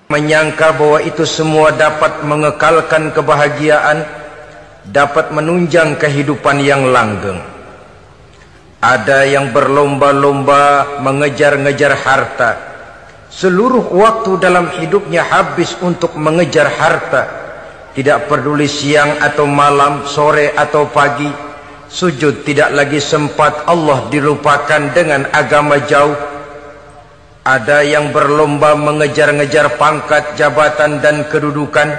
menyangka bahwa itu semua dapat mengekalkan kebahagiaan, dapat menunjang kehidupan yang langgeng. Ada yang berlomba-lomba mengejar-ngejar harta. Seluruh waktu dalam hidupnya habis untuk mengejar harta. Tidak peduli siang atau malam, sore atau pagi. Sujud tidak lagi sempat, Allah dilupakan dengan agama jauh. Ada yang berlomba mengejar-ngejar pangkat, jabatan dan kedudukan.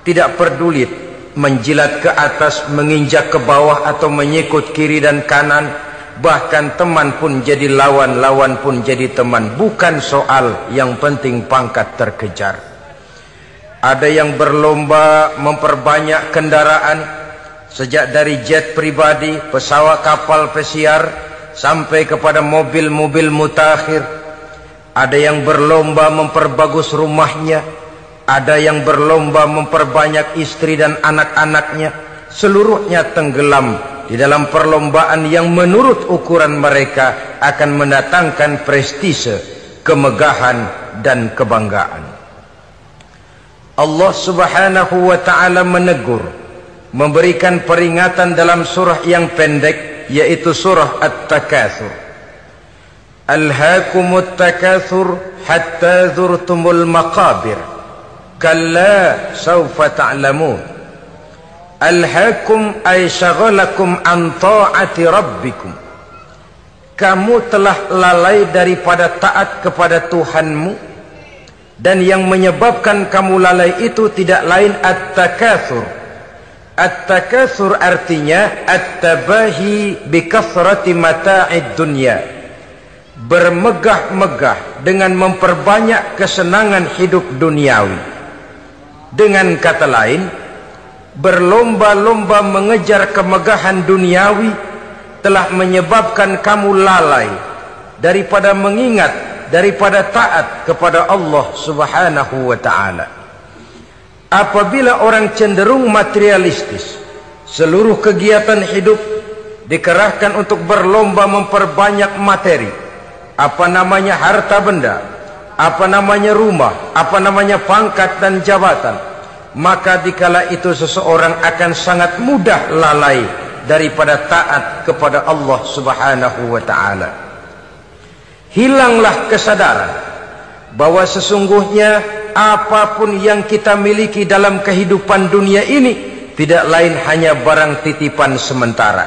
Tidak peduli menjilat ke atas, menginjak ke bawah atau menyikut kiri dan kanan. Bahkan teman pun jadi lawan, lawan pun jadi teman. Bukan soal, yang penting pangkat terkejar. Ada yang berlomba memperbanyak kendaraan, sejak dari jet pribadi, pesawat kapal pesiar, sampai kepada mobil-mobil mutakhir. Ada yang berlomba memperbagus rumahnya. Ada yang berlomba memperbanyak istri dan anak-anaknya. Seluruhnya tenggelam di dalam perlombaan yang menurut ukuran mereka akan mendatangkan prestise, kemegahan dan kebanggaan. Allah Subhanahu wa ta'ala menegur, memberikan peringatan dalam surah yang pendek, yaitu surah At-Takatsur. Alhaakumut takatsur hatta zurtumul maqabir, kalla sawfa ta'lamun. Alhaakum ay syagalakum an ta'ati rabbikum. Kamu telah lalai daripada taat kepada Tuhanmu, dan yang menyebabkan kamu lalai itu tidak lain at-takatsur. At-takatsur artinya at-tabahi bi kathrati mata'id dunya. Bermegah-megah dengan memperbanyak kesenangan hidup duniawi. Dengan kata lain, berlomba-lomba mengejar kemegahan duniawi telah menyebabkan kamu lalai daripada mengingat, daripada taat kepada Allah Subhanahu wa ta'ala. Apabila orang cenderung materialistis, seluruh kegiatan hidup dikerahkan untuk berlomba memperbanyak materi, apa namanya harta benda, apa namanya rumah, apa namanya pangkat dan jabatan, maka dikala itu seseorang akan sangat mudah lalai daripada taat kepada Allah Subhanahu wa ta'ala. Hilanglah kesadaran bahwa sesungguhnya apapun yang kita miliki dalam kehidupan dunia ini tidak lain hanya barang titipan sementara.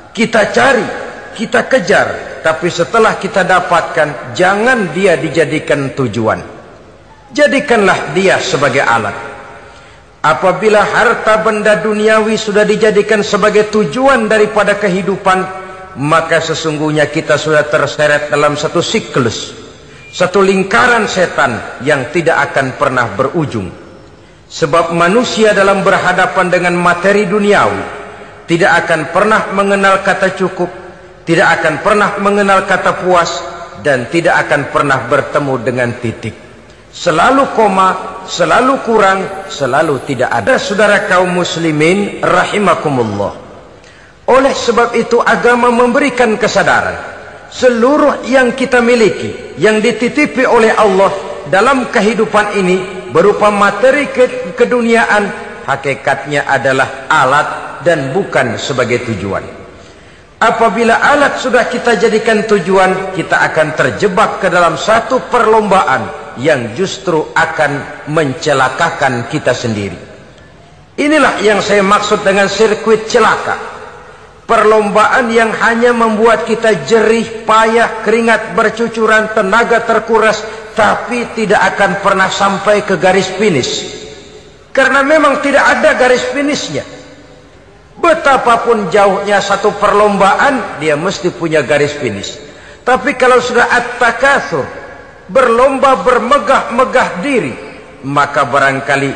Kita cari, kita kejar, tapi setelah kita dapatkan, jangan dia dijadikan tujuan. Jadikanlah dia sebagai alat. Apabila harta benda duniawi sudah dijadikan sebagai tujuan daripada kehidupan, maka sesungguhnya kita sudah terseret dalam satu siklus, satu lingkaran setan yang tidak akan pernah berujung. Sebab manusia dalam berhadapan dengan materi duniawi tidak akan pernah mengenal kata cukup, tidak akan pernah mengenal kata puas, dan tidak akan pernah bertemu dengan titik. Selalu koma, selalu kurang, selalu tidak ada. Saudara kaum muslimin rahimakumullah. Oleh sebab itu agama memberikan kesadaran, seluruh yang kita miliki, yang dititipi oleh Allah dalam kehidupan ini berupa materi keduniaan, hakikatnya adalah alat dan bukan sebagai tujuan. Apabila alat sudah kita jadikan tujuan, kita akan terjebak ke dalam satu perlombaan yang justru akan mencelakakan kita sendiri. Inilah yang saya maksud dengan sirkuit celaka. Perlombaan yang hanya membuat kita jerih, payah, keringat bercucuran, tenaga terkuras, tapi tidak akan pernah sampai ke garis finish. Karena memang tidak ada garis finishnya. Betapapun jauhnya satu perlombaan, dia mesti punya garis finish. Tapi kalau sudah at-takatsur, berlomba bermegah-megah diri, maka barangkali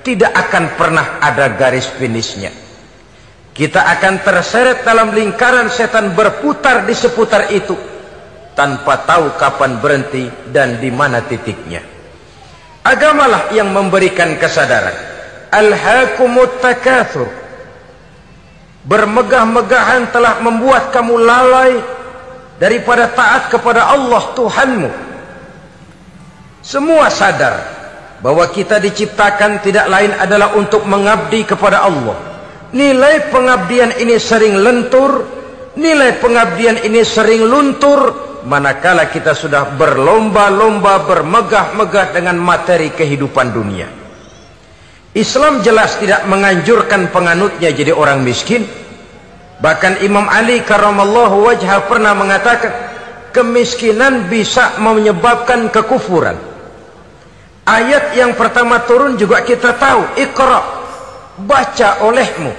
tidak akan pernah ada garis finishnya. Kita akan terseret dalam lingkaran setan, berputar di seputar itu tanpa tahu kapan berhenti dan di mana titiknya. Agamalah yang memberikan kesadaran. Alhaakumut takatsur. Bermegah-megahan telah membuat kamu lalai daripada taat kepada Allah Tuhanmu. Semua sadar bahwa kita diciptakan tidak lain adalah untuk mengabdi kepada Allah. Nilai pengabdian ini sering lentur, nilai pengabdian ini sering luntur manakala kita sudah berlomba-lomba bermegah-megah dengan materi kehidupan dunia. Islam jelas tidak menganjurkan penganutnya jadi orang miskin. Bahkan Imam Ali karramallahu wajhah pernah mengatakan, kemiskinan bisa menyebabkan kekufuran. Ayat yang pertama turun juga kita tahu, Iqra, baca olehmu.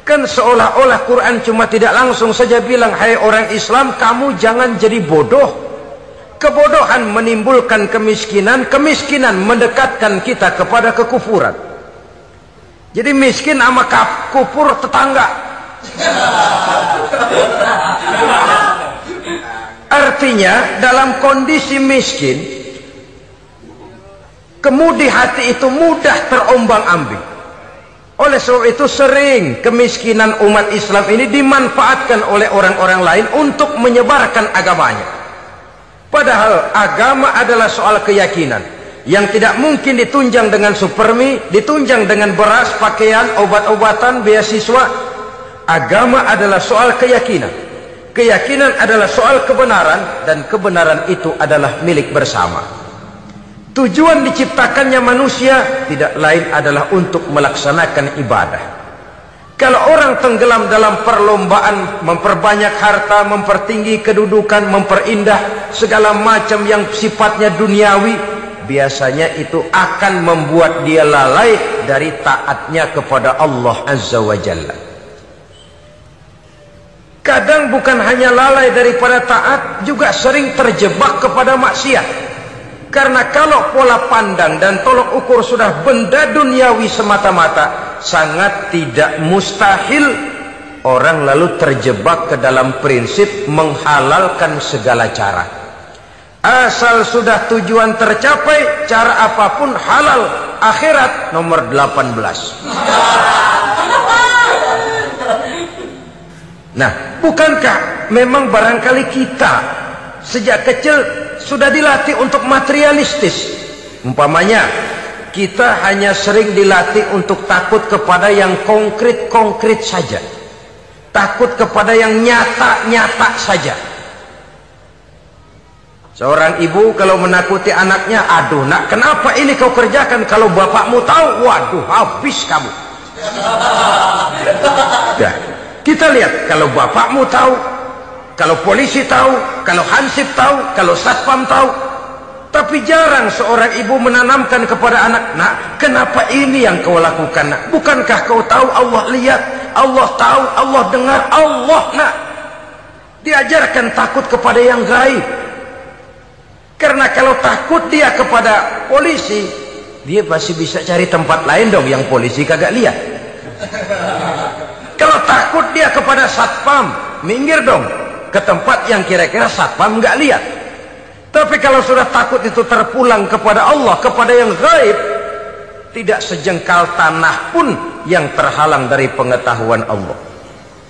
Kan seolah-olah Quran cuma tidak langsung saja bilang, hai orang Islam, kamu jangan jadi bodoh. Kebodohan menimbulkan kemiskinan, kemiskinan mendekatkan kita kepada kekufuran. Jadi miskin sama kufur tetangga. Artinya dalam kondisi miskin, kemudi hati itu mudah terombang-ambing. Oleh sebab itu sering kemiskinan umat Islam ini dimanfaatkan oleh orang-orang lain untuk menyebarkan agamanya. Padahal agama adalah soal keyakinan yang tidak mungkin ditunjang dengan supermi, ditunjang dengan beras, pakaian, obat-obatan, beasiswa. Agama adalah soal keyakinan. Keyakinan adalah soal kebenaran, dan kebenaran itu adalah milik bersama. Tujuan diciptakannya manusia tidak lain adalah untuk melaksanakan ibadah. Kalau orang tenggelam dalam perlombaan memperbanyak harta, mempertinggi kedudukan, memperindah segala macam yang sifatnya duniawi, biasanya itu akan membuat dia lalai dari taatnya kepada Allah Azza wa Jalla. Kadang bukan hanya lalai daripada taat, juga sering terjebak kepada maksiat. Karena kalau pola pandang dan tolok ukur sudah benda duniawi semata-mata, sangat tidak mustahil orang lalu terjebak ke dalam prinsip menghalalkan segala cara. Asal sudah tujuan tercapai, cara apapun halal. Akhirat nomor 18. Nah, bukankah memang barangkali kita sejak kecil sudah dilatih untuk materialistis? Umpamanya kita hanya sering dilatih untuk takut kepada yang konkret-konkret saja, takut kepada yang nyata-nyata saja. Seorang ibu kalau menakuti anaknya, aduh nak, kenapa ini kau kerjakan? Kalau bapakmu tahu, waduh, habis kamu. Nah, kita lihat, kalau bapakmu tahu, kalau polisi tahu, kalau hansip tahu, kalau satpam tahu. Tapi jarang seorang ibu menanamkan kepada anak, nak, kenapa ini yang kau lakukan, nak? Bukankah kau tahu Allah lihat, Allah tahu, Allah dengar, Allah, nak? Diajarkan takut kepada yang gaib. Karena kalau takut dia kepada polisi, dia masih bisa cari tempat lain dong yang polisi kagak lihat. Kalau takut dia kepada satpam, minggir dong ke tempat yang kira-kira satpam nggak lihat. Tapi kalau sudah takut itu terpulang kepada Allah, kepada yang gaib, tidak sejengkal tanah pun yang terhalang dari pengetahuan Allah.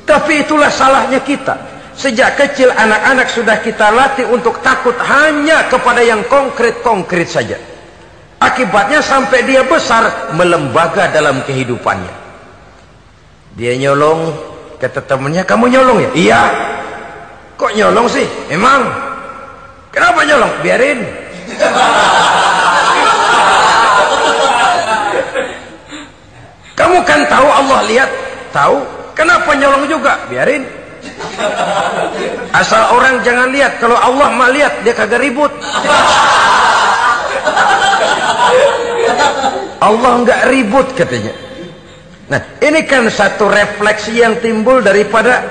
Tapi itulah salahnya kita. Sejak kecil anak-anak sudah kita latih untuk takut hanya kepada yang konkret-konkret saja. Akibatnya sampai dia besar melembaga dalam kehidupannya. Dia nyolong, kata temannya, kamu nyolong ya? Iya. Kok nyolong sih? Emang? Kenapa nyolong? Biarin. Kamu kan tahu Allah lihat? Tahu. Kenapa nyolong juga? Biarin. Asal orang jangan lihat. Kalau Allah mah lihat, dia kagak ribut. Allah nggak ribut katanya. Nah, ini kan satu refleksi yang timbul daripada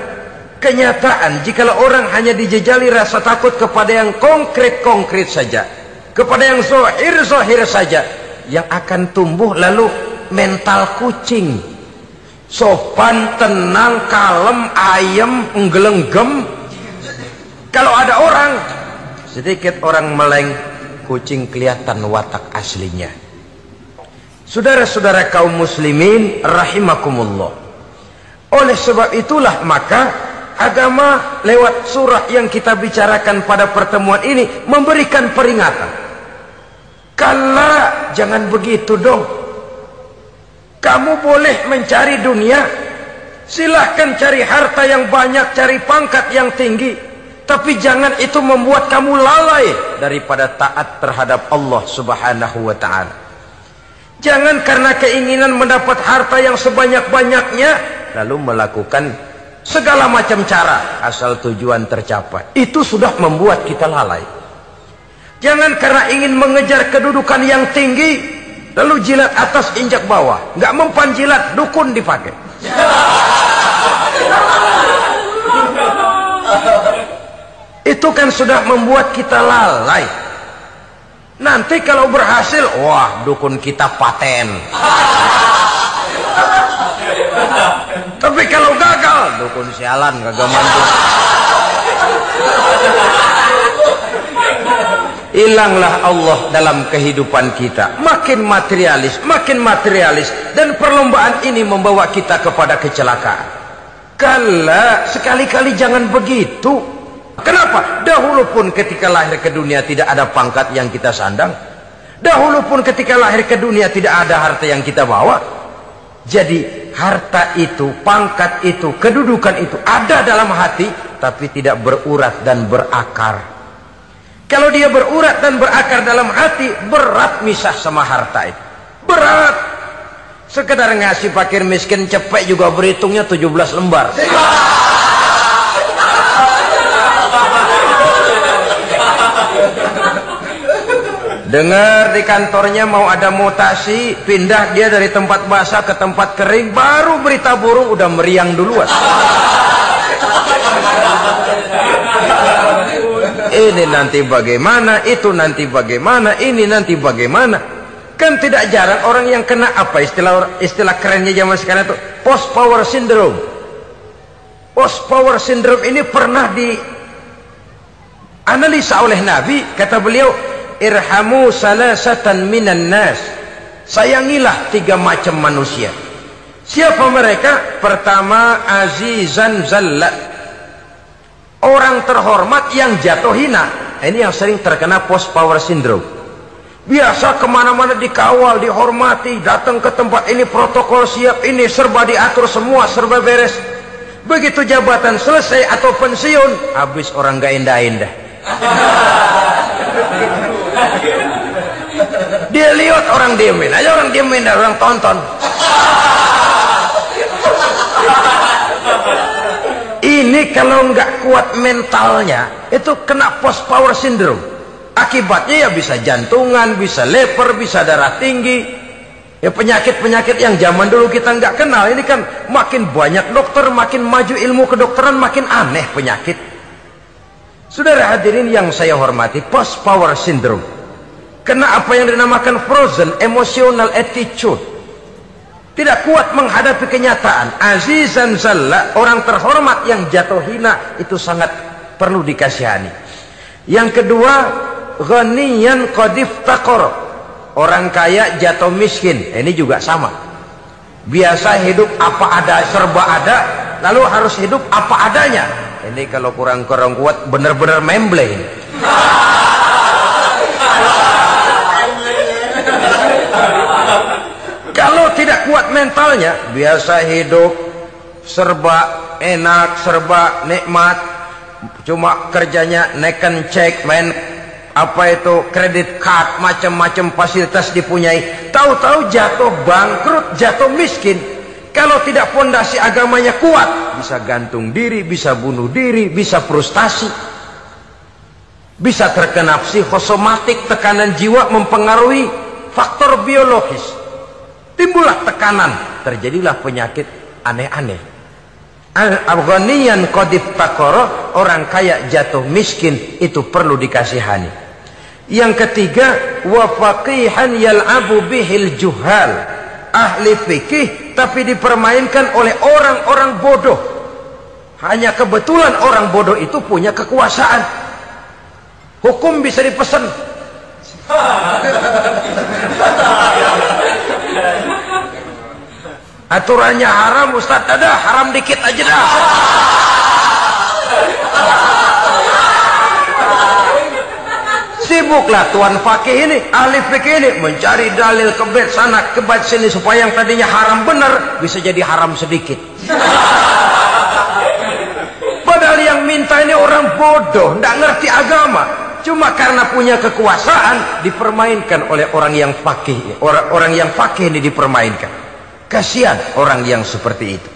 kenyataan. Jikalau orang hanya dijejali rasa takut kepada yang konkret-konkret saja, kepada yang zohir-zohir saja, yang akan tumbuh lalu mental kucing. Sopan, tenang, kalem, ayem, nggelenggem. Kalau ada orang, sedikit orang meleng, kucing kelihatan watak aslinya. Saudara-saudara kaum muslimin rahimakumullah. Oleh sebab itulah maka agama lewat surah yang kita bicarakan pada pertemuan ini memberikan peringatan. Kala, jangan begitu dong. Kamu boleh mencari dunia, silahkan cari harta yang banyak, cari pangkat yang tinggi, tapi jangan itu membuat kamu lalai daripada taat terhadap Allah Subhanahu wa ta'ala. Jangan karena keinginan mendapat harta yang sebanyak-banyaknya lalu melakukan segala macam cara asal tujuan tercapai. Itu sudah membuat kita lalai. Jangan karena ingin mengejar kedudukan yang tinggi lalu jilat atas injak bawah, nggak mempan jilat, dukun dipakai. Itu kan sudah membuat kita lalai. Nanti kalau berhasil, wah dukun kita paten. Tapi kalau gagal, dukun sialan, kagak mantu. Hilanglah Allah dalam kehidupan kita. Makin materialis, dan perlombaan ini membawa kita kepada kecelakaan. Kala, sekali-kali jangan begitu. Kenapa? Dahulu pun ketika lahir ke dunia tidak ada pangkat yang kita sandang. Dahulu pun ketika lahir ke dunia tidak ada harta yang kita bawa. Jadi harta itu, pangkat itu, kedudukan itu ada dalam hati, tapi tidak berurat dan berakar. Kalau dia berurat dan berakar dalam hati, berat misah sama harta itu. Berat. Sekedar ngasih fakir miskin cepet juga berhitungnya 17 lembar. Dengar di kantornya mau ada mutasi, pindah dia dari tempat basah ke tempat kering, baru berita burung udah meriang duluan. Ini nanti bagaimana, itu nanti bagaimana, ini nanti bagaimana. Kan tidak jarang orang yang kena apa istilah kerennya zaman sekarang itu post power syndrome. Post power syndrome ini pernah dianalisa oleh Nabi. Kata beliau, irhamu salasatan minan nas. Sayangilah 3 macam manusia. Siapa mereka? Pertama, azizan zallat, orang terhormat yang jatuh hina. Ini yang sering terkena post power syndrome. Biasa kemana-mana dikawal, dihormati, datang ke tempat ini protokol siap, ini serba diatur semua, serba beres. Begitu jabatan selesai atau pensiun, habis orang gak indah-indah. Dia lihat orang diemin aja, orang diemin, orang tonton. Ini kalau nggak kuat mentalnya, itu kena post power syndrome. Akibatnya ya bisa jantungan, bisa leper, bisa darah tinggi. Ya penyakit-penyakit yang zaman dulu kita nggak kenal. Ini kan makin banyak dokter, makin maju ilmu kedokteran, makin aneh penyakit. Saudara hadirin yang saya hormati, post power syndrome kena apa yang dinamakan frozen emotional attitude. Tidak kuat menghadapi kenyataan. Azizan zalla, orang terhormat yang jatuh hina, itu sangat perlu dikasihani. Yang kedua, ghaniyan qad iftaqar, orang kaya jatuh miskin. Ini juga sama. Biasa hidup apa ada, serba ada, lalu harus hidup apa adanya. Ini kalau kurang-kurang kuat benar-benar membleng. Kalau tidak kuat mentalnya, biasa hidup serba enak, serba nikmat, cuma kerjanya neken cek, main apa itu kredit card, macam-macam fasilitas dipunyai. Tahu-tahu jatuh bangkrut, jatuh miskin. Kalau tidak fondasi agamanya kuat, bisa gantung diri, bisa bunuh diri, bisa frustasi, bisa terkena psikosomatik, tekanan jiwa mempengaruhi faktor biologis. Timbullah tekanan, terjadilah penyakit aneh-aneh. Al-ghaniyan qad iftaqara, orang kaya jatuh miskin, itu perlu dikasihani. Yang ketiga, wa faqihan yal'abu bihil juhal, ahli fikih tapi dipermainkan oleh orang-orang bodoh. Hanya kebetulan orang bodoh itu punya kekuasaan. Hukum bisa dipesan. Aturannya haram, Ustaz, ada haram dikit aja dah. Sibuklah tuan fakih ini, ahli fikih ini mencari dalil kebet sana kebet sini supaya yang tadinya haram benar bisa jadi haram sedikit. Padahal yang minta ini orang bodoh, tidak ngerti agama. Cuma karena punya kekuasaan dipermainkan oleh orang yang fakih. Orang yang fakih ini dipermainkan. Kasihan orang yang seperti itu.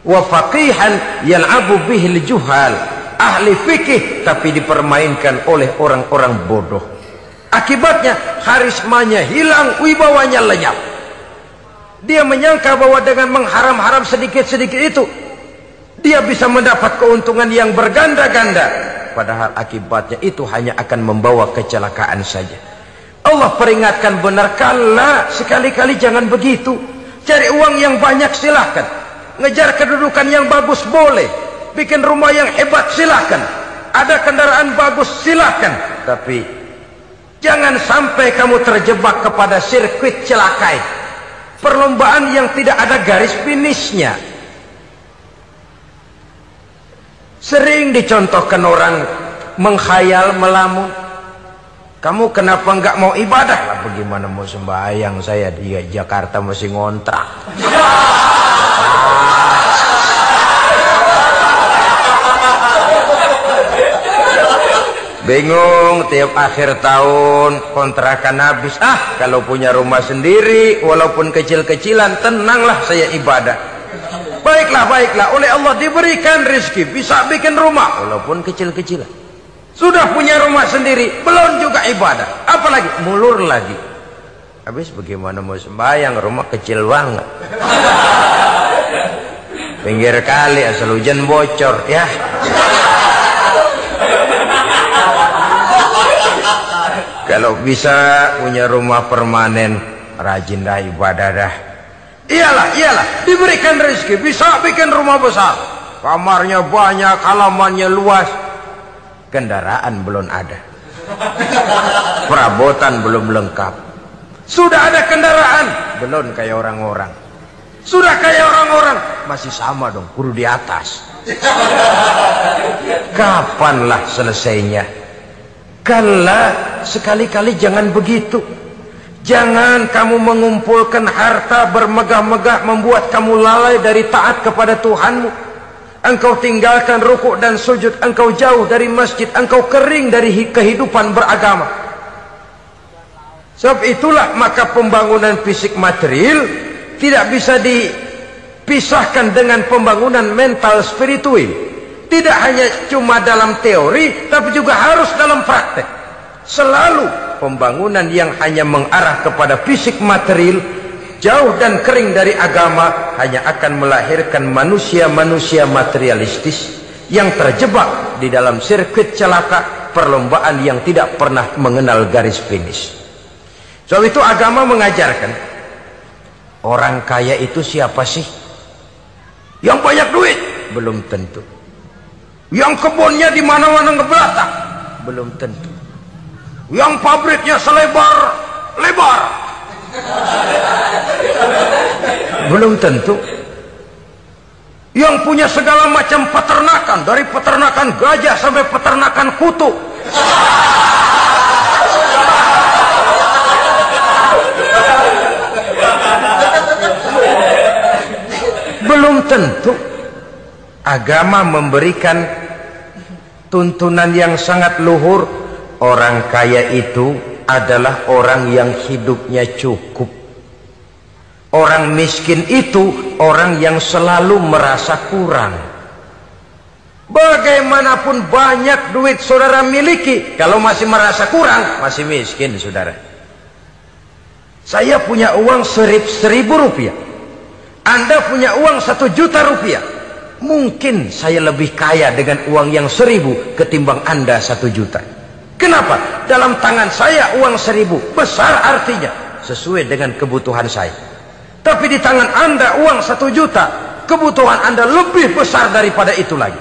Wa faqihan yal'abu bihil juhal. Ahli fikih tapi dipermainkan oleh orang-orang bodoh. Akibatnya karismanya hilang, wibawanya lenyap. Dia menyangka bahwa dengan mengharam-haram sedikit-sedikit itu dia bisa mendapat keuntungan yang berganda-ganda. Padahal akibatnya itu hanya akan membawa kecelakaan saja. Allah peringatkan benar, kala sekali-kali jangan begitu. Cari uang yang banyak silahkan, ngejar kedudukan yang bagus boleh, bikin rumah yang hebat silahkan, ada kendaraan bagus silahkan, tapi jangan sampai kamu terjebak kepada sirkuit celakai, perlombaan yang tidak ada garis finishnya. Sering dicontohkan orang menghayal, melamun. Kamu kenapa enggak mau ibadah? Lah bagaimana mau sembahyang, saya di Jakarta masih ngontrak. Bingung, tiap akhir tahun kontrakan habis. Kalau punya rumah sendiri walaupun kecil-kecilan, tenanglah saya ibadah. Baiklah, oleh Allah diberikan rezeki, bisa bikin rumah walaupun kecil-kecilan. Sudah punya rumah sendiri, belum juga ibadah, apalagi mulur lagi. Habis bagaimana mau sembahyang, rumah kecil banget. Pinggir kali, asal hujan bocor ya. Kalau bisa punya rumah permanen, rajin dah ibadah dah. Iyalah, diberikan rezeki, bisa bikin rumah besar, kamarnya banyak, halamannya luas, kendaraan belum ada, perabotan belum lengkap. Sudah ada kendaraan, belum kayak orang-orang. Sudah kayak orang-orang, masih sama dong, kudu di atas. Kapanlah selesainya? Kala sekali-kali jangan begitu. Jangan kamu mengumpulkan harta bermegah-megah membuat kamu lalai dari taat kepada Tuhanmu. Engkau tinggalkan rukuk dan sujud, engkau jauh dari masjid, engkau kering dari kehidupan beragama. Sebab itulah maka pembangunan fisik material tidak bisa dipisahkan dengan pembangunan mental spiritual. Tidak hanya cuma dalam teori, tapi juga harus dalam praktek. Selalu pembangunan yang hanya mengarah kepada fisik material, jauh dan kering dari agama, hanya akan melahirkan manusia-manusia materialistis yang terjebak di dalam sirkuit celaka, perlombaan yang tidak pernah mengenal garis finish. Sebab itu agama mengajarkan, orang kaya itu siapa sih? Yang banyak duit? Belum tentu. Yang kebunnya di mana-mana ngebelakang? Belum tentu. Yang pabriknya selebar-lebar? Belum tentu. Yang punya segala macam peternakan, dari peternakan gajah sampai peternakan kutu? Belum tentu. Agama memberikan tuntunan yang sangat luhur. Orang kaya itu adalah orang yang hidupnya cukup. Orang miskin itu orang yang selalu merasa kurang. Bagaimanapun banyak duit saudara miliki, kalau masih merasa kurang, masih miskin saudara. Saya punya uang 1.000 rupiah, Anda punya uang 1 juta rupiah. Mungkin saya lebih kaya dengan uang yang 1.000 ketimbang Anda 1 juta. Kenapa? Dalam tangan saya uang 1.000 besar, artinya sesuai dengan kebutuhan saya. Tapi di tangan Anda uang 1 juta, kebutuhan Anda lebih besar daripada itu lagi.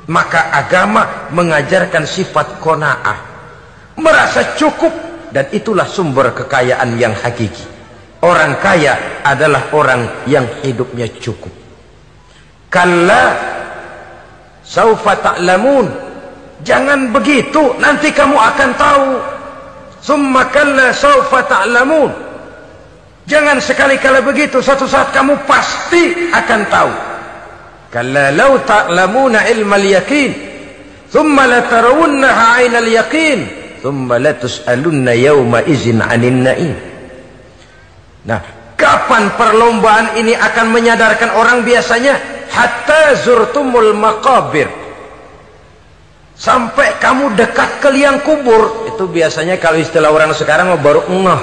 Maka agama mengajarkan sifat qanaah, merasa cukup, dan itulah sumber kekayaan yang hakiki. Orang kaya adalah orang yang hidupnya cukup. Kalla saufa ta'lamun, Jangan begitu, nanti kamu akan tahu. Summa kalla sawfa ta'lamun. Jangan sekali-kali begitu, suatu saat kamu pasti akan tahu. Kalla law ta'lamuna ilmal yaqin, thumma latarawunnaha 'ainal yaqin, thumma latus'alunna yawma idzin 'anil na'im. Nah, kapan perlombaan ini akan menyadarkan orang biasanya? Hatta zurtumul maqabir. Sampai kamu dekat ke liang kubur. Itu biasanya kalau istilah orang sekarang baru ngeh.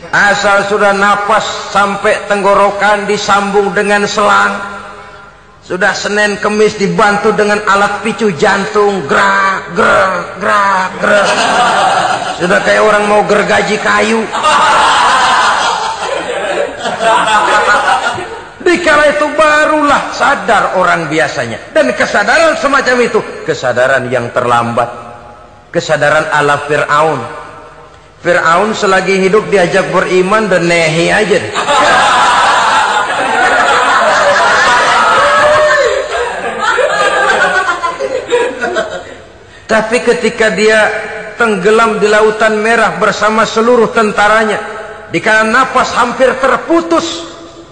Asal sudah napas sampai tenggorokan disambung dengan selang, sudah Senin Kemis dibantu dengan alat picu jantung, gerak gerak gerak gerak, sudah kayak orang mau gergaji kayu. Dikala itu barulah sadar orang biasanya. Dan kesadaran semacam itu kesadaran yang terlambat, kesadaran ala Fir'aun. Fir'aun selagi hidup diajak beriman dan nehi aja. Tapi ketika dia tenggelam di lautan merah bersama seluruh tentaranya, dikala napas hampir terputus,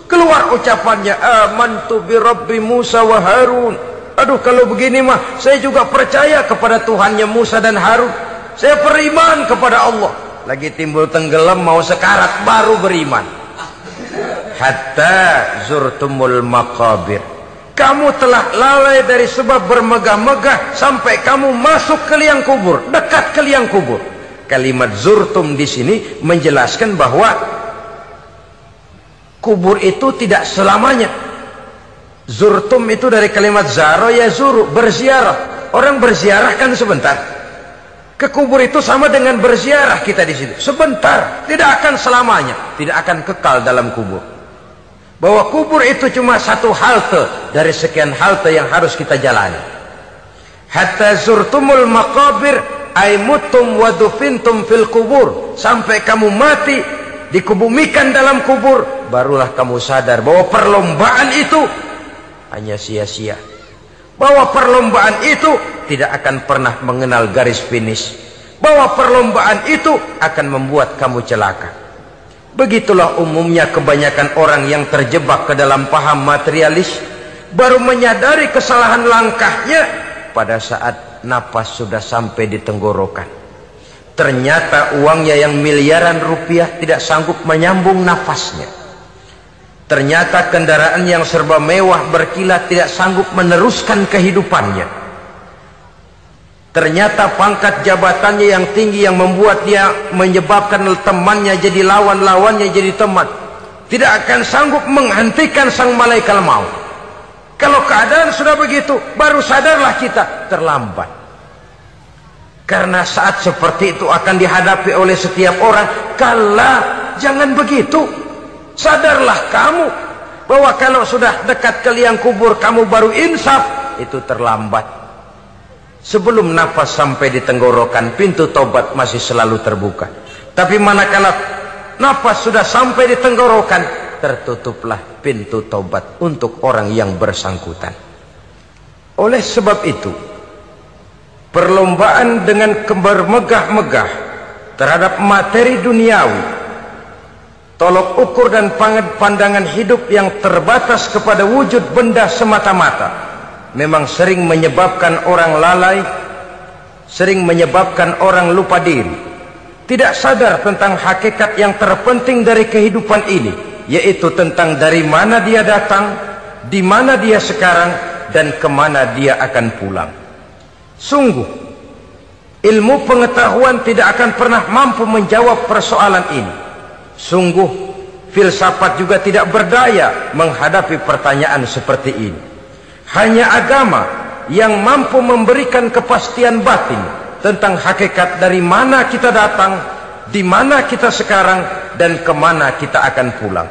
keluar ucapannya, amantu bi Rabbi Musa wa Harun. Aduh, kalau begini mah saya juga percaya kepada Tuhannya Musa dan Harun. Saya beriman kepada Allah. Lagi timbul tenggelam mau sekarat baru beriman. Hatta zurtumul maqabir. Kamu telah lalai dari sebab bermegah-megah sampai kamu masuk ke liang kubur, dekat ke liang kubur. Kalimat zurtum di sini menjelaskan bahwa kubur itu tidak selamanya. Zurtum itu dari kalimat zaro ya zuru, berziarah. Orang berziarah kan sebentar. Ke kubur itu sama dengan berziarah kita di situ. Sebentar, tidak akan selamanya, tidak akan kekal dalam kubur. Bahwa kubur itu cuma satu halte dari sekian halte yang harus kita jalani. Hatta zurtumul maqabir ay mutum wa dufintum fil kubur. Sampai kamu mati, dikubumikan dalam kubur, barulah kamu sadar bahwa perlombaan itu hanya sia-sia. Bahwa perlombaan itu tidak akan pernah mengenal garis finish. Bahwa perlombaan itu akan membuat kamu celaka. Begitulah umumnya kebanyakan orang yang terjebak ke dalam paham materialis, baru menyadari kesalahan langkahnya pada saat napas sudah sampai di tenggorokan. Ternyata uangnya yang miliaran rupiah tidak sanggup menyambung nafasnya. Ternyata kendaraan yang serba mewah berkilat tidak sanggup meneruskan kehidupannya. Ternyata pangkat jabatannya yang tinggi yang membuat dia menyebabkan temannya jadi lawan-lawannya jadi teman, tidak akan sanggup menghentikan sang malaikat maut. Kalau keadaan sudah begitu, baru sadarlah kita terlambat. Karena saat seperti itu akan dihadapi oleh setiap orang. Kala, jangan begitu. Sadarlah kamu bahwa kalau sudah dekat ke liang kubur kamu baru insaf, itu terlambat. Sebelum nafas sampai di tenggorokan, pintu tobat masih selalu terbuka. Tapi manakala nafas sudah sampai di tenggorokan, tertutuplah pintu tobat untuk orang yang bersangkutan. Oleh sebab itu, perlombaan dengan bermegah-megah terhadap materi duniawi, tolok ukur dan pandangan hidup yang terbatas kepada wujud benda semata-mata, memang sering menyebabkan orang lalai, sering menyebabkan orang lupa diri, tidak sadar tentang hakikat yang terpenting dari kehidupan ini, yaitu tentang dari mana dia datang, di mana dia sekarang, dan kemana dia akan pulang. Sungguh, ilmu pengetahuan tidak akan pernah mampu menjawab persoalan ini. Sungguh, filsafat juga tidak berdaya menghadapi pertanyaan seperti ini. Hanya agama yang mampu memberikan kepastian batin tentang hakikat dari mana kita datang, di mana kita sekarang, dan kemana kita akan pulang.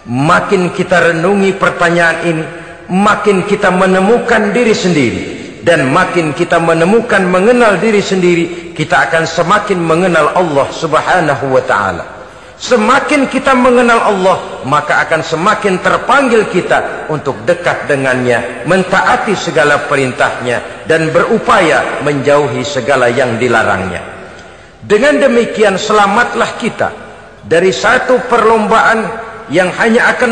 Makin kita renungi pertanyaan ini, makin kita menemukan diri sendiri. Dan makin kita menemukan mengenal diri sendiri, kita akan semakin mengenal Allah subhanahu wa ta'ala. Semakin kita mengenal Allah, maka akan semakin terpanggil kita untuk dekat dengannya, mentaati segala perintahnya, dan berupaya menjauhi segala yang dilarangnya. Dengan demikian selamatlah kita dari satu perlombaan yang hanya akan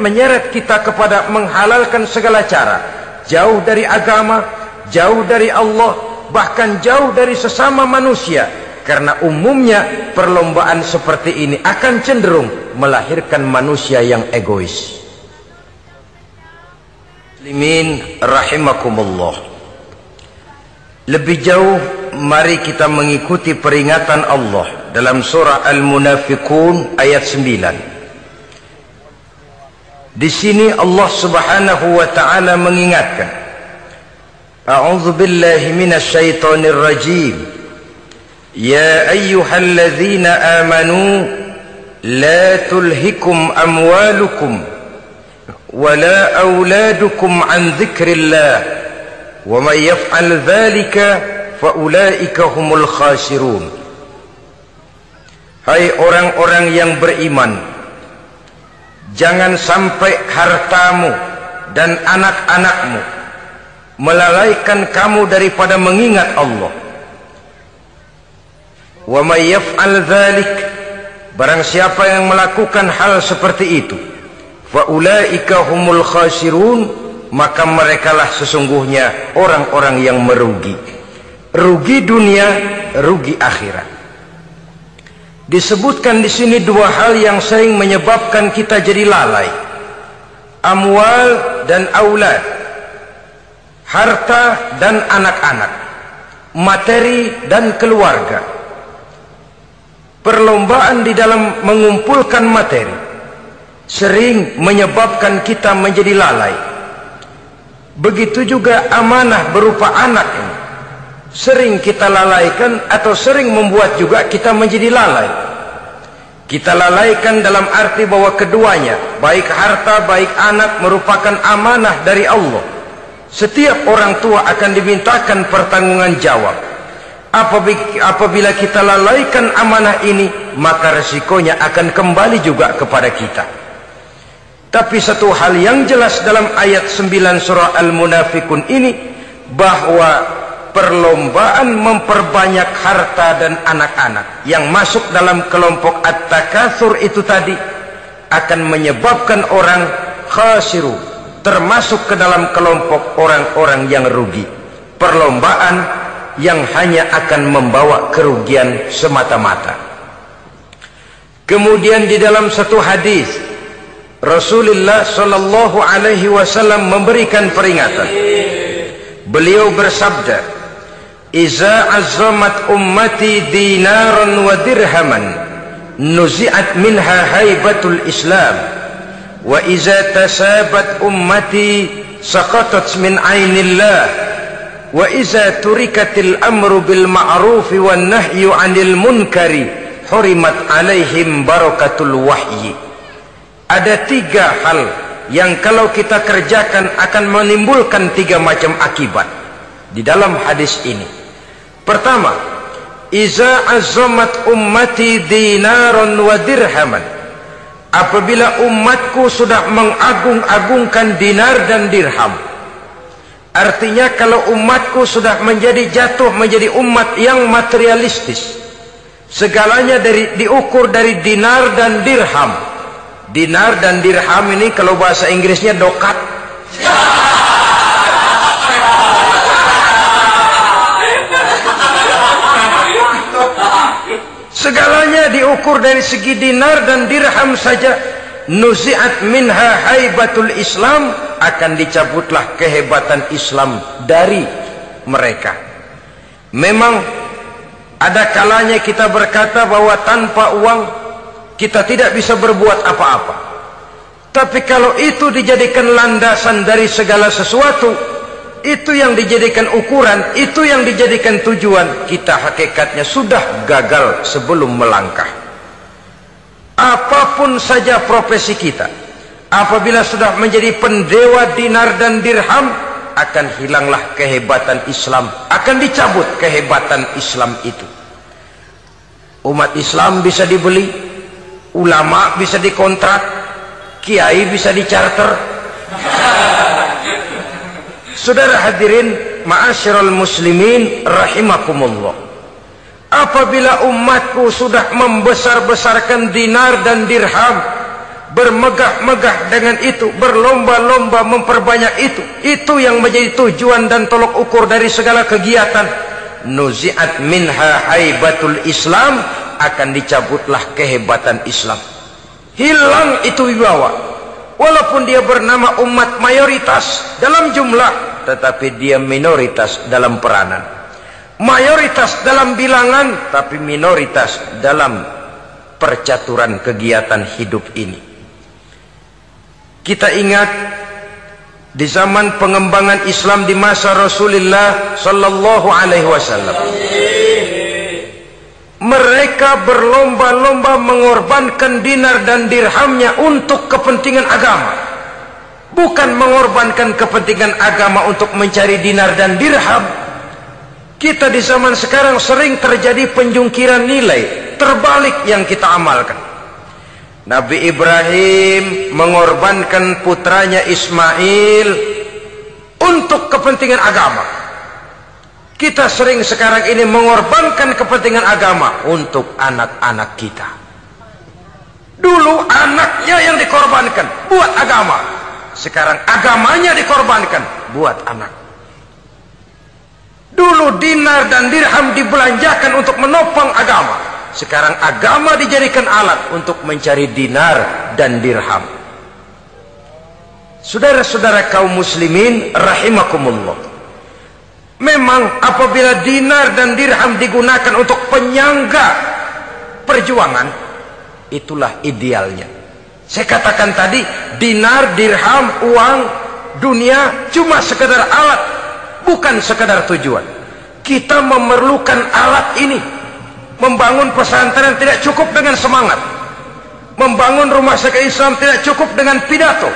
menyeret kita kepada menghalalkan segala cara, jauh dari agama, jauh dari Allah, bahkan jauh dari sesama manusia. Karena umumnya perlombaan seperti ini akan cenderung melahirkan manusia yang egois. Muslimin rahimakumullah. Lebih jauh, mari kita mengikuti peringatan Allah dalam surah Al-Munafiqun ayat 9. Di sini Allah Subhanahu wa taala mengingatkan, A'udzu billahi minasy syaithanir rajim. Ya ayyuhalladzina amanu la tulhikum amwalukum wala auladukum an dzikrillah wa may yaf'al dzalika fa ulaika humul khasirun. Hai orang-orang yang beriman, jangan sampai hartamu dan anak-anakmu melalaikan kamu daripada mengingat Allah. Wa may yaf'al dzalik, barang siapa yang melakukan hal seperti itu, fa ulaika humul khasirun, maka merekalah sesungguhnya orang-orang yang merugi. Rugi dunia, rugi akhirat. Disebutkan di sini dua hal yang sering menyebabkan kita jadi lalai. Amwal dan aulad. Harta dan anak-anak. Materi dan keluarga. Perlombaan di dalam mengumpulkan materi sering menyebabkan kita menjadi lalai. Begitu juga amanah berupa anak ini sering kita lalaikan atau sering membuat juga kita menjadi lalai. Kita lalaikan dalam arti bahwa keduanya, baik harta baik anak, merupakan amanah dari Allah. Setiap orang tua akan dimintakan pertanggungan jawab. Apabila kita lalaikan amanah ini, maka resikonya akan kembali juga kepada kita. Tapi satu hal yang jelas dalam ayat 9 surah Al-Munafiqun ini, bahwa perlombaan memperbanyak harta dan anak-anak yang masuk dalam kelompok at-takatsur itu tadi akan menyebabkan orang khasiru, termasuk ke dalam kelompok orang-orang yang rugi. Perlombaan yang hanya akan membawa kerugian semata-mata. Kemudian di dalam satu hadis Rasulullah sallallahu alaihi wasallam memberikan peringatan. Beliau bersabda, "Iza azzamat ummati dinaran wa dirhaman, nuzi'at minha haibatul Islam, wa iza tasabat ummati saqatat min ainillah." Wa iza turikatil amru bil ma'rufi wan nahyu 'anil munkari hurimat 'alaihim barakatul wahyi. Ada tiga hal yang kalau kita kerjakan akan menimbulkan tiga macam akibat di dalam hadis ini. Pertama, iza azzamat ummati dinaran wa dirhaman. Apabila umatku sudah mengagung-agungkan dinar dan dirham, artinya kalau umatku sudah jatuh menjadi umat yang materialistis, segalanya diukur dari dinar dan dirham. Dinar dan dirham ini kalau bahasa Inggrisnya dokat. Segalanya diukur dari segi dinar dan dirham saja. Nuzi'at minha haibatul Islam, akan dicabutlah kehebatan Islam dari mereka. Memang ada kalanya kita berkata bahwa tanpa uang kita tidak bisa berbuat apa-apa. Tapi kalau itu dijadikan landasan dari segala sesuatu, itu yang dijadikan ukuran, itu yang dijadikan tujuan, kita hakikatnya sudah gagal sebelum melangkah. Apapun saja profesi kita, apabila sudah menjadi pendewa dinar dan dirham, akan hilanglah kehebatan Islam, akan dicabut kehebatan Islam itu. Umat Islam bisa dibeli, ulama bisa dikontrak, kiai bisa dicarter. Saudara hadirin ma'asyiral muslimin rahimakumullah, apabila umatku sudah membesar-besarkan dinar dan dirham, bermegah-megah dengan itu, berlomba-lomba memperbanyak itu yang menjadi tujuan dan tolok ukur dari segala kegiatan, nuzi'at minha haibatul Islam, akan dicabutlah kehebatan Islam, hilang itu wibawa. Walaupun dia bernama umat mayoritas dalam jumlah, tetapi dia minoritas dalam peranan, mayoritas dalam bilangan, tapi minoritas dalam percaturan kegiatan hidup ini. Kita ingat di zaman pengembangan Islam di masa Rasulullah sallallahu alaihi wasallam, mereka berlomba-lomba mengorbankan dinar dan dirhamnya untuk kepentingan agama, bukan mengorbankan kepentingan agama untuk mencari dinar dan dirham. Kita di zaman sekarang sering terjadi penjungkiran nilai, terbalik yang kita amalkan. Nabi Ibrahim mengorbankan putranya Ismail untuk kepentingan agama. Kita sering sekarang ini mengorbankan kepentingan agama untuk anak-anak kita. Dulu anaknya yang dikorbankan buat agama, sekarang agamanya dikorbankan buat anak. Dulu dinar dan dirham dibelanjakan untuk menopang agama, sekarang agama dijadikan alat untuk mencari dinar dan dirham. Saudara-saudara kaum muslimin rahimakumullah, memang apabila dinar dan dirham digunakan untuk penyangga perjuangan, itulah idealnya. Saya katakan tadi, dinar, dirham, uang, dunia cuma sekedar alat, bukan sekedar tujuan. Kita memerlukan alat ini. Membangun pesantren tidak cukup dengan semangat, membangun rumah sakit Islam tidak cukup dengan pidato,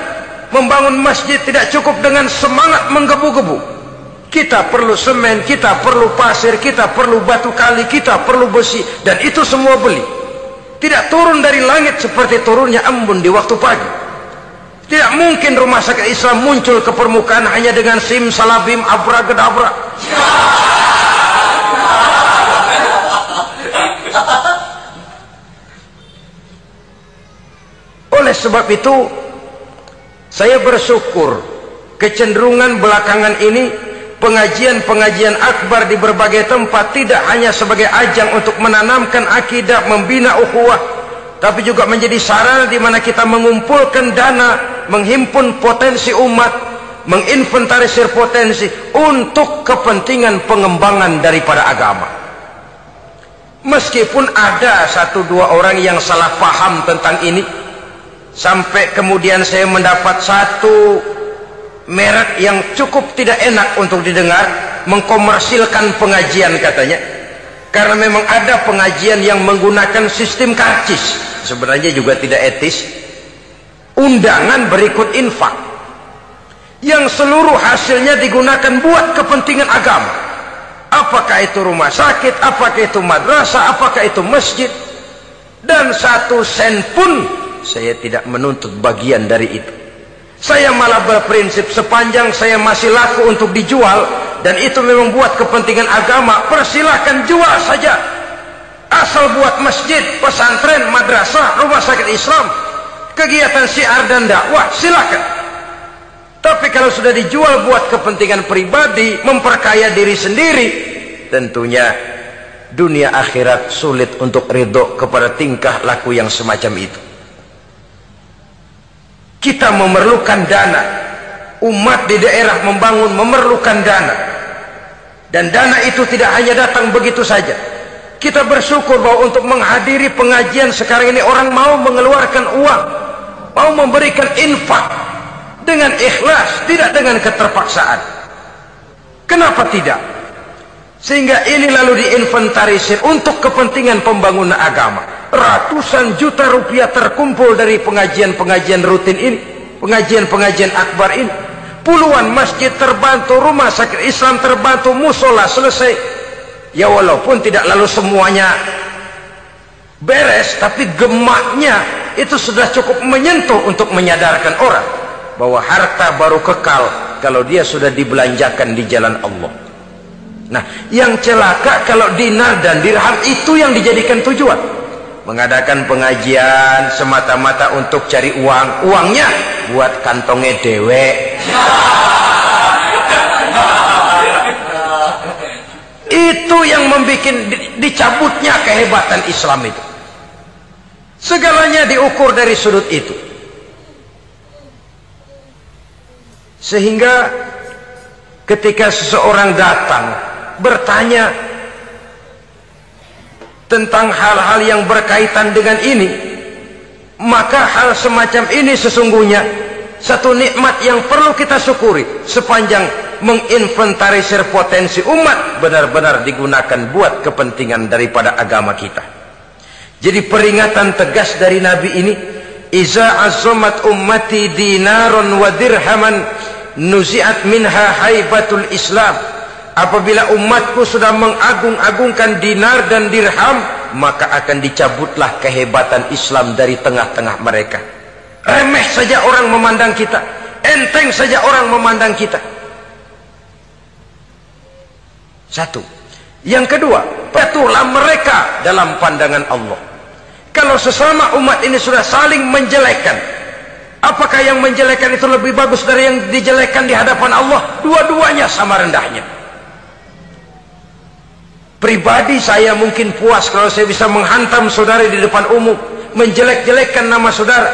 membangun masjid tidak cukup dengan semangat menggebu-gebu. Kita perlu semen, kita perlu pasir, kita perlu batu kali, kita perlu besi, dan itu semua beli. Tidak turun dari langit seperti turunnya embun di waktu pagi. Tidak mungkin rumah sakit Islam muncul ke permukaan hanya dengan sim salabim abra-gedabra. Oleh sebab itu, saya bersyukur kecenderungan belakangan ini pengajian-pengajian akbar di berbagai tempat tidak hanya sebagai ajang untuk menanamkan akidah, membina ukhuwah, tapi juga menjadi sarana di mana kita mengumpulkan dana, menghimpun potensi umat, menginventarisir potensi untuk kepentingan pengembangan daripada agama. Meskipun ada satu dua orang yang salah paham tentang ini, sampai kemudian saya mendapat satu merek yang cukup tidak enak untuk didengar, mengkomersilkan pengajian katanya, karena memang ada pengajian yang menggunakan sistem karcis, sebenarnya juga tidak etis. Undangan berikut infak yang seluruh hasilnya digunakan buat kepentingan agama, apakah itu rumah sakit, apakah itu madrasah, apakah itu masjid, dan 1 sen pun saya tidak menuntut bagian dari itu. Saya malah berprinsip sepanjang saya masih laku untuk dijual dan itu memang buat kepentingan agama, persilahkan jual saja, asal buat masjid, pesantren, madrasah, rumah sakit Islam, kegiatan syiar dan dakwah, silakan. Tapi kalau sudah dijual buat kepentingan pribadi, memperkaya diri sendiri, tentunya dunia akhirat sulit untuk ridho kepada tingkah laku yang semacam itu. Kita memerlukan dana, umat di daerah membangun memerlukan dana, dan dana itu tidak hanya datang begitu saja. Kita bersyukur bahwa untuk menghadiri pengajian sekarang ini orang mau mengeluarkan uang, mau memberikan infak dengan ikhlas, tidak dengan keterpaksaan. Kenapa tidak? Sehingga ini lalu diinventarisir untuk kepentingan pembangunan agama. Ratusan juta rupiah terkumpul dari pengajian-pengajian rutin ini, pengajian-pengajian akbar ini. Puluhan masjid terbantu, rumah sakit Islam terbantu, musola selesai. Ya walaupun tidak lalu semuanya beres, tapi gemaknya itu sudah cukup menyentuh untuk menyadarkan orang bahwa harta baru kekal kalau dia sudah dibelanjakan di jalan Allah. Nah, yang celaka kalau dinar dan dirham itu yang dijadikan tujuan. Mengadakan pengajian semata-mata untuk cari uang, uangnya buat kantongnya dewe. Itu yang membuat dicabutnya kehebatan Islam itu. Segalanya diukur dari sudut itu. Sehingga ketika seseorang datang bertanya tentang hal-hal yang berkaitan dengan ini, maka hal semacam ini sesungguhnya satu nikmat yang perlu kita syukuri sepanjang menginventarisir potensi umat benar-benar digunakan buat kepentingan daripada agama kita. Jadi peringatan tegas dari Nabi ini, iza azzamat ummati dinaron wa dirhaman nuzi'at minha haibatul Islam. Apabila umatku sudah mengagung-agungkan dinar dan dirham, maka akan dicabutlah kehebatan Islam dari tengah-tengah mereka. Remeh saja orang memandang kita, enteng saja orang memandang kita. Satu. Yang kedua, patuhlah mereka dalam pandangan Allah. Kalau sesama umat ini sudah saling menjelekkan, apakah yang menjelekkan itu lebih bagus dari yang dijelekkan di hadapan Allah? Dua-duanya sama rendahnya. Pribadi saya mungkin puas kalau saya bisa menghantam saudara di depan umum, menjelek-jelekkan nama saudara.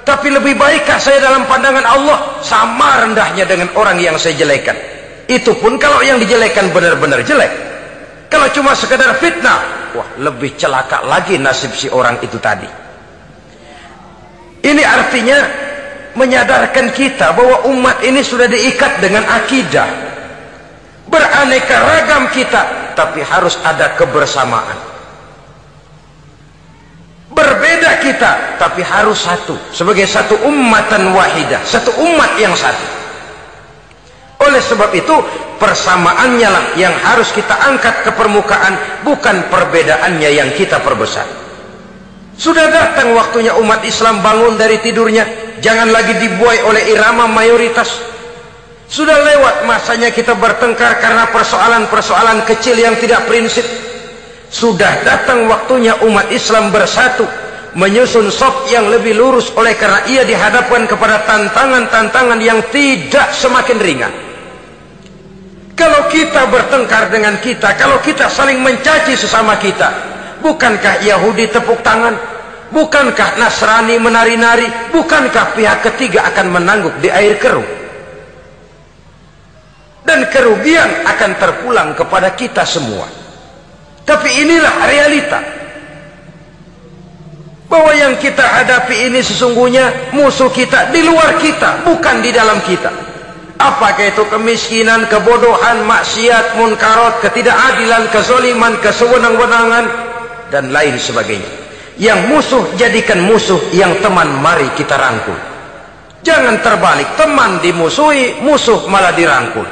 Tapi lebih baikkah saya dalam pandangan Allah? Sama rendahnya dengan orang yang saya jelekkan. Itu pun kalau yang dijelekkan benar-benar jelek. Kalau cuma sekedar fitnah, wah, lebih celaka lagi nasib si orang itu tadi. Ini artinya menyadarkan kita bahwa umat ini sudah diikat dengan akidah. Beraneka ragam kita, tapi harus ada kebersamaan. Berbeda kita, tapi harus satu. Sebagai satu ummatan wahidah, satu umat yang satu. Oleh sebab itu, persamaannya lah yang harus kita angkat ke permukaan, bukan perbedaannya yang kita perbesar. Sudah datang waktunya umat Islam bangun dari tidurnya, jangan lagi dibuai oleh irama mayoritas. Sudah lewat masanya kita bertengkar karena persoalan-persoalan kecil yang tidak prinsip. Sudah datang waktunya umat Islam bersatu, menyusun saf yang lebih lurus, oleh karena ia dihadapkan kepada tantangan-tantangan yang tidak semakin ringan. Kalau kita bertengkar dengan kita, kalau kita saling mencaci sesama kita, bukankah Yahudi tepuk tangan? Bukankah Nasrani menari-nari? Bukankah pihak ketiga akan menangguk di air keruh? Dan kerugian akan terpulang kepada kita semua. Tapi inilah realita. Bahwa yang kita hadapi ini sesungguhnya musuh kita di luar kita, bukan di dalam kita. Apakah itu kemiskinan, kebodohan, maksiat, munkarat, ketidakadilan, kezaliman, kesewenang-wenangan, dan lain sebagainya. Yang musuh jadikan musuh, yang teman mari kita rangkul. Jangan terbalik, teman dimusuhi, musuh malah dirangkul.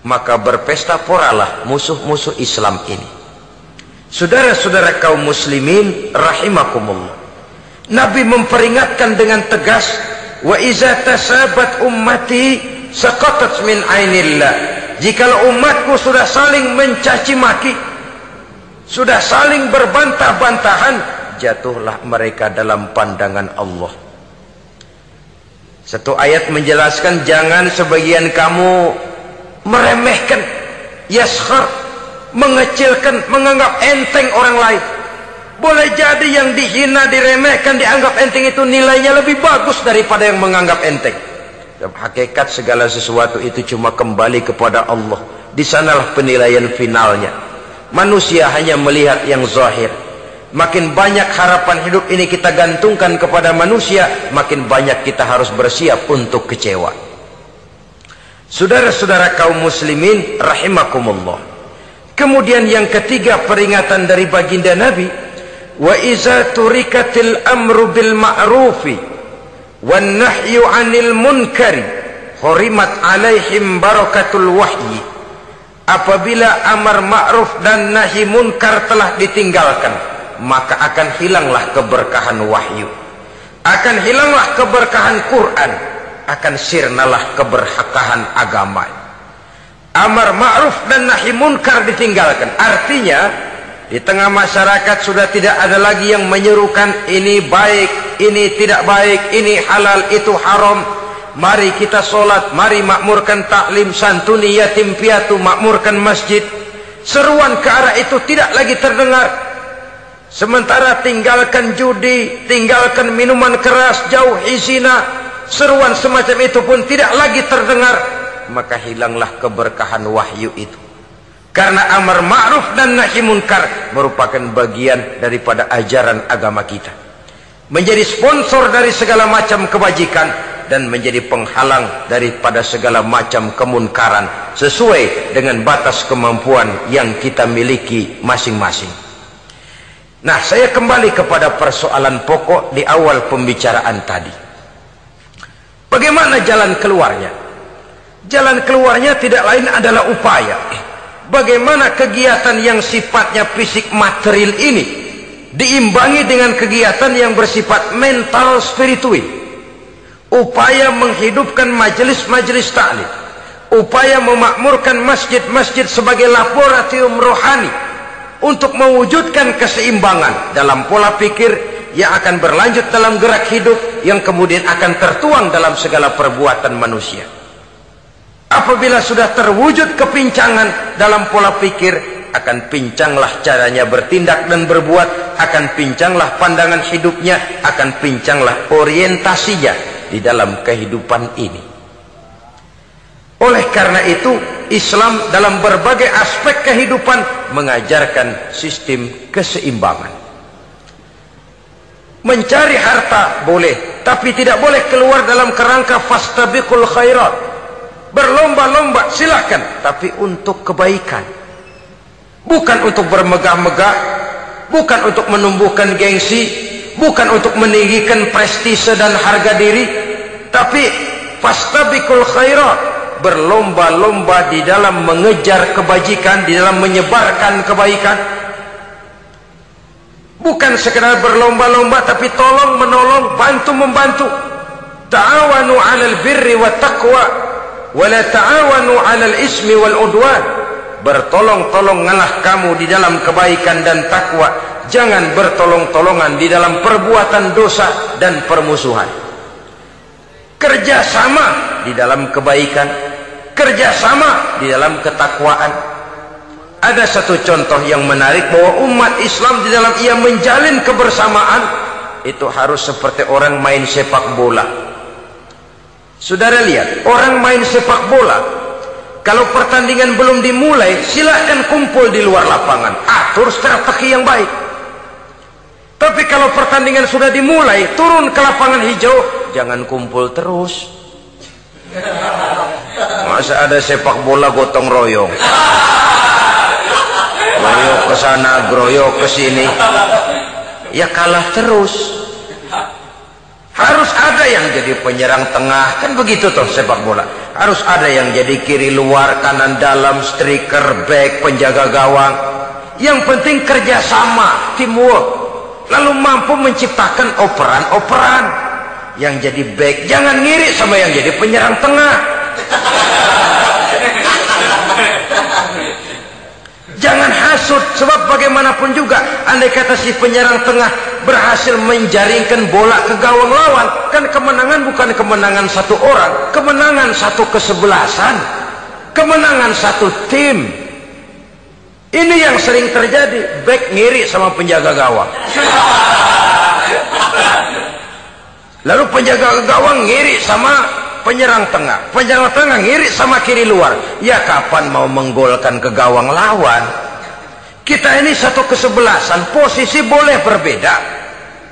Maka berpesta poralah musuh-musuh Islam ini. Saudara-saudara kaum muslimin rahimakumullah, Nabi memperingatkan dengan tegas, wa iza tasabat ummati saqatat min ainillah. Jikalau umatku sudah saling mencaci maki, sudah saling berbantah-bantahan, jatuhlah mereka dalam pandangan Allah. Satu ayat menjelaskan jangan sebagian kamu meremehkan, yaskhar, mengecilkan, menganggap enteng orang lain. Boleh jadi yang dihina, diremehkan, dianggap enteng itu nilainya lebih bagus daripada yang menganggap enteng. Dalam hakikat segala sesuatu itu cuma kembali kepada Allah. Di sanalah penilaian finalnya. Manusia hanya melihat yang zahir. Makin banyak harapan hidup ini kita gantungkan kepada manusia, makin banyak kita harus bersiap untuk kecewa. Saudara-saudara kaum muslimin rahimakumullah. Kemudian yang ketiga peringatan dari baginda Nabi, wa iza turikatil amru bil ma'rufi wan nahyu 'anil munkari hurimat 'alaihim barakatul wahyi. Apabila amar ma'ruf dan nahi munkar telah ditinggalkan, maka akan hilanglah keberkahan wahyu, akan hilanglah keberkahan Quran, akan sirnalah keberkahan agama. Amar ma'ruf dan nahi munkar ditinggalkan. Artinya di tengah masyarakat sudah tidak ada lagi yang menyerukan ini baik, ini tidak baik, ini halal, itu haram. Mari kita sholat, mari makmurkan taklim, santuni yatim piatu, makmurkan masjid. Seruan ke arah itu tidak lagi terdengar. Sementara tinggalkan judi, tinggalkan minuman keras, jauhi zina, seruan semacam itu pun tidak lagi terdengar. Maka hilanglah keberkahan wahyu itu. Karena amar ma'ruf dan nahi munkar merupakan bagian daripada ajaran agama kita. Menjadi sponsor dari segala macam kebajikan dan menjadi penghalang daripada segala macam kemunkaran sesuai dengan batas kemampuan yang kita miliki masing-masing. Nah, saya kembali kepada persoalan pokok di awal pembicaraan tadi. Bagaimana jalan keluarnya? Jalan keluarnya tidak lain adalah upaya. Bagaimana kegiatan yang sifatnya fisik material ini diimbangi dengan kegiatan yang bersifat mental spiritual. Upaya menghidupkan majelis-majelis ta'lim, upaya memakmurkan masjid-masjid sebagai laboratorium rohani untuk mewujudkan keseimbangan dalam pola pikir yang akan berlanjut dalam gerak hidup yang kemudian akan tertuang dalam segala perbuatan manusia. Apabila sudah terwujud kepincangan dalam pola pikir, akan pincanglah caranya bertindak dan berbuat, akan pincanglah pandangan hidupnya, akan pincanglah orientasinya di dalam kehidupan ini. Oleh karena itu, Islam dalam berbagai aspek kehidupan mengajarkan sistem keseimbangan. Mencari harta boleh, tapi tidak boleh keluar dalam kerangka fastabiqul khairat. Berlomba-lomba silakan, tapi untuk kebaikan, bukan untuk bermegah-megah, bukan untuk menumbuhkan gengsi, bukan untuk meninggikan prestise dan harga diri, tapi fastabiqul khairat, berlomba-lomba di dalam mengejar kebajikan, di dalam menyebarkan kebaikan. Bukan sekedar berlomba-lomba, tapi tolong menolong, bantu membantu. Ta'awanu 'alal birri wat taqwa wala ta'awanu 'alal ismi wal udwan. Bertolong-tolonganlah kamu di dalam kebaikan dan takwa, jangan bertolong-tolongan di dalam perbuatan dosa dan permusuhan. Kerjasama di dalam kebaikan, kerjasama di dalam ketakwaan. Ada satu contoh yang menarik bahwa umat Islam di dalam ia menjalin kebersamaan itu harus seperti orang main sepak bola. Saudara lihat, orang main sepak bola, kalau pertandingan belum dimulai, silahkan kumpul di luar lapangan, atur strategi yang baik. Tapi kalau pertandingan sudah dimulai, turun ke lapangan hijau, jangan kumpul terus. Masa ada sepak bola gotong royong, groyok ke sana, groyok ke sini, ya kalah terus. Harus ada yang jadi penyerang tengah, kan begitu toh sepak bola. Harus ada yang jadi kiri luar, kanan dalam, striker, back, penjaga gawang. Yang penting kerjasama, teamwork. Lalu mampu menciptakan operan-operan. Yang jadi back, jangan ngiri sama yang jadi penyerang tengah. Jangan hasut, sebab bagaimanapun juga andai kata si penyerang tengah berhasil menjaringkan bola ke gawang lawan, kan kemenangan bukan kemenangan satu orang, kemenangan satu kesebelasan, kemenangan satu tim. Ini yang sering terjadi, back ngiri sama penjaga gawang, lalu penjaga gawang ngiri sama penyerang tengah, penyerang tengah ngiri sama kiri luar. Ya kapan mau menggolkan ke gawang lawan? Kita ini satu kesebelasan, posisi boleh berbeda.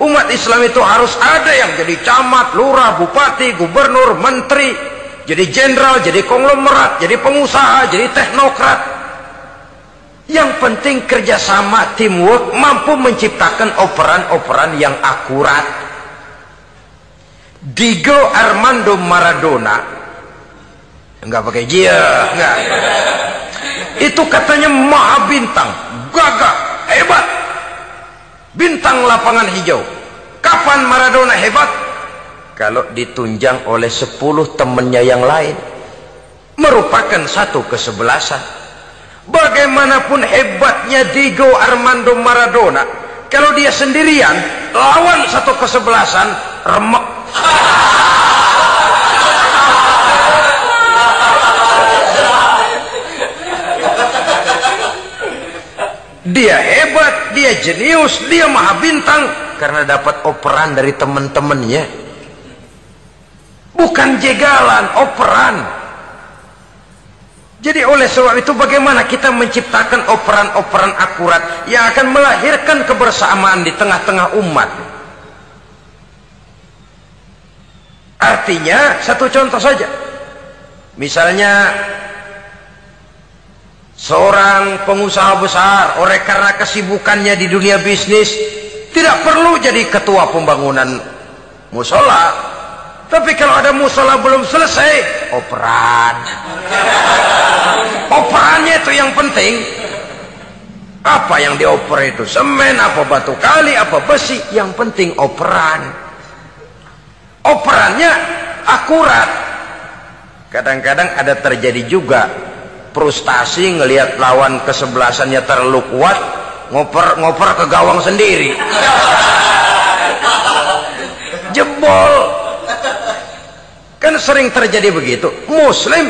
Umat Islam itu harus ada yang jadi camat, lurah, bupati, gubernur, menteri, jadi jenderal, jadi konglomerat, jadi pengusaha, jadi teknokrat. Yang penting kerjasama, teamwork, mampu menciptakan operan-operan yang akurat. Diego Armando Maradona, enggak pakai dia, enggak. Itu katanya maha bintang, gagah, hebat. bintang lapangan hijau. Kapan Maradona hebat? Kalau ditunjang oleh 10 temannya yang lain, merupakan satu kesebelasan. Bagaimanapun hebatnya Diego Armando Maradona, kalau dia sendirian lawan satu kesebelasan, remek. Dia hebat, dia jenius, dia maha bintang karena dapat operan dari teman-temannya. Bukan jegalan, operan. Jadi oleh sebab itu bagaimana kita menciptakan operan-operan akurat yang akan melahirkan kebersamaan di tengah-tengah umat. Artinya satu contoh saja. Misalnya seorang pengusaha besar, oleh karena kesibukannya di dunia bisnis, tidak perlu jadi ketua pembangunan musola. Tapi kalau ada musola belum selesai, operan. Operannya itu yang penting. Apa yang dioper itu? Semen, apa batu kali, apa besi? Yang penting operan. Operannya akurat. Kadang-kadang ada terjadi juga frustasi ngelihat lawan kesebelasannya terlalu kuat, ngoper ke gawang sendiri. Jebol. Kan sering terjadi begitu. Muslim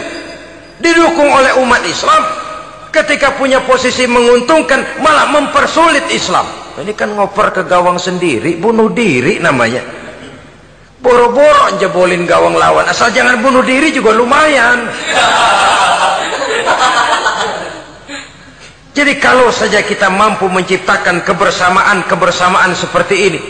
didukung oleh umat Islam, ketika punya posisi menguntungkan malah mempersulit Islam. Ini kan ngoper ke gawang sendiri, bunuh diri namanya. Boro-boro jebolin gawang lawan, asal jangan bunuh diri juga lumayan. Jadi kalau saja kita mampu menciptakan kebersamaan seperti ini,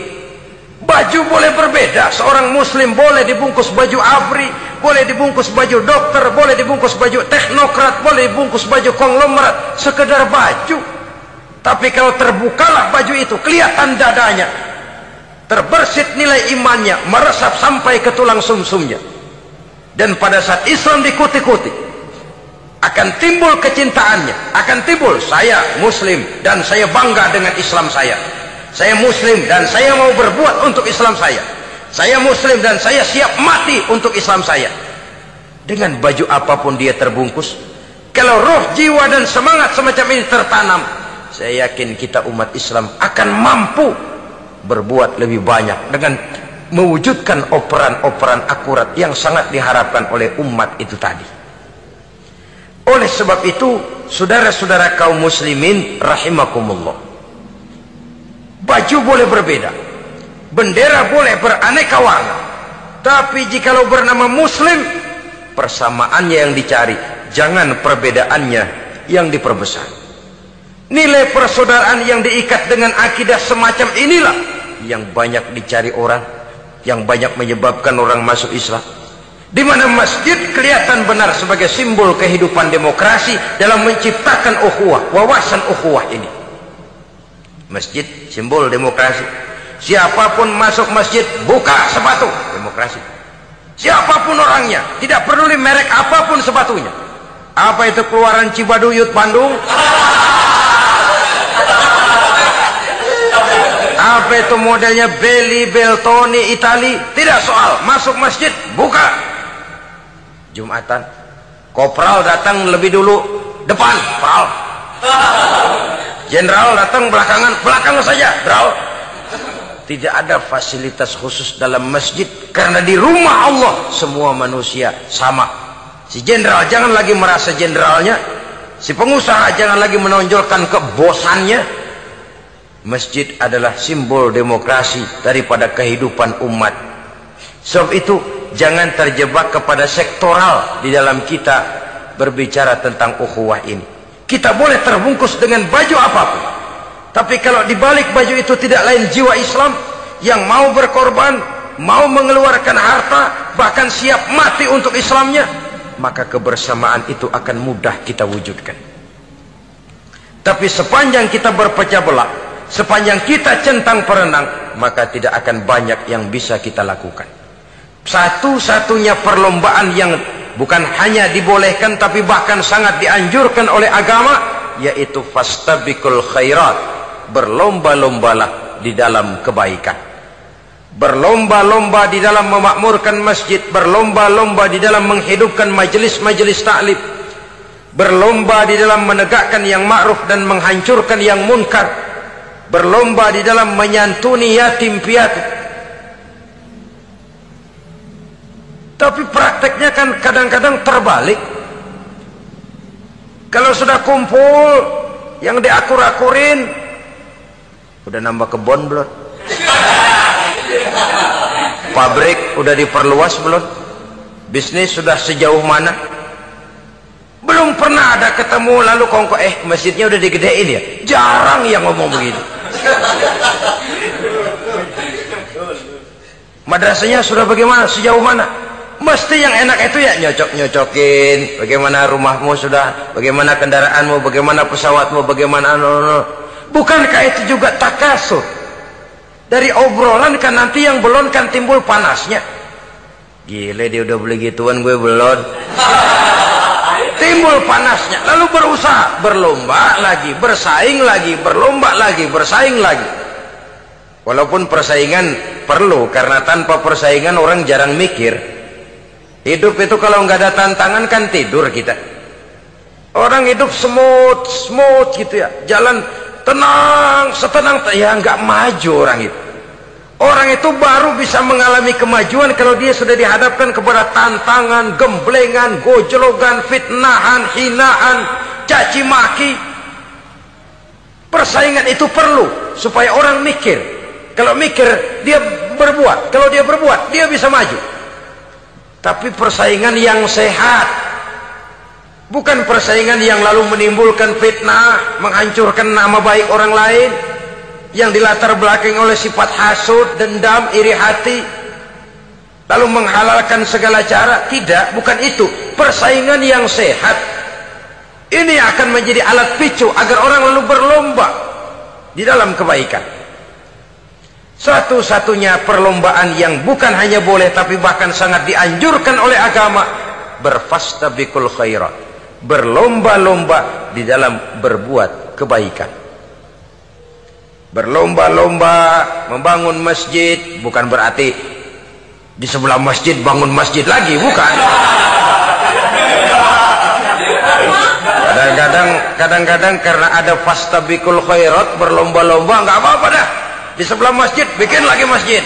baju boleh berbeda. Seorang muslim boleh dibungkus baju ABRI, boleh dibungkus baju dokter, boleh dibungkus baju teknokrat, boleh dibungkus baju konglomerat, sekedar baju. Tapi kalau terbukalah baju itu, kelihatan dadanya, terbersit nilai imannya, meresap sampai ke tulang sumsumnya. Dan pada saat Islam dikuti-kuti, akan timbul kecintaannya, akan timbul, saya muslim dan saya bangga dengan Islam saya. Saya muslim dan saya mau berbuat untuk Islam saya. Saya muslim dan saya siap mati untuk Islam saya. Dengan baju apapun dia terbungkus, kalau roh, jiwa dan semangat semacam ini tertanam, saya yakin kita umat Islam akan mampu berbuat lebih banyak dengan mewujudkan operan-operan akurat yang sangat diharapkan oleh umat itu tadi. Oleh sebab itu, saudara-saudara kaum muslimin rahimakumullah, baju boleh berbeda, bendera boleh beraneka warna, tapi jikalau bernama muslim, persamaannya yang dicari, jangan perbedaannya yang diperbesar. Nilai persaudaraan yang diikat dengan akidah semacam inilah yang banyak dicari orang, yang banyak menyebabkan orang masuk Islam. Di mana masjid kelihatan benar sebagai simbol kehidupan demokrasi dalam menciptakan ukhuwah, wawasan ukhuwah ini. Masjid simbol demokrasi. Siapapun masuk masjid buka sepatu, demokrasi. Siapapun orangnya, tidak peduli merek apapun sepatunya. Apa itu keluaran Cibaduyut Bandung? Apa itu modelnya Belli, Beltoni, Itali? Tidak soal, masuk masjid buka. Jumatan, kopral datang lebih dulu depan, pral. Jenderal datang belakang saja, Bro. Tidak ada fasilitas khusus dalam masjid karena di rumah Allah semua manusia sama. Si jenderal jangan lagi merasa jenderalnya, si pengusaha jangan lagi menonjolkan kebosannya. Masjid adalah simbol demokrasi daripada kehidupan umat. Sebab itu jangan terjebak kepada sektoral di dalam kita berbicara tentang ukhuwah ini. Kita boleh terbungkus dengan baju apapun, tapi kalau di balik baju itu tidak lain jiwa Islam yang mau berkorban, mau mengeluarkan harta, bahkan siap mati untuk Islamnya, maka kebersamaan itu akan mudah kita wujudkan. Tapi sepanjang kita berpecah belah, sepanjang kita centang perenang, maka tidak akan banyak yang bisa kita lakukan. Satu-satunya perlombaan yang bukan hanya dibolehkan tapi bahkan sangat dianjurkan oleh agama, yaitu fastabiqul khairat, berlomba-lombalah di dalam kebaikan. Berlomba-lomba di dalam memakmurkan masjid, berlomba-lomba di dalam menghidupkan majelis-majelis taklim, berlomba di dalam menegakkan yang ma'ruf dan menghancurkan yang munkar, berlomba di dalam menyantuni yatim piatu. Tapi prakteknya kan kadang-kadang terbalik. Kalau sudah kumpul, yang diakur-akurin, udah nambah kebon belum? Pabrik udah diperluas belum? Bisnis sudah sejauh mana? Belum pernah ada ketemu lalu kongko, masjidnya udah digedein ya? Jarang yang ngomong begitu. Madrasahnya sudah bagaimana? Sejauh mana? Mesti yang enak itu ya nyocok-nyocokin. Bagaimana rumahmu sudah? Bagaimana kendaraanmu? Bagaimana pesawatmu? Bagaimana Bukankah itu juga takasur? Dari obrolan kan nanti yang belum kan timbul panasnya. Gile dia udah beli gituan, gue belum. Timbul panasnya. Lalu berusaha, berlomba lagi, bersaing lagi, berlomba lagi, bersaing lagi. Walaupun persaingan perlu, karena tanpa persaingan orang jarang mikir. Hidup itu kalau nggak ada tantangan kan tidur kita. Orang hidup smooth gitu ya, jalan tenang, setenang ya nggak maju orang itu. Orang itu baru bisa mengalami kemajuan kalau dia sudah dihadapkan kepada tantangan, gemblengan, gojlogan, fitnahan, hinaan, caci maki. Persaingan itu perlu supaya orang mikir. Kalau mikir dia berbuat, kalau dia berbuat dia bisa maju. Tapi persaingan yang sehat, bukan persaingan yang lalu menimbulkan fitnah, menghancurkan nama baik orang lain, yang dilatar belakangi oleh sifat hasud, dendam, iri hati, lalu menghalalkan segala cara. Tidak, bukan itu. Persaingan yang sehat ini akan menjadi alat picu agar orang lalu berlomba di dalam kebaikan. Satu-satunya perlombaan yang bukan hanya boleh tapi bahkan sangat dianjurkan oleh agama, berfastabiqul khairat, berlomba-lomba di dalam berbuat kebaikan. Berlomba-lomba membangun masjid bukan berarti di sebelah masjid bangun masjid lagi, bukan. Kadang-kadang karena ada fastabiqul khairat, berlomba-lomba, nggak apa-apa dah. Di sebelah masjid bikin lagi masjid.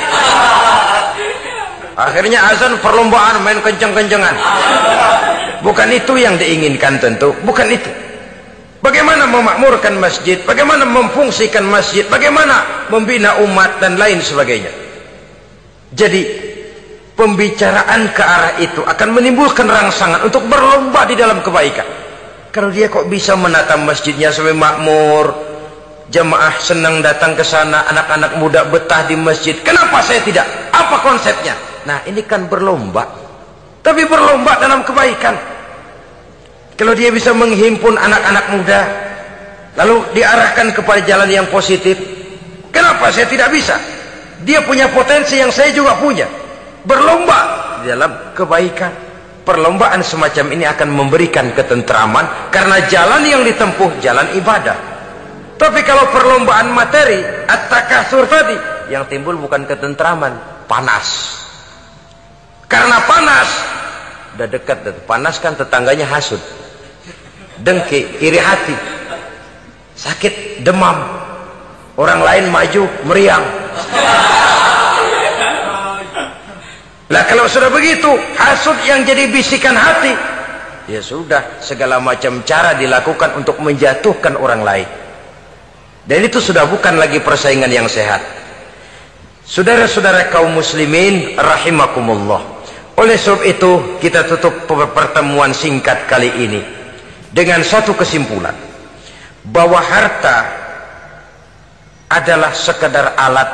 Akhirnya azan perlombaan main kenceng-kencengan. Bukan itu yang diinginkan tentu, bukan itu. Bagaimana memakmurkan masjid, bagaimana memfungsikan masjid, bagaimana membina umat dan lain sebagainya. Jadi pembicaraan ke arah itu akan menimbulkan rangsangan untuk berlomba di dalam kebaikan. Kalau dia kok bisa menata masjidnya sampai makmur, jamaah senang datang ke sana, anak-anak muda betah di masjid, kenapa saya tidak? Apa konsepnya? Nah, ini kan berlomba, tapi berlomba dalam kebaikan. Kalau dia bisa menghimpun anak-anak muda lalu diarahkan kepada jalan yang positif, kenapa saya tidak bisa? Dia punya potensi yang saya juga punya. Berlomba di dalam kebaikan. Perlombaan semacam ini akan memberikan ketentraman karena jalan yang ditempuh jalan ibadah. Tapi kalau perlombaan materi, at-takasur tadi, yang timbul bukan ketentraman, panas. Karena panas, udah dekat, panas kan tetangganya hasud, dengki, iri hati, sakit, demam, orang lain maju, meriang. Lah kalau sudah begitu, hasud yang jadi bisikan hati, ya sudah, segala macam cara dilakukan untuk menjatuhkan orang lain. Dan itu sudah bukan lagi persaingan yang sehat. Saudara-saudara kaum muslimin rahimakumullah. Oleh sebab itu kita tutup pertemuan singkat kali ini dengan satu kesimpulan, bahwa harta adalah sekadar alat,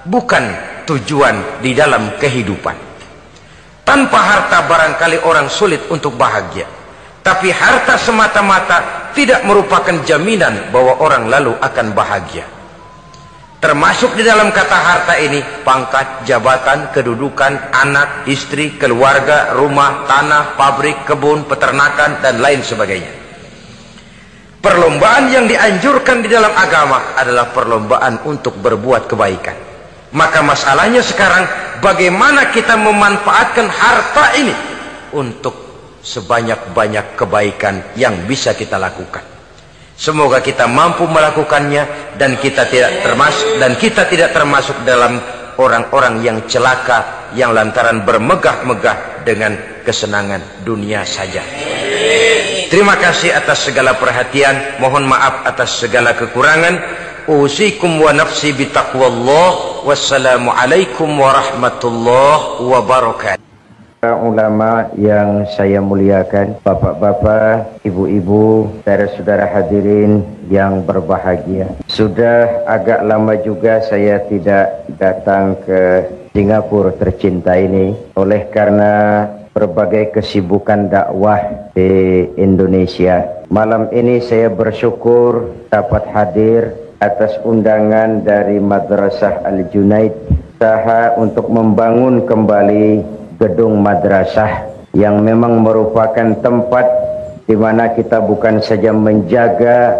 bukan tujuan di dalam kehidupan. Tanpa harta barangkali orang sulit untuk bahagia, tapi harta semata-mata tidak merupakan jaminan bahwa orang lalu akan bahagia. Termasuk di dalam kata harta ini pangkat, jabatan, kedudukan, anak, istri, keluarga, rumah, tanah, pabrik, kebun, peternakan, dan lain sebagainya. Perlombaan yang dianjurkan di dalam agama adalah perlombaan untuk berbuat kebaikan. Maka masalahnya sekarang, bagaimana kita memanfaatkan harta ini untuk sebanyak-banyak kebaikan yang bisa kita lakukan. Semoga kita mampu melakukannya dan kita tidak termasuk dalam orang-orang yang celaka yang lantaran bermegah-megah dengan kesenangan dunia saja. Terima kasih atas segala perhatian. Mohon maaf atas segala kekurangan. Usikum wa nafsi bitaqwallah. Wassalamualaikum warahmatullahi wabarakatuh. Ulama yang saya muliakan, bapak-bapak, ibu-ibu, saudara-saudara hadirin yang berbahagia. Sudah agak lama juga saya tidak datang ke Singapura tercinta ini, oleh karena berbagai kesibukan dakwah di Indonesia. Malam ini saya bersyukur dapat hadir atas undangan dari Madrasah Al-Junaid, usaha untuk membangun kembali gedung madrasah yang memang merupakan tempat di mana kita bukan saja menjaga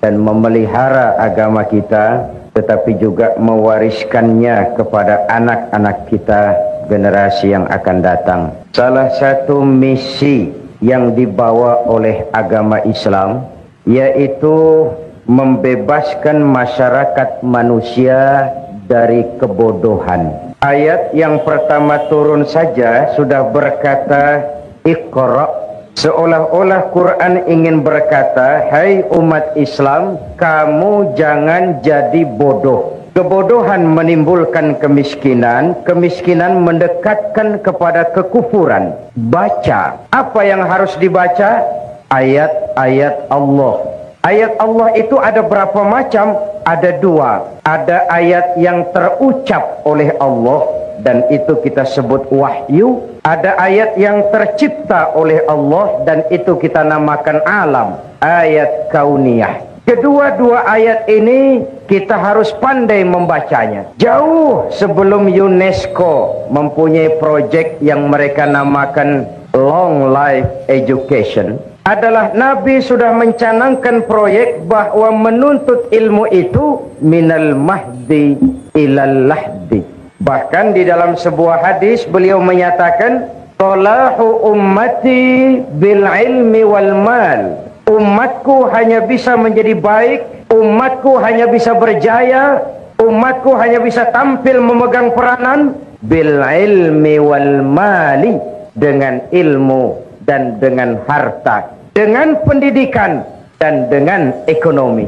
dan memelihara agama kita, tetapi juga mewariskannya kepada anak-anak kita, generasi yang akan datang. Salah satu misi yang dibawa oleh agama Islam yaitu membebaskan masyarakat manusia dari kebodohan. Ayat yang pertama turun saja sudah berkata Iqra, seolah-olah Quran ingin berkata, hai umat Islam, kamu jangan jadi bodoh. Kebodohan menimbulkan kemiskinan, kemiskinan mendekatkan kepada kekufuran. Baca, apa yang harus dibaca? Ayat-ayat Allah. Ayat Allah itu ada berapa macam? Ada dua. Ada ayat yang terucap oleh Allah dan itu kita sebut wahyu. Ada ayat yang tercipta oleh Allah dan itu kita namakan alam, ayat kauniyah. Kedua-dua ayat ini kita harus pandai membacanya. Jauh sebelum UNESCO mempunyai proyek yang mereka namakan Long Life Education, adalah Nabi sudah mencanangkan proyek bahwa menuntut ilmu itu minal mahdi ilal lahdi. Bahkan di dalam sebuah hadis beliau menyatakan, salahu ummati bil ilmi wal mal. Umatku hanya bisa menjadi baik, umatku hanya bisa berjaya, umatku hanya bisa tampil memegang peranan bil ilmi wal mali, dengan ilmu dan dengan harta, dengan pendidikan dan dengan ekonomi,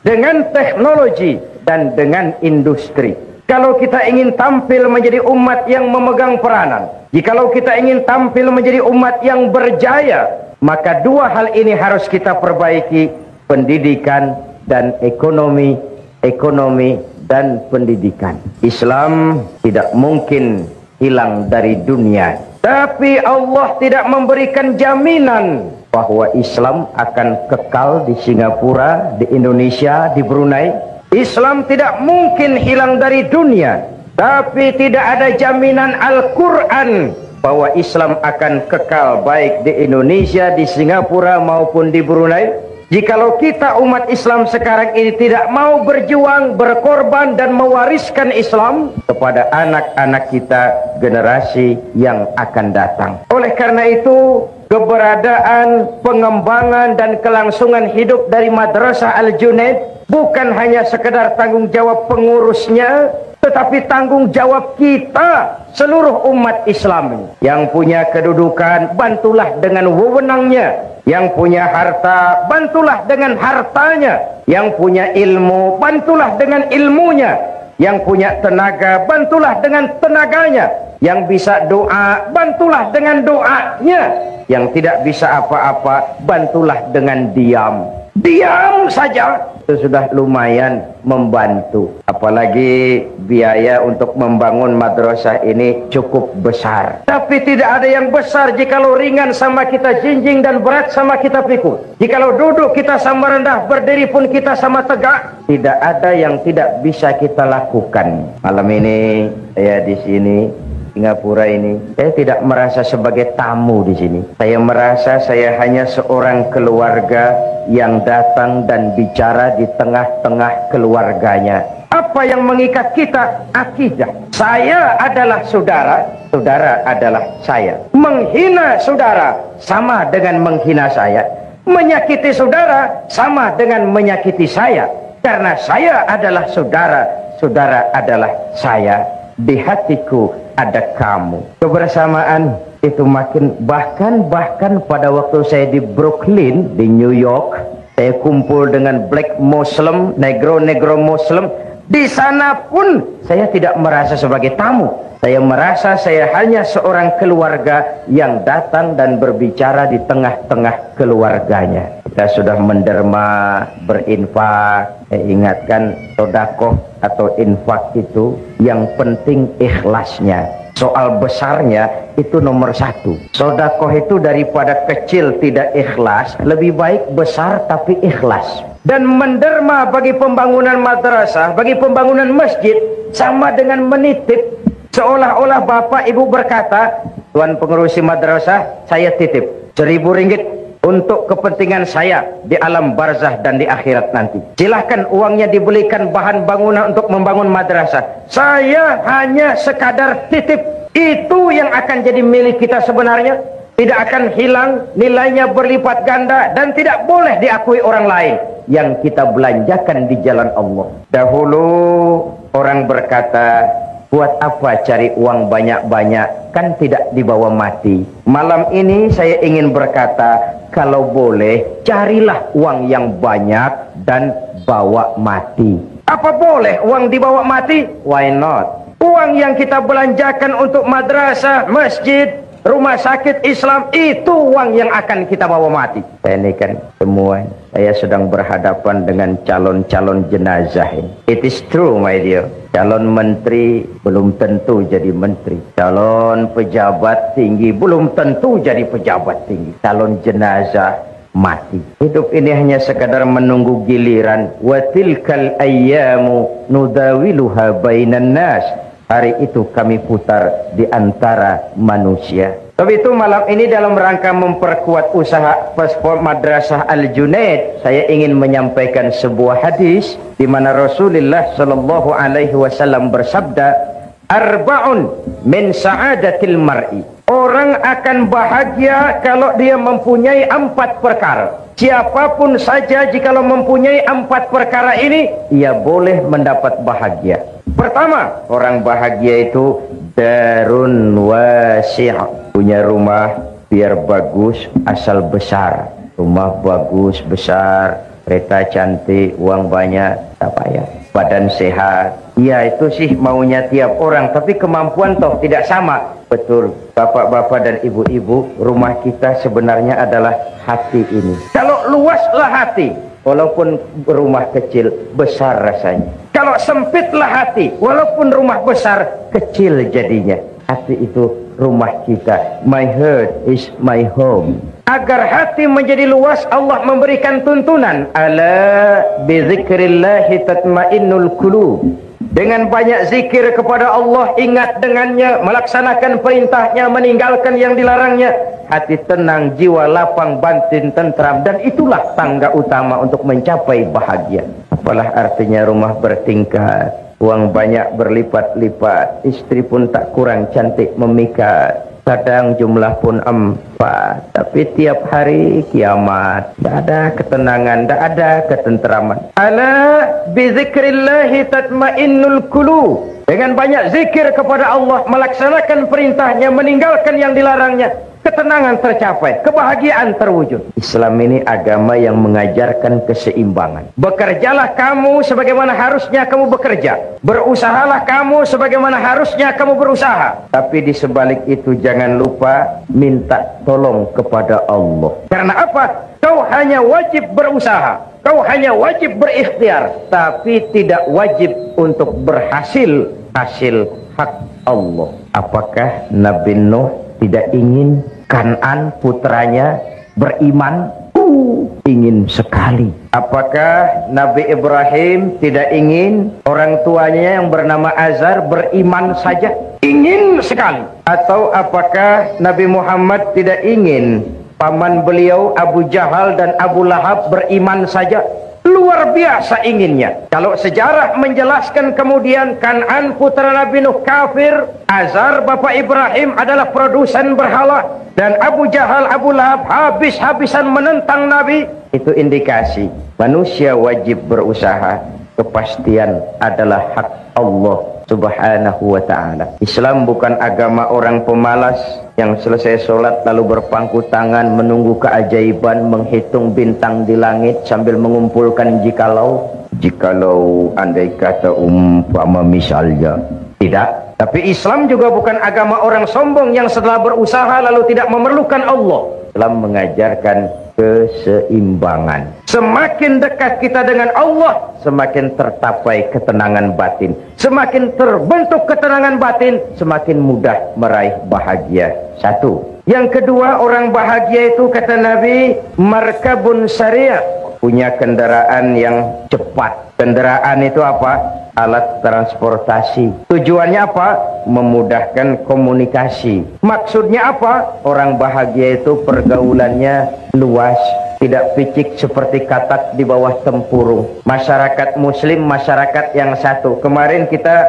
dengan teknologi dan dengan industri. Kalau kita ingin tampil menjadi umat yang memegang peranan, jikalau kita ingin tampil menjadi umat yang berjaya, maka dua hal ini harus kita perbaiki, pendidikan dan ekonomi, ekonomi dan pendidikan. Islam tidak mungkin hilang dari dunia, tapi Allah tidak memberikan jaminan bahwa Islam akan kekal di Singapura, di Indonesia, di Brunei. Islam tidak mungkin hilang dari dunia, tapi tidak ada jaminan Al-Quran bahwa Islam akan kekal baik di Indonesia, di Singapura maupun di Brunei. Jikalau kita umat Islam sekarang ini tidak mau berjuang, berkorban dan mewariskan Islam kepada anak-anak kita, generasi yang akan datang. Oleh karena itu, keberadaan, pengembangan dan kelangsungan hidup dari Madrasah Al-Junaid bukan hanya sekedar tanggung jawab pengurusnya, tetapi tanggung jawab kita, seluruh umat Islam. Yang punya kedudukan, bantulah dengan wewenangnya. Yang punya harta, bantulah dengan hartanya. Yang punya ilmu, bantulah dengan ilmunya. Yang punya tenaga, bantulah dengan tenaganya. Yang bisa doa, bantulah dengan doanya. Yang tidak bisa apa-apa, bantulah dengan diam. Diam saja itu sudah lumayan membantu. Apalagi biaya untuk membangun madrasah ini cukup besar. Tapi tidak ada yang besar jikalau ringan sama kita jinjing dan berat sama kita pikul. Jikalau duduk kita sama rendah, berdiri pun kita sama tegak. Tidak ada yang tidak bisa kita lakukan. Malam ini saya di sini Singapura ini, saya tidak merasa sebagai tamu di sini. Saya merasa saya hanya seorang keluarga yang datang dan bicara di tengah-tengah keluarganya. Apa yang mengikat kita? Akidah. Saya adalah saudara, saudara adalah saya. Menghina saudara sama dengan menghina saya. Menyakiti saudara sama dengan menyakiti saya. Karena saya adalah saudara, saudara adalah saya. Di hatiku ada kamu. Kebersamaan itu makin, bahkan pada waktu saya di Brooklyn di New York, saya kumpul dengan black Muslim, negro Muslim. Di sana pun saya tidak merasa sebagai tamu. Saya merasa saya hanya seorang keluarga yang datang dan berbicara di tengah-tengah keluarganya. Kita sudah menderma, berinfak. Saya ingatkan, sedekah atau infak itu yang penting ikhlasnya. Soal besarnya itu nomor satu. Sedekah itu daripada kecil tidak ikhlas, lebih baik besar tapi ikhlas. Dan menderma bagi pembangunan madrasah, bagi pembangunan masjid, sama dengan menitip. Seolah-olah bapak ibu berkata, tuan pengurusi madrasah, saya titip 1.000 ringgit untuk kepentingan saya di alam barzah dan di akhirat nanti. Silahkan uangnya dibelikan bahan bangunan untuk membangun madrasah. Saya hanya sekadar titip. Itu yang akan jadi milik kita sebenarnya. Tidak akan hilang, nilainya berlipat ganda dan tidak boleh diakui orang lain. Yang kita belanjakan di jalan Allah. Dahulu orang berkata, buat apa cari uang banyak-banyak, kan tidak dibawa mati. Malam ini saya ingin berkata, kalau boleh carilah uang yang banyak dan bawa mati. Apa boleh uang dibawa mati? Why not? Uang yang kita belanjakan untuk madrasah, masjid, rumah sakit Islam, itu uang yang akan kita bawa mati. Ini kan semua, saya sedang berhadapan dengan calon-calon jenazah ini. It is true, my dear. Calon menteri belum tentu jadi menteri. Calon pejabat tinggi belum tentu jadi pejabat tinggi. Calon jenazah mati. Hidup ini hanya sekadar menunggu giliran. Wa tilkal ayyamu nudawiluha bainan nas. Hari itu kami putar di antara manusia. Tapi itu malam ini dalam rangka memperkuat usaha paspor Madrasah Al-Junaid, saya ingin menyampaikan sebuah hadis di mana Rasulullah sallallahu alaihi wasallam bersabda, arba'un min sa'adatil mar'i. Orang akan bahagia kalau dia mempunyai 4 perkara. Siapapun saja jikalau mempunyai 4 perkara ini, ia boleh mendapat bahagia. Pertama, orang bahagia itu darun wasi', punya rumah biar bagus asal besar. Rumah bagus besar, kereta cantik, uang banyak, tak payah. Badan sehat. Ya itu sih maunya tiap orang, tapi kemampuan toh tidak sama. Betul, bapak-bapak dan ibu-ibu, rumah kita sebenarnya adalah hati ini. Kalau luaslah hati, walaupun rumah kecil, besar rasanya. Kalau sempitlah hati, walaupun rumah besar, kecil jadinya. Hati itu rumah kita. My heart is my home. Agar hati menjadi luas, Allah memberikan tuntunan. Ala bizikrillahi tatmainnul qulub. Dengan banyak zikir kepada Allah, ingat dengannya, melaksanakan perintahnya, meninggalkan yang dilarangnya, hati tenang, jiwa lapang, batin tentram, dan itulah tangga utama untuk mencapai bahagia. Apalah artinya rumah bertingkat, uang banyak berlipat-lipat, istri pun tak kurang cantik memikat, kadang jumlah pun 4, tapi tiap hari kiamat. Tak ada ketenangan, tak ada ketentraman. Ala bizikrillahi tatmainnul qulub. Dengan banyak zikir kepada Allah, melaksanakan perintahnya, meninggalkan yang dilarangnya, ketenangan tercapai, kebahagiaan terwujud. Islam ini agama yang mengajarkan keseimbangan. Bekerjalah kamu sebagaimana harusnya kamu bekerja. Berusahalah kamu sebagaimana harusnya kamu berusaha. Tapi di sebalik itu jangan lupa minta tolong kepada Allah. Karena apa? Kau hanya wajib berusaha. Kau hanya wajib berikhtiar. Tapi tidak wajib untuk berhasil hasil hak Allah. Apakah Nabi Nuh tidak ingin Kanan putranya beriman? ingin sekali. Apakah Nabi Ibrahim tidak ingin orang tuanya yang bernama Azar beriman saja? Ingin sekali. Atau apakah Nabi Muhammad tidak ingin paman beliau Abu Jahal dan Abu Lahab beriman saja? Luar biasa inginnya. Kalau sejarah menjelaskan kemudian Kan'an putra Nabi Nuh kafir, Azar bapak Ibrahim adalah produsen berhala, dan Abu Jahal, Abu Lahab habis-habisan menentang Nabi, itu indikasi manusia wajib berusaha. Kepastian adalah hak Allah Subhanahu wa ta'ala. Islam bukan agama orang pemalas yang selesai sholat lalu berpangku tangan menunggu keajaiban, menghitung bintang di langit sambil mengumpulkan jikalau andai kata umpama misalnya. Tidak. Tapi Islam juga bukan agama orang sombong yang setelah berusaha lalu tidak memerlukan Allah. Islam mengajarkan keseimbangan. Semakin dekat kita dengan Allah, semakin tercapai ketenangan batin. Semakin terbentuk ketenangan batin, semakin mudah meraih bahagia. Satu. Yang kedua, orang bahagia itu kata Nabi, markabun syariah, punya kendaraan yang cepat. Kendaraan itu apa? Alat transportasi. Tujuannya apa? Memudahkan komunikasi. Maksudnya apa? Orang bahagia itu pergaulannya luas, tidak picik seperti katak di bawah tempurung. Masyarakat muslim, masyarakat yang satu. Kemarin kita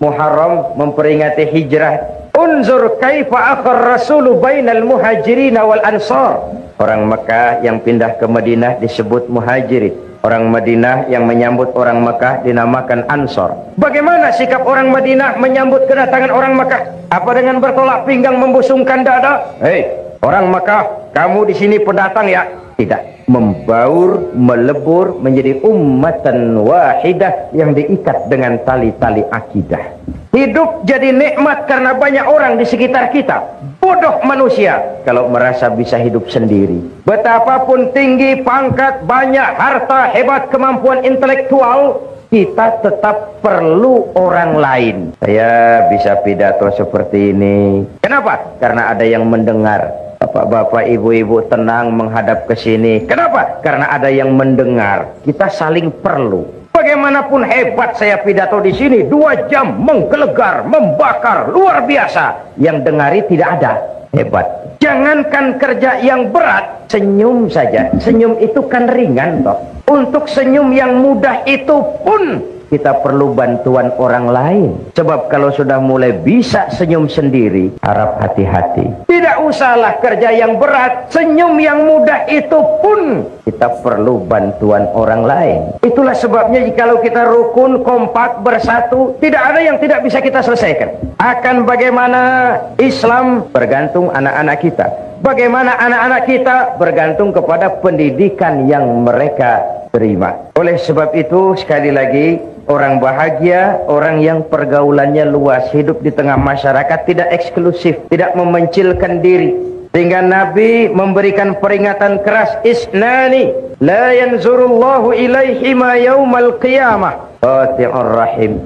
Muharram memperingati hijrah. Unzur kaifa akhar rasulu bainal muhajirin wal ansar. Orang Mekah yang pindah ke Madinah disebut muhajirin. Orang Madinah yang menyambut orang Mekah dinamakan Ansor. Bagaimana sikap orang Madinah menyambut kedatangan orang Mekah? Apa dengan bertolak pinggang membusungkan dada? Hei, orang Mekah, kamu di sini pendatang ya? Tidak. Membaur, melebur menjadi ummatan wahidah yang diikat dengan tali-tali akidah. Hidup jadi nikmat karena banyak orang di sekitar kita. Bodoh manusia kalau merasa bisa hidup sendiri. Betapapun tinggi pangkat, banyak harta, hebat kemampuan intelektual, kita tetap perlu orang lain. Saya bisa pidato seperti ini. Kenapa? Karena ada yang mendengar. Bapak-bapak, ibu-ibu tenang menghadap ke sini. Kenapa? Karena ada yang mendengar. Kita saling perlu. Bagaimanapun hebat saya pidato di sini, 2 jam menggelegar, membakar, luar biasa. Yang dengari tidak ada. Hebat. Jangankan kerja yang berat, senyum saja. Senyum itu kan ringan toh. Untuk senyum yang mudah itu pun kita perlu bantuan orang lain. Sebab kalau sudah mulai bisa senyum sendiri, harap hati-hati. Tidak usahlah kerja yang berat, senyum yang mudah itu pun kita perlu bantuan orang lain. Itulah sebabnya jikalau kita rukun, kompak, bersatu, tidak ada yang tidak bisa kita selesaikan. Akan bagaimana Islam bergantung anak-anak kita. Bagaimana anak-anak kita bergantung kepada pendidikan yang mereka terima. Oleh sebab itu sekali lagi, orang bahagia, orang yang pergaulannya luas, hidup di tengah masyarakat, tidak eksklusif, tidak memencilkan diri. Sehingga Nabi memberikan peringatan keras, isnani la yanzurullahu ilaihi ma yaumal qiyamah qati'ur rahim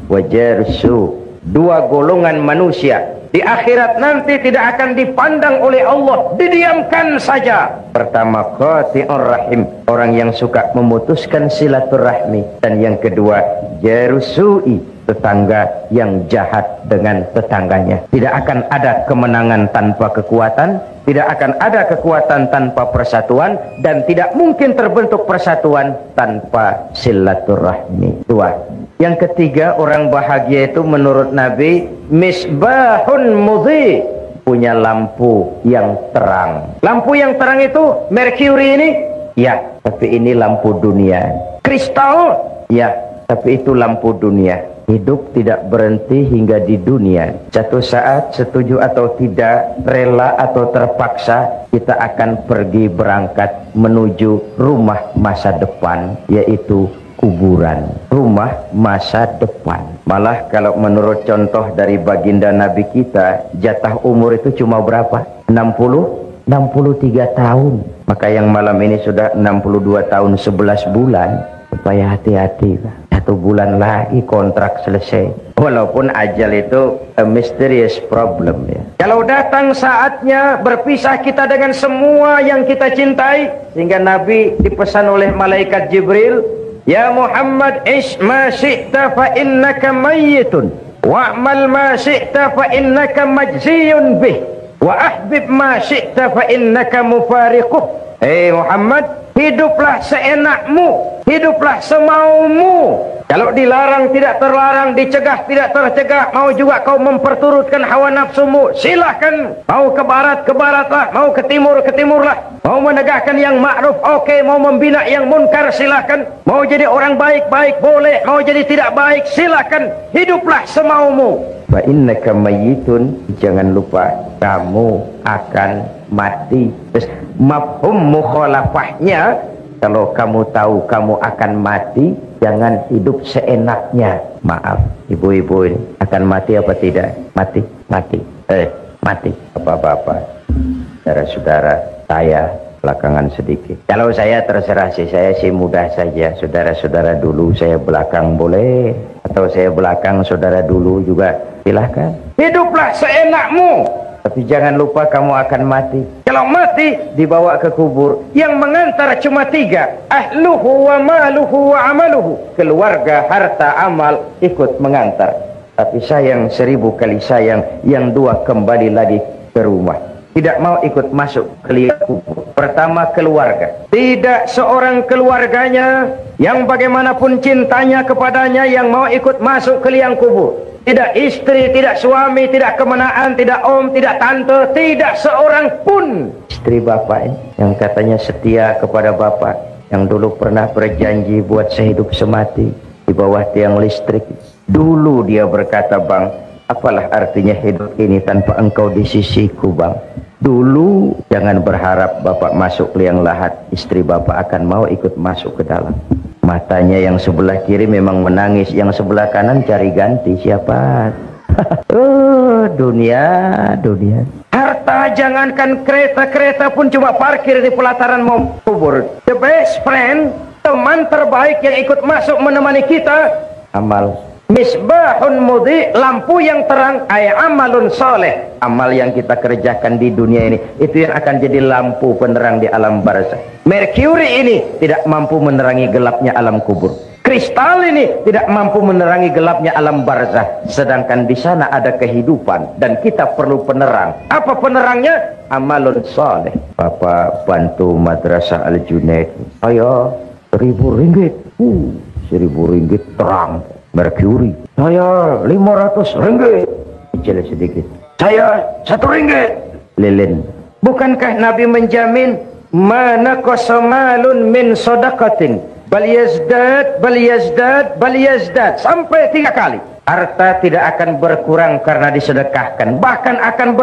wa jarsu. 2 golongan manusia di akhirat nanti tidak akan dipandang oleh Allah, didiamkan saja. Pertama, qati'ur rahim, orang yang suka memutuskan silaturahmi. Dan yang kedua, jarusui, tetangga yang jahat dengan tetangganya. Tidak akan ada kemenangan tanpa kekuatan, tidak akan ada kekuatan tanpa persatuan, dan tidak mungkin terbentuk persatuan tanpa silaturahmi. 2. Yang ketiga, orang bahagia itu menurut Nabi misbahun mudhi, punya lampu yang terang. Lampu yang terang itu merkuri ini? Ya, tapi ini lampu dunia. Kristal? Ya, tapi itu lampu dunia. Hidup tidak berhenti hingga di dunia. Satu saat, setuju atau tidak, rela atau terpaksa, kita akan pergi berangkat menuju rumah masa depan, yaitu kuburan, rumah masa depan. Malah kalau menurut contoh dari baginda Nabi kita, jatah umur itu cuma berapa? 63 tahun. Maka yang malam ini sudah 62 tahun 11 bulan. Supaya hati-hati, Pak. bulan lagi kontrak selesai. Walaupun ajal itu a mysterious problem ya. Kalau datang saatnya berpisah kita dengan semua yang kita cintai, sehingga Nabi dipesan oleh malaikat Jibril, ya Muhammad, ish ma syi'ta fa innaka mayyitun, wa'mal ma syi'ta fa innaka majziyun bih, wa ahbib ma syi'ta fa innaka mufariquh. Muhammad, hiduplah seenakmu, hiduplah semaumu. Kalau dilarang tidak terlarang, dicegah tidak tercegah, mau juga kau memperturutkan hawa nafsumu, silahkan. Mau ke barat, ke baratlah. Mau ke timurlah. Mau menegakkan yang ma'ruf, oke. Mau membina yang munkar, silahkan. Mau jadi orang baik-baik, boleh. Mau jadi tidak baik, silahkan. Hiduplah semaumu. Fa innaka mayyitun, jangan lupa kamu akan mati. Terus mafhum mukhalafahnya, kalau kamu tahu kamu akan mati, jangan hidup seenaknya. Maaf, ibu-ibu ini akan mati apa tidak? Mati. Mati. Bapak-bapak, saudara-saudara, saya belakangan sedikit. Kalau saya terserah sih, saya sih mudah saja. Saudara-saudara dulu, saya belakang boleh. Atau saya belakang, saudara dulu juga, silahkan. Hiduplah seenakmu, tapi jangan lupa kamu akan mati. Kalau mati, dibawa ke kubur. Yang mengantar cuma 3. Ahluhu wa maluhu wa amaluhu. Keluarga, harta, amal ikut mengantar. Tapi sayang 1000 kali sayang, yang 2 kembali lagi ke rumah. Tidak mau ikut masuk ke liang kubur. Pertama, keluarga. Tidak seorang keluarganya yang bagaimanapun cintanya kepadanya yang mau ikut masuk ke liang kubur. Tidak istri, tidak suami, tidak kemenaan, tidak om, tidak tante, tidak seorang pun. Istri bapak yang katanya setia kepada bapak, yang dulu pernah berjanji buat sehidup semati di bawah tiang listrik. Dulu dia berkata, bang, apalah artinya hidup ini tanpa engkau di sisiku, bang. Dulu jangan berharap bapak masuk liang lahat, istri bapak akan mau ikut masuk ke dalam. Matanya yang sebelah kiri memang menangis, yang sebelah kanan cari ganti. Siapa? Dunia. Harta, jangankan kereta pun coba parkir di pelataran mau kubur. The best friend, teman terbaik yang ikut masuk menemani kita, amal. Misbahun mudhi, lampu yang terang, ay amalun soleh. Amal yang kita kerjakan di dunia ini, itu yang akan jadi lampu penerang di alam barzakh. Mercury ini tidak mampu menerangi gelapnya alam kubur. Kristal ini tidak mampu menerangi gelapnya alam barzakh. Sedangkan di sana ada kehidupan dan kita perlu penerang. Apa penerangnya? Amalun soleh. Bapak bantu madrasah Al-Junaid. Ayo, 1000 ringgit. 1000 ringgit terang. Mercury. Saya 500 ringgit. Kecil sedikit. Saya 1 ringgit. Lilin. Bukankah Nabi menjamin mana kosomalun min sodakatin bal yazdad sampai 3 kali. Harta tidak akan berkurang karena disedekahkan, bahkan akan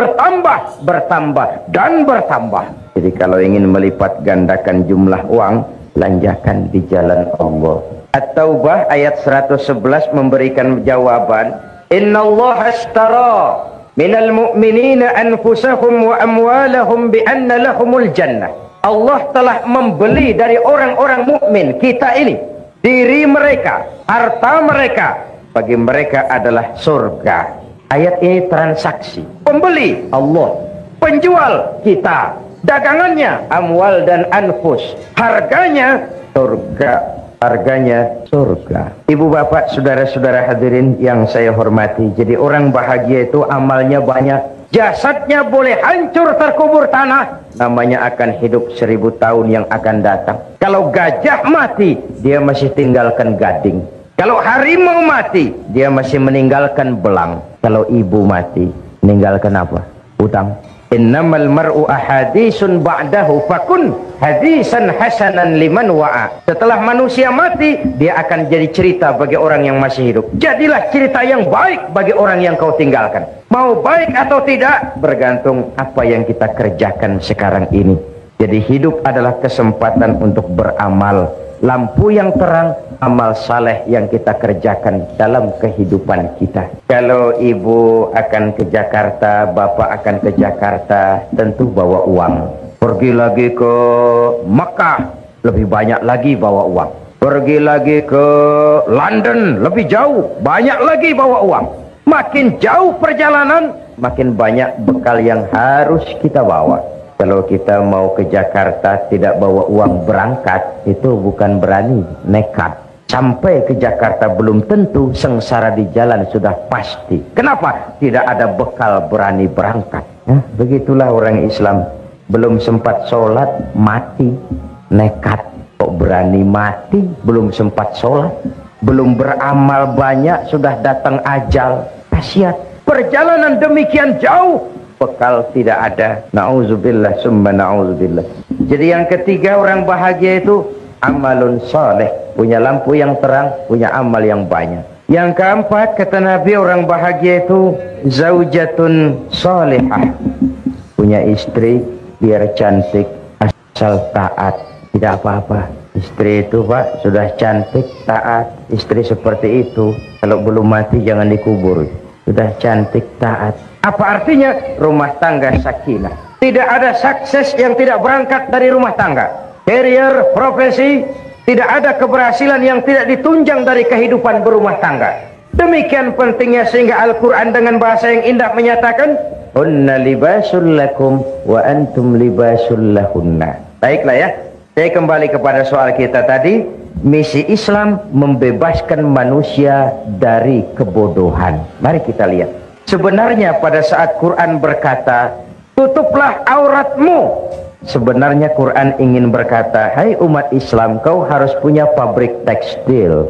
bertambah dan bertambah. Jadi kalau ingin melipat gandakan jumlah uang, belanjakan di jalan Allah. At-Taubah ayat 111 memberikan jawaban, innallaha ashtara minal mu'minina anfusahum wa amwalahum bi anna lahumul jannah. Allah telah membeli dari orang-orang mukmin kita ini, diri mereka, harta mereka, bagi mereka adalah surga. Ayat ini transaksi. Pembeli Allah, penjual kita, dagangannya amwal dan anfus, harganya surga. Harganya surga. Ibu bapak, saudara-saudara hadirin yang saya hormati, jadi orang bahagia itu amalnya banyak. Jasadnya boleh hancur terkubur tanah, namanya akan hidup 1000 tahun yang akan datang. Kalau gajah mati, dia masih tinggalkan gading. Kalau harimau mati, dia masih meninggalkan belang. Kalau ibu mati, meninggalkan apa? Hutang. Innamal mar'u ahadisun ba'dahu fakun hadisan hasanan liman wa'a. Setelah manusia mati, dia akan jadi cerita bagi orang yang masih hidup. Jadilah cerita yang baik bagi orang yang kau tinggalkan. Mau baik atau tidak, bergantung apa yang kita kerjakan sekarang ini. Jadi hidup adalah kesempatan untuk beramal. Lampu yang terang, amal saleh yang kita kerjakan dalam kehidupan kita. Kalau ibu akan ke Jakarta, bapak akan ke Jakarta, tentu bawa uang. Pergi lagi ke Mekah, lebih banyak lagi bawa uang. Pergi lagi ke London, lebih jauh, banyak lagi bawa uang. Makin jauh perjalanan, makin banyak bekal yang harus kita bawa. Kalau kita mau ke Jakarta tidak bawa uang berangkat, itu bukan berani, nekat. Sampai ke Jakarta belum tentu, sengsara di jalan sudah pasti. Kenapa? Tidak ada bekal berani berangkat. Begitulah orang Islam. Belum sempat sholat, mati, nekat. Kok berani mati, belum sempat sholat. Belum beramal banyak, sudah datang ajal. Kasihan. Perjalanan demikian jauh, bekal tidak ada. Na'udzubillah summa na'udzubillah. Jadi yang ketiga orang bahagia itu amalun saleh, punya lampu yang terang, punya amal yang banyak. Yang keempat kata Nabi orang bahagia itu zaujatun salihah, punya istri biar cantik asal taat, tidak apa-apa. Istri itu Pak sudah cantik taat, istri seperti itu kalau belum mati jangan dikubur. Sudah cantik taat. Apa artinya? Rumah tangga sakinah. Tidak ada sukses yang tidak berangkat dari rumah tangga. Career, profesi, tidak ada keberhasilan yang tidak ditunjang dari kehidupan berumah tangga. Demikian pentingnya sehingga Al-Quran dengan bahasa yang indah menyatakan hunna libasul lakum wa antum libasul lahunna. Baiklah ya, saya kembali kepada soal kita tadi. Misi Islam membebaskan manusia dari kebodohan. Mari kita lihat. Sebenarnya pada saat Quran berkata tutuplah auratmu, sebenarnya Quran ingin berkata, hai umat Islam, kau harus punya pabrik tekstil.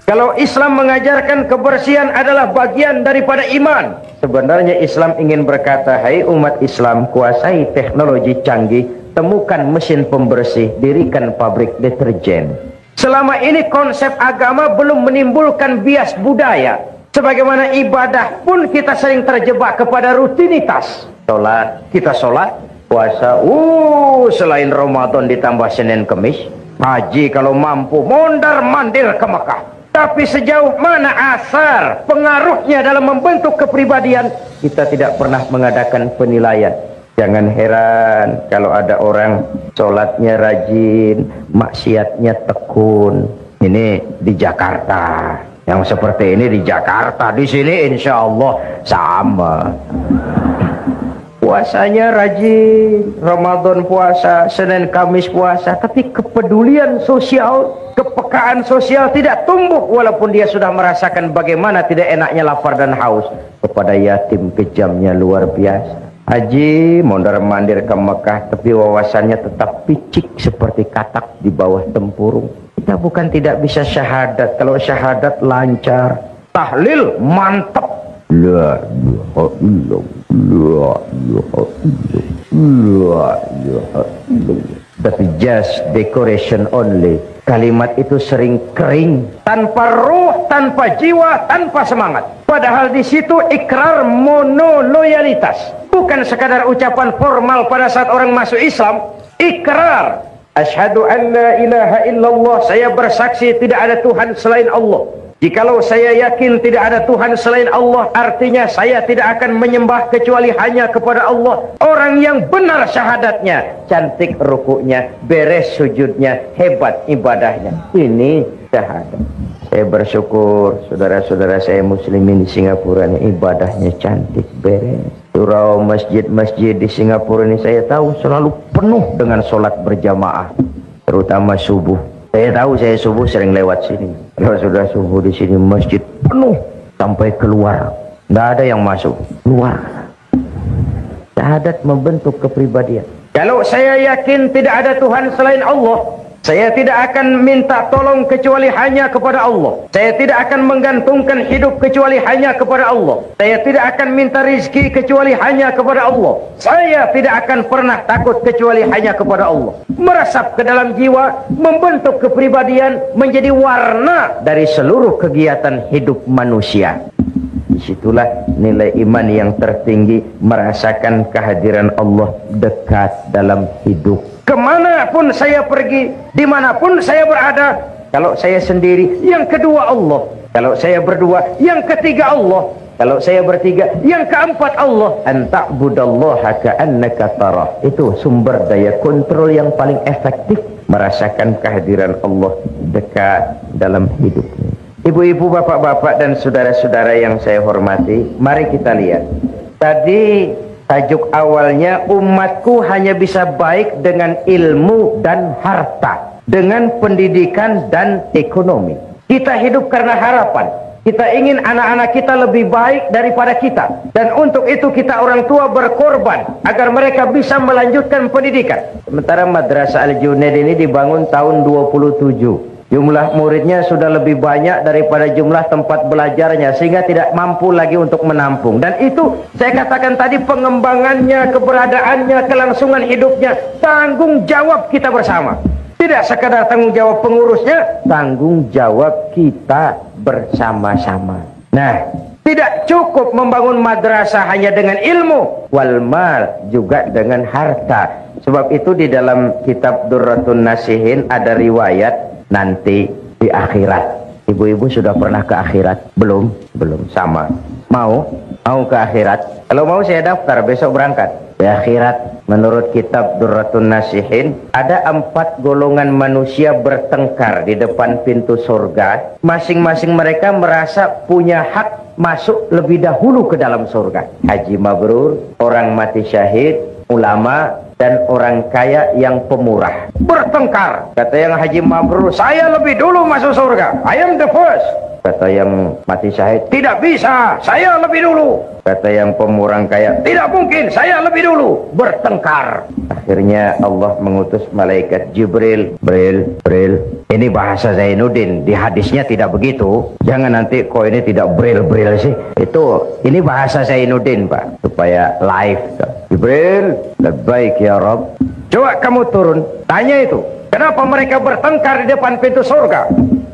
Kalau Islam mengajarkan kebersihan adalah bagian daripada iman, sebenarnya Islam ingin berkata, hai umat Islam, kuasai teknologi canggih, temukan mesin pembersih, dirikan pabrik deterjen. Selama ini konsep agama belum menimbulkan bias budaya. Sebagaimana ibadah pun kita sering terjebak kepada rutinitas. Sholat, kita sholat. Puasa, selain Ramadan ditambah Senin Kemis. Haji kalau mampu mondar-mandir ke Mekah. Tapi sejauh mana asar pengaruhnya dalam membentuk kepribadian, kita tidak pernah mengadakan penilaian. Jangan heran kalau ada orang sholatnya rajin, maksiatnya tekun. Ini di Jakarta. Yang seperti ini di Jakarta. Di sini insya Allah sama. Puasanya rajin, Ramadan puasa, Senin Kamis puasa, tapi kepedulian sosial, kepekaan sosial tidak tumbuh walaupun dia sudah merasakan bagaimana tidak enaknya lapar dan haus. Kepada yatim kejamnya luar biasa. Haji mondar-mandir ke Mekah, tapi wawasannya tetap picik seperti katak di bawah tempurung. Kita bukan tidak bisa syahadat, kalau syahadat lancar, tahlil mantap. La ilaha illallah, la ilaha illallah, la ilaha illallah. Tapi just decoration only. Kalimat itu sering kering, tanpa ruh, tanpa jiwa, tanpa semangat. Padahal di situ ikrar monoloyalitas, bukan sekadar ucapan formal pada saat orang masuk Islam. Ikrar, asyhadu an la ilaha illallah, saya bersaksi tidak ada Tuhan selain Allah. Jikalau saya yakin tidak ada Tuhan selain Allah, artinya saya tidak akan menyembah kecuali hanya kepada Allah. Orang yang benar syahadatnya, cantik rukuknya, beres sujudnya, hebat ibadahnya. Ini syahadat. Saya bersyukur saudara-saudara saya muslimin di Singapura ini ibadahnya cantik, beres. Surau masjid-masjid di Singapura ini saya tahu selalu penuh dengan sholat berjamaah, terutama subuh. Saya tahu saya subuh sering lewat sini. Kalau sudah subuh di sini masjid penuh sampai keluar, nggak ada yang masuk, keluar. Syahadat membentuk kepribadian. Kalau saya yakin tidak ada Tuhan selain Allah, saya tidak akan minta tolong kecuali hanya kepada Allah. Saya tidak akan menggantungkan hidup kecuali hanya kepada Allah. Saya tidak akan minta rizki kecuali hanya kepada Allah. Saya tidak akan pernah takut kecuali hanya kepada Allah. Meresap ke dalam jiwa, membentuk kepribadian, menjadi warna dari seluruh kegiatan hidup manusia. Disitulah nilai iman yang tertinggi, merasakan kehadiran Allah dekat dalam hidup. Kemanapun saya pergi, dimanapun saya berada, kalau saya sendiri, yang kedua Allah. Kalau saya berdua, yang ketiga Allah. Kalau saya bertiga, yang keempat Allah. An ta'budallaha ka'annaka tarah. Itu sumber daya kontrol yang paling efektif merasakan kehadiran Allah dekat dalam hidupnya. Ibu-ibu, bapak-bapak, dan saudara-saudara yang saya hormati, mari kita lihat. Tadi tajuk awalnya, umatku hanya bisa baik dengan ilmu dan harta, dengan pendidikan dan ekonomi. Kita hidup karena harapan. Kita ingin anak-anak kita lebih baik daripada kita. Dan untuk itu kita orang tua berkorban agar mereka bisa melanjutkan pendidikan. Sementara Madrasah Al-Junaid ini dibangun tahun 27. Jumlah muridnya sudah lebih banyak daripada jumlah tempat belajarnya, sehingga tidak mampu lagi untuk menampung. Dan itu saya katakan tadi, pengembangannya, keberadaannya, kelangsungan hidupnya, tanggung jawab kita bersama. Tidak sekadar tanggung jawab pengurusnya, tanggung jawab kita bersama-sama. Nah, tidak cukup membangun madrasah hanya dengan ilmu, wal mal, juga dengan harta. Sebab itu di dalam kitab Durratun Nasihin ada riwayat nanti di akhirat. Ibu-ibu sudah pernah ke akhirat? Belum? Belum. Sama. Mau ke akhirat? Kalau mau saya daftar, besok berangkat. Di akhirat, menurut kitab Durratun Nasihin, ada 4 golongan manusia bertengkar di depan pintu surga. Masing-masing mereka merasa punya hak masuk lebih dahulu ke dalam surga. Haji mabrur, orang mati syahid, ulama, dan orang kaya yang pemurah. Bertengkar. Kata yang haji mabrur, saya lebih dulu masuk surga. I am the first. Kata yang mati syahid, tidak bisa, saya lebih dulu. Kata yang pemurah kaya, tidak mungkin, saya lebih dulu. Bertengkar. Akhirnya Allah mengutus malaikat Jibril. Bril. Ini bahasa Zainuddin, di hadisnya tidak begitu. Jangan nanti kok ini tidak bril sih. Ini bahasa Zainuddin, Pak, supaya live. Jibril, labbaik ya Rabb. Coba kamu turun, tanya itu, kenapa mereka bertengkar di depan pintu surga?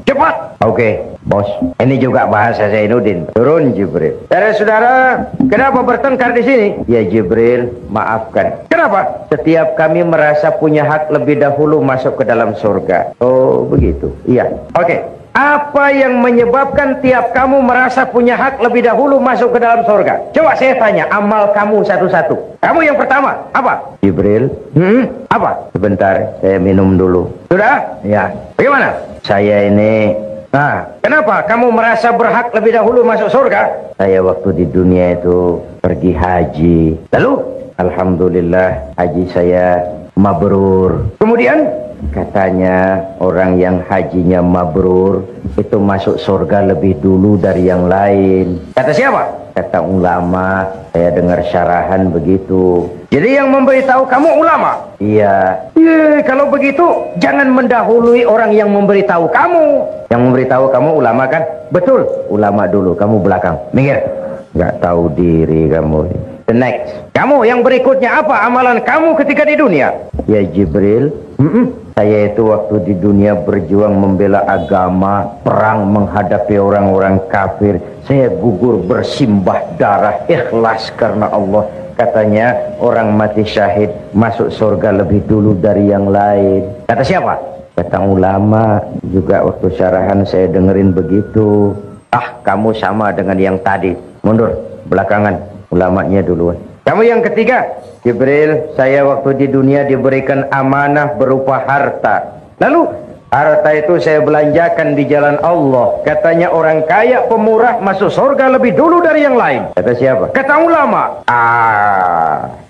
Cepat. Oke, bos. Ini juga bahasa Zainuddin. Turun Jibril. Saudara-saudara, kenapa bertengkar di sini? Ya Jibril, maafkan. Kenapa? Setiap kami merasa punya hak lebih dahulu masuk ke dalam surga. Oh, begitu. Iya. Oke. Apa yang menyebabkan tiap kamu merasa punya hak lebih dahulu masuk ke dalam surga? Coba saya tanya, amal kamu satu-satu. Kamu yang pertama, apa? Jibril. Apa? Sebentar, saya minum dulu. Sudah? Ya. Bagaimana? Saya ini... Nah, kenapa kamu merasa berhak lebih dahulu masuk surga? Saya waktu di dunia itu pergi haji. Lalu? Alhamdulillah, haji saya mabrur. Kemudian? Katanya orang yang hajinya mabrur itu masuk surga lebih dulu dari yang lain. Kata siapa? Kata ulama. Saya dengar syarahan begitu. Jadi yang memberitahu kamu ulama? Iya. Kalau begitu jangan mendahului orang yang memberitahu kamu. Yang memberitahu kamu ulama kan? Betul. Ulama dulu, kamu belakang. Minggir. Gak tahu diri kamu. The next. Kamu yang berikutnya apa amalan kamu ketika di dunia? Ya Jibril. Saya itu waktu di dunia berjuang membela agama, perang menghadapi orang-orang kafir. Saya gugur bersimbah darah, ikhlas karena Allah. Katanya orang mati syahid masuk surga lebih dulu dari yang lain. Kata siapa? Kata ulama. Juga waktu syarahan saya dengerin begitu. Ah, kamu sama dengan yang tadi. Mundur, belakangan. Ulamanya duluan. Kamu yang ketiga. Jibril, saya waktu di dunia diberikan amanah berupa harta. Lalu harta itu saya belanjakan di jalan Allah. Katanya orang kaya pemurah masuk surga lebih dulu dari yang lain. Kata siapa? Kata ulama.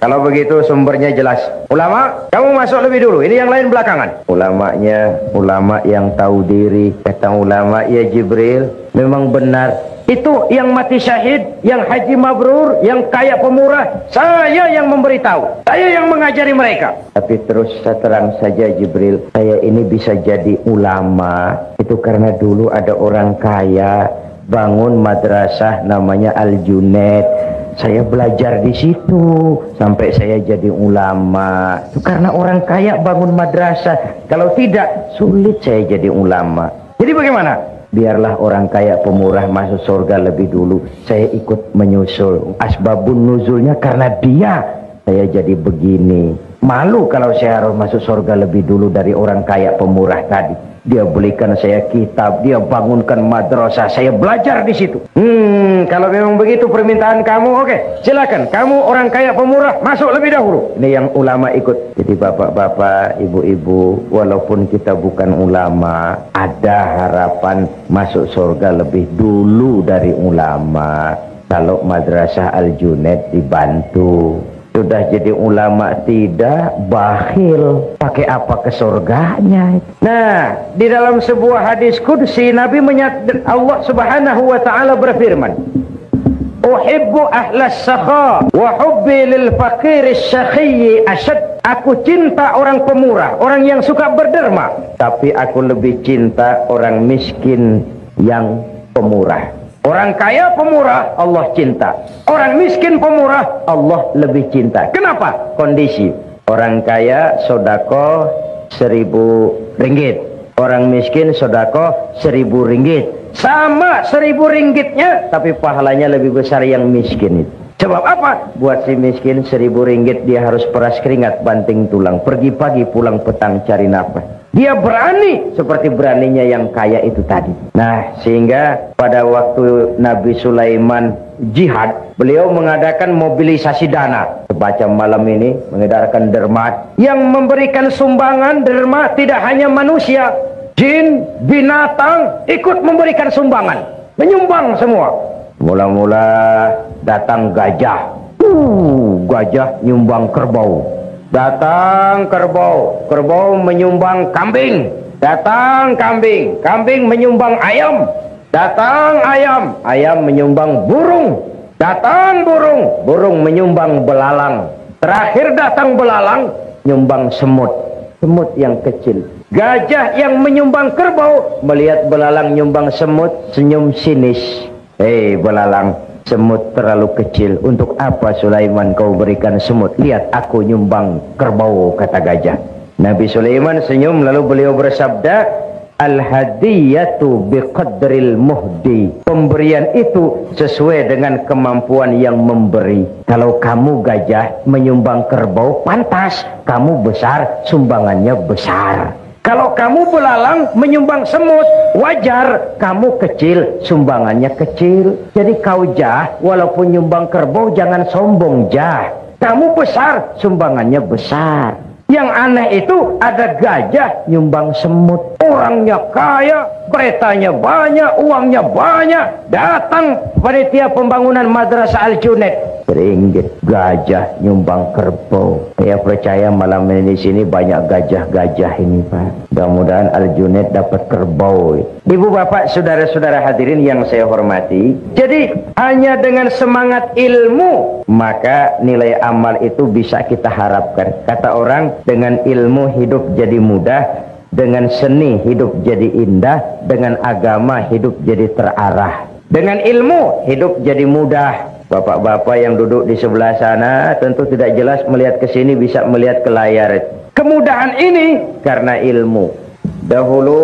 Kalau begitu sumbernya jelas. Ulama, kamu masuk lebih dulu. Ini yang lain belakangan. Ulamanya, ulama yang tahu diri. Kata ulama, ya Jibril, memang benar. Itu yang mati syahid, yang haji mabrur, yang kaya pemurah, saya yang memberitahu, saya yang mengajari mereka. Tapi terus terang saja Jibril, saya ini bisa jadi ulama itu karena dulu ada orang kaya bangun madrasah namanya Al-Junaid. Saya belajar di situ sampai saya jadi ulama. Itu karena orang kaya bangun madrasah. Kalau tidak, sulit saya jadi ulama. Jadi bagaimana? Biarlah orang kaya pemurah masuk surga lebih dulu. Saya ikut menyusul. Asbabun nuzulnya karena dia saya jadi begini. Malu kalau saya harus masuk surga lebih dulu dari orang kaya pemurah tadi. Dia belikan saya kitab, dia bangunkan madrasah, saya belajar di situ. kalau memang begitu permintaan kamu, oke, silakan. Kamu orang kaya pemurah, masuk lebih dahulu. Ini yang ulama ikut. Jadi bapak-bapak, ibu-ibu, walaupun kita bukan ulama, ada harapan masuk surga lebih dulu dari ulama. Kalau Madrasah Al-Junaid dibantu. Sudah jadi ulama tidak, bakhil, pakai apa ke surganya? Nah, di dalam sebuah hadis qudsi Nabi Allah Subhanahu wa taala berfirman, "Uhibbu ahlas sakha wa hubbi lil faqir asy-syaqi ashad." Aku cinta orang pemurah, orang yang suka berderma, tapi aku lebih cinta orang miskin yang pemurah. Orang kaya pemurah, Allah cinta. Orang miskin pemurah, Allah lebih cinta. Kenapa? Kondisi. Orang kaya sodako 1.000 ringgit. Orang miskin sodako 1.000 ringgit. Sama 1.000 ringgitnya, tapi pahalanya lebih besar yang miskin itu. Sebab apa? Buat si miskin 1.000 ringgit dia harus peras keringat, banting tulang. Pergi pagi, pulang petang cari nafkah. Dia berani seperti beraninya yang kaya itu tadi. Nah, sehingga pada waktu Nabi Sulaiman jihad, beliau mengadakan mobilisasi dana. Sebaca malam ini mengedarkan derma. Yang memberikan sumbangan derma tidak hanya manusia, jin, binatang ikut memberikan sumbangan. Menyumbang semua. Mula-mula datang gajah. Gajah nyumbang kerbau. Datang kerbau, kerbau menyumbang kambing. Datang kambing, kambing menyumbang ayam. Datang ayam, ayam menyumbang burung. Datang burung, burung menyumbang belalang. Terakhir datang belalang, nyumbang semut. Semut yang kecil. Gajah yang menyumbang kerbau, melihat belalang nyumbang semut, senyum sinis. Hei belalang, semut terlalu kecil. Untuk apa Sulaiman kau berikan semut? Lihat aku nyumbang kerbau, kata gajah. Nabi Sulaiman senyum lalu beliau bersabda, Al-hadiyatu biqadril muhdi. Pemberian itu sesuai dengan kemampuan yang memberi. Kalau kamu gajah menyumbang kerbau, pantas kamu besar, sumbangannya besar. Kalau kamu belalang menyumbang semut, wajar kamu kecil, sumbangannya kecil. Jadi kau jah, walaupun nyumbang kerbau jangan sombong jah. Kamu besar, sumbangannya besar. Yang aneh itu ada gajah nyumbang semut. Orangnya kaya, keretanya banyak, uangnya banyak. Datang panitia pembangunan Madrasah Al-Junaid. Ringgit gajah nyumbang kerbau. Saya percaya malam ini di sini banyak gajah-gajah ini Pak. Mudah-mudahan Al-Junaid dapat kerbau. Ibu bapak saudara-saudara hadirin yang saya hormati. Jadi hanya dengan semangat ilmu maka nilai amal itu bisa kita harapkan. Kata orang, dengan ilmu hidup jadi mudah, dengan seni hidup jadi indah, dengan agama hidup jadi terarah. Dengan ilmu hidup jadi mudah. Bapak-bapak yang duduk di sebelah sana tentu tidak jelas melihat ke sini, bisa melihat ke layar. Kemudahan ini karena ilmu. Dahulu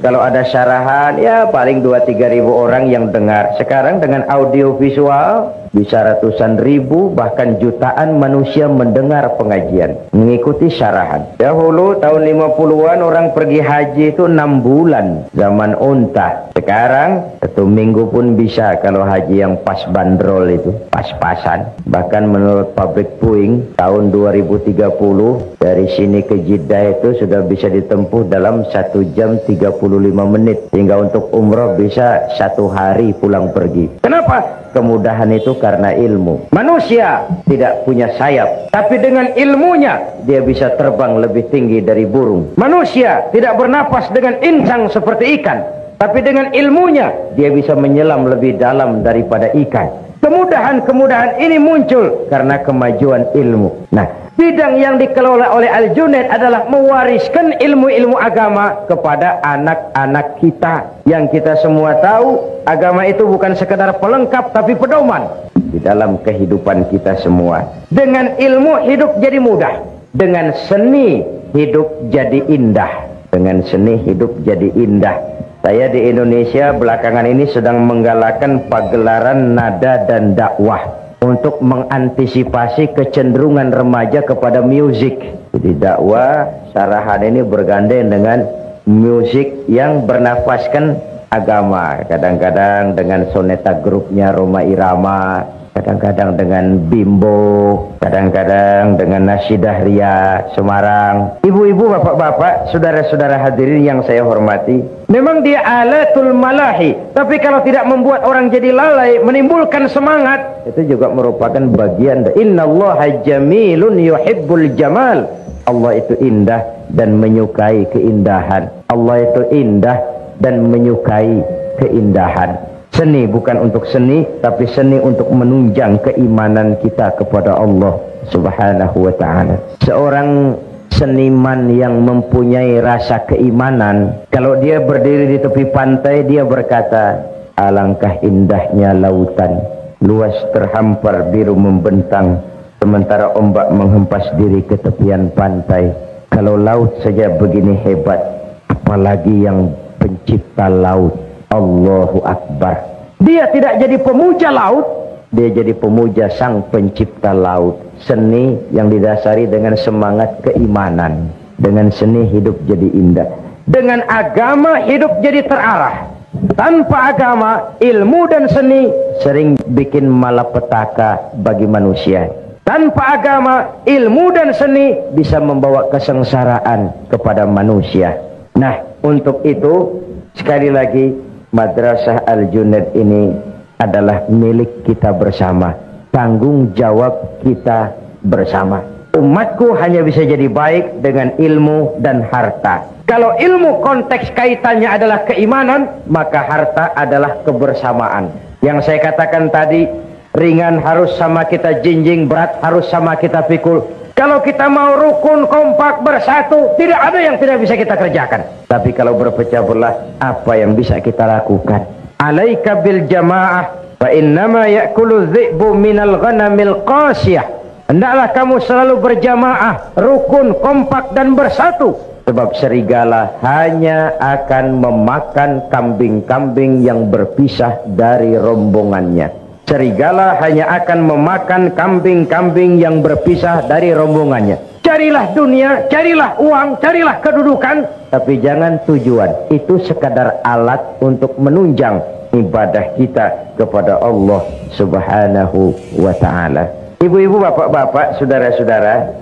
kalau ada syarahan ya paling 2-3 ribu orang yang dengar. Sekarang dengan audio visual bisa ratusan ribu bahkan jutaan manusia mendengar pengajian, mengikuti syarahan. Dahulu tahun 50-an orang pergi haji itu 6 bulan zaman unta. Sekarang 1 minggu pun bisa kalau haji yang pas bandrol itu, pas-pasan. Bahkan menurut pabrik Boeing tahun 2030 dari sini ke Jeddah itu sudah bisa ditempuh dalam 1 jam 35 menit. Hingga untuk umroh bisa 1 hari pulang pergi. Kenapa? Kemudahan itu karena ilmu. Manusia tidak punya sayap, tapi dengan ilmunya dia bisa terbang lebih tinggi dari burung. Manusia tidak bernapas dengan insang seperti ikan, tapi dengan ilmunya dia bisa menyelam lebih dalam daripada ikan. Kemudahan-kemudahan ini muncul karena kemajuan ilmu. Nah, bidang yang dikelola oleh Al-Junaid adalah mewariskan ilmu-ilmu agama kepada anak-anak kita. Yang kita semua tahu, agama itu bukan sekedar pelengkap tapi pedoman di dalam kehidupan kita semua. Dengan ilmu hidup jadi mudah, dengan seni hidup jadi indah. Dengan seni hidup jadi indah. Saya di Indonesia belakangan ini sedang menggalakkan pagelaran nada dan dakwah untuk mengantisipasi kecenderungan remaja kepada musik. Jadi dakwah syarahan ini bergandeng dengan musik yang bernafaskan agama, kadang-kadang dengan soneta grupnya Roma Irama, kadang-kadang dengan Bimbo, kadang-kadang dengan Nasyidah Ria Semarang. Ibu-ibu, bapak-bapak, saudara-saudara hadirin yang saya hormati, memang dia alatul malahi, tapi kalau tidak membuat orang jadi lalai, menimbulkan semangat, itu juga merupakan bagian dari innallaha jamilun yuhibbul jamal. Allah itu indah dan menyukai keindahan. Allah itu indah dan menyukai keindahan. Seni bukan untuk seni, tapi seni untuk menunjang keimanan kita kepada Allah Subhanahu wa ta'ala. Seorang seniman yang mempunyai rasa keimanan, kalau dia berdiri di tepi pantai, dia berkata, alangkah indahnya lautan, luas terhampar biru membentang, sementara ombak menghempas diri ke tepian pantai. Kalau laut saja begini hebat, apalagi yang pencipta laut. Allahu Akbar. Dia tidak jadi pemuja laut, dia jadi pemuja sang pencipta laut. Seni yang didasari dengan semangat keimanan. Dengan seni hidup jadi indah, dengan agama hidup jadi terarah. Tanpa agama, ilmu dan seni sering bikin malapetaka bagi manusia. Tanpa agama, ilmu dan seni bisa membawa kesengsaraan kepada manusia. Nah, untuk itu sekali lagi, Madrasah Al-Junaid ini adalah milik kita bersama, tanggung jawab kita bersama. Umatku hanya bisa jadi baik dengan ilmu dan harta. Kalau ilmu konteks kaitannya adalah keimanan, maka harta adalah kebersamaan. Yang saya katakan tadi, ringan harus sama kita jinjing, berat harus sama kita pikul. Kalau kita mau rukun, kompak, bersatu, tidak ada yang tidak bisa kita kerjakan. Tapi kalau berpecah belah, apa yang bisa kita lakukan? Alaika bil jamaah, fa innama ya'kulu dhi'bu minal ghanamil qasiyah. Hendaklah kamu selalu berjamaah, rukun, kompak, dan bersatu. Sebab serigala hanya akan memakan kambing-kambing yang berpisah dari rombongannya. Serigala hanya akan memakan kambing-kambing yang berpisah dari rombongannya. Carilah dunia, carilah uang, carilah kedudukan, tapi jangan tujuan. Itu sekadar alat untuk menunjang ibadah kita kepada Allah Subhanahu wa ta'ala. Ibu-ibu, bapak-bapak, saudara-saudara,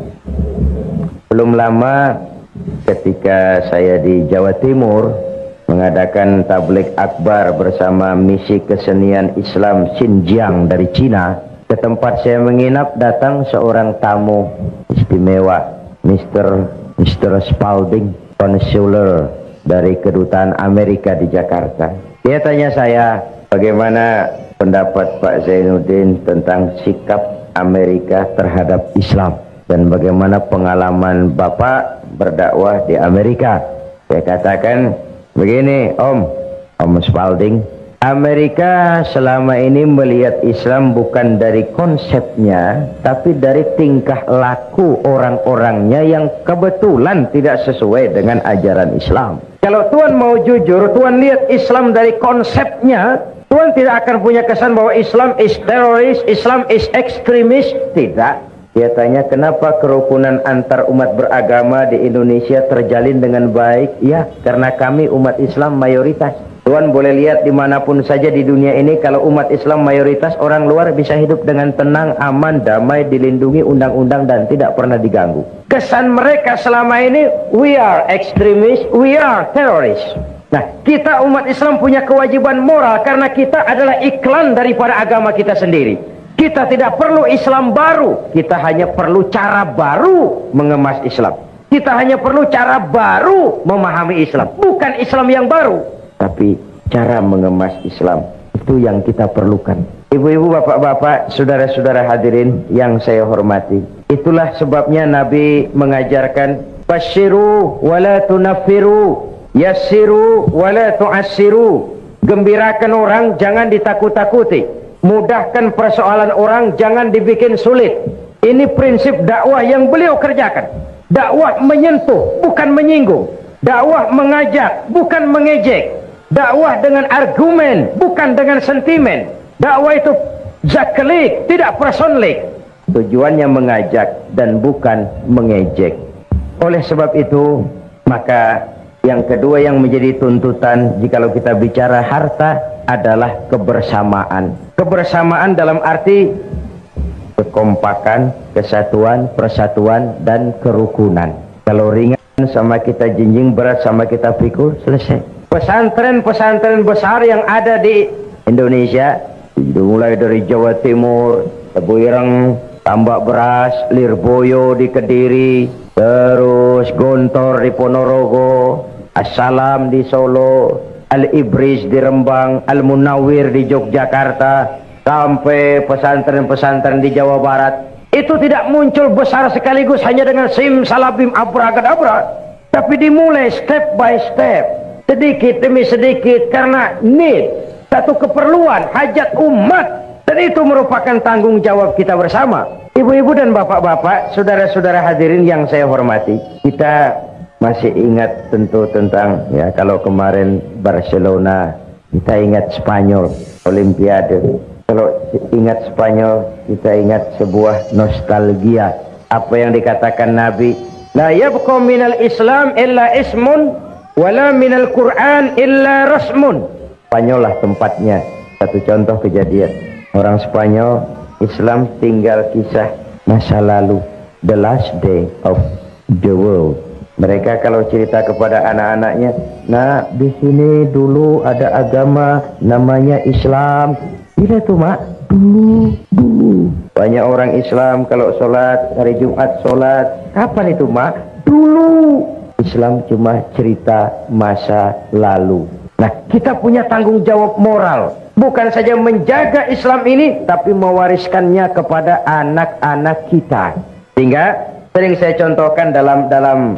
belum lama ketika saya di Jawa Timur mengadakan tabligh akbar bersama misi kesenian Islam Xinjiang dari Cina, ke tempat saya menginap datang seorang tamu istimewa, Mr. Spalding, konsuler dari kedutaan Amerika di Jakarta. Dia tanya saya, bagaimana pendapat Pak Zainuddin tentang sikap Amerika terhadap Islam dan bagaimana pengalaman Bapak berdakwah di Amerika. Saya katakan begini, Om Spalding, Amerika selama ini melihat Islam bukan dari konsepnya, tapi dari tingkah laku orang-orangnya yang kebetulan tidak sesuai dengan ajaran Islam. Kalau Tuhan mau jujur, Tuhan lihat Islam dari konsepnya, Tuhan tidak akan punya kesan bahwa Islam is teroris, Islam is ekstremis. Tidak. Dia tanya, kenapa kerukunan antar umat beragama di Indonesia terjalin dengan baik? Ya, karena kami umat Islam mayoritas. Tuhan boleh lihat dimanapun saja di dunia ini, kalau umat Islam mayoritas, orang luar bisa hidup dengan tenang, aman, damai, dilindungi undang-undang dan tidak pernah diganggu. Kesan mereka selama ini, we are extremists, we are terrorists. Nah, kita umat Islam punya kewajiban moral karena kita adalah iklan daripada agama kita sendiri. Kita tidak perlu Islam baru, kita hanya perlu cara baru mengemas Islam. Kita hanya perlu cara baru memahami Islam, bukan Islam yang baru, tapi cara mengemas Islam. Itu yang kita perlukan. Ibu-ibu, bapak-bapak, saudara-saudara hadirin yang saya hormati, itulah sebabnya Nabi mengajarkan basyiru wala tunaffiru, yassiru wala tu'assiru. Gembirakan orang, jangan ditakut-takuti. Mudahkan persoalan orang, jangan dibikin sulit. Ini prinsip dakwah yang beliau kerjakan. Dakwah menyentuh, bukan menyinggung. Dakwah mengajak, bukan mengejek. Dakwah dengan argumen, bukan dengan sentimen. Dakwah itu zaklik, tidak personlik. Tujuannya mengajak dan bukan mengejek. Oleh sebab itu, maka Yang kedua yang menjadi tuntutan jikalau kita bicara harta adalah kebersamaan. Kebersamaan dalam arti kekompakan, kesatuan, persatuan, dan kerukunan. Kalau ringan sama kita jinjing, berat sama kita pikul, selesai. Pesantren-pesantren besar yang ada di Indonesia, mulai dari Jawa Timur, Tebuireng, Tambak Beras, Lirboyo di Kediri, terus Gontor di Ponorogo, Assalam di Solo, Al-Ibris di Rembang, Al-Munawir di Yogyakarta, sampai pesantren-pesantren di Jawa Barat. Itu tidak muncul besar sekaligus hanya dengan simsalabim abracadabra, tapi dimulai step by step, sedikit demi sedikit, karena need, satu keperluan, hajat umat, dan itu merupakan tanggung jawab kita bersama. Ibu-ibu dan bapak-bapak, saudara-saudara hadirin yang saya hormati, kita masih ingat tentu tentang, ya, kalau kemarin Barcelona, kita ingat Spanyol, Olimpiade. Kalau ingat Spanyol, kita ingat sebuah nostalgia. Apa yang dikatakan Nabi, la yabqa minal Islam illa ismun, wala minal Quran illa rasmun. Spanyol lah tempatnya. Satu contoh kejadian, orang Spanyol, Islam tinggal kisah masa lalu, the last day of the world. Mereka kalau cerita kepada anak-anaknya, nah di sini dulu ada agama namanya Islam. Bila tuh mak, dulu. Banyak orang Islam kalau sholat hari Jumat sholat, kapan itu mak? Dulu. Islam cuma cerita masa lalu. Nah, kita punya tanggung jawab moral, bukan saja menjaga Islam ini, tapi mewariskannya kepada anak-anak kita. Sehingga sering saya contohkan dalam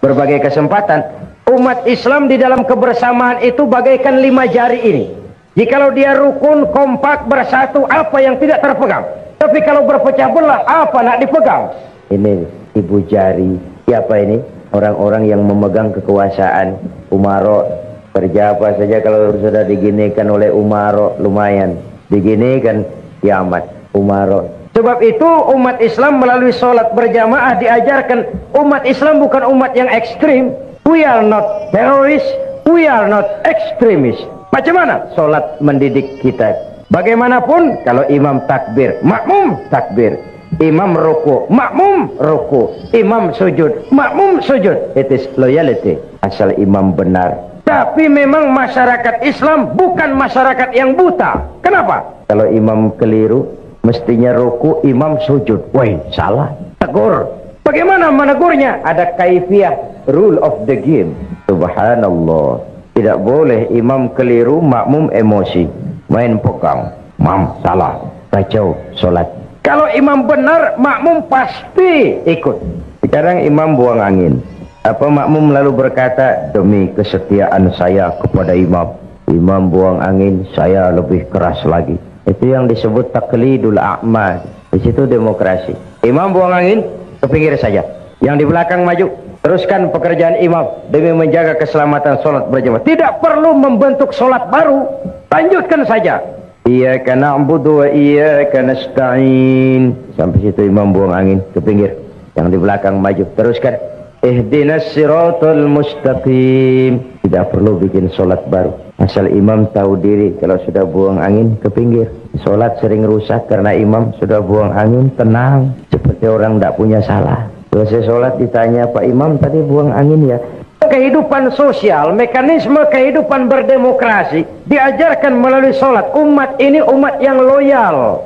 berbagai kesempatan, umat Islam di dalam kebersamaan itu bagaikan 5 jari ini. Jikalau dia rukun, kompak, bersatu, apa yang tidak terpegang. Tapi kalau berpecah belah, apa nak dipegang? Ini ibu jari. Siapa ini? Orang-orang yang memegang kekuasaan. Umaro, kerja apa saja kalau sudah diginikan oleh Umaro, lumayan. Diginikan, kiamat. Umaro. Sebab itu umat Islam melalui sholat berjamaah diajarkan, umat Islam bukan umat yang ekstrim. We are not terrorists, we are not extremists. Macam mana sholat mendidik kita? Bagaimanapun kalau imam takbir, makmum takbir. Imam ruku, makmum ruku. Imam sujud, makmum sujud. It is loyalty. Asal imam benar. Tapi memang masyarakat Islam bukan masyarakat yang buta. Kenapa? Kalau imam keliru, mestinya ruku, imam sujud. Woi, salah. Tegur. Bagaimana menegurnya? Ada kaifiah, rule of the game. Subhanallah. Tidak boleh imam keliru, makmum emosi, main pegang, mam salah, kacau solat. Kalau imam benar, makmum pasti ikut. Sekarang imam buang angin. Apa makmum lalu berkata, demi kesetiaan saya kepada imam, imam buang angin, saya lebih keras lagi. Itu yang disebut taklidul a'ma. Di situ demokrasi. Imam buang angin, ke pinggir saja. Yang di belakang maju. Teruskan pekerjaan imam demi menjaga keselamatan sholat berjamaah. Tidak perlu membentuk sholat baru. Lanjutkan saja. Iyyaka na'budu wa iyyaka nasta'in. Sampai situ imam buang angin, ke pinggir. Yang di belakang maju. Teruskan. Ihdinas siratal mustaqim. Tidak perlu bikin sholat baru. Asal imam tahu diri, kalau sudah buang angin, ke pinggir. Sholat sering rusak karena imam sudah buang angin, tenang. Seperti orang tidak punya salah. Selesai sholat ditanya, Pak Imam tadi buang angin ya? Kehidupan sosial, mekanisme kehidupan berdemokrasi diajarkan melalui sholat. Umat ini umat yang loyal.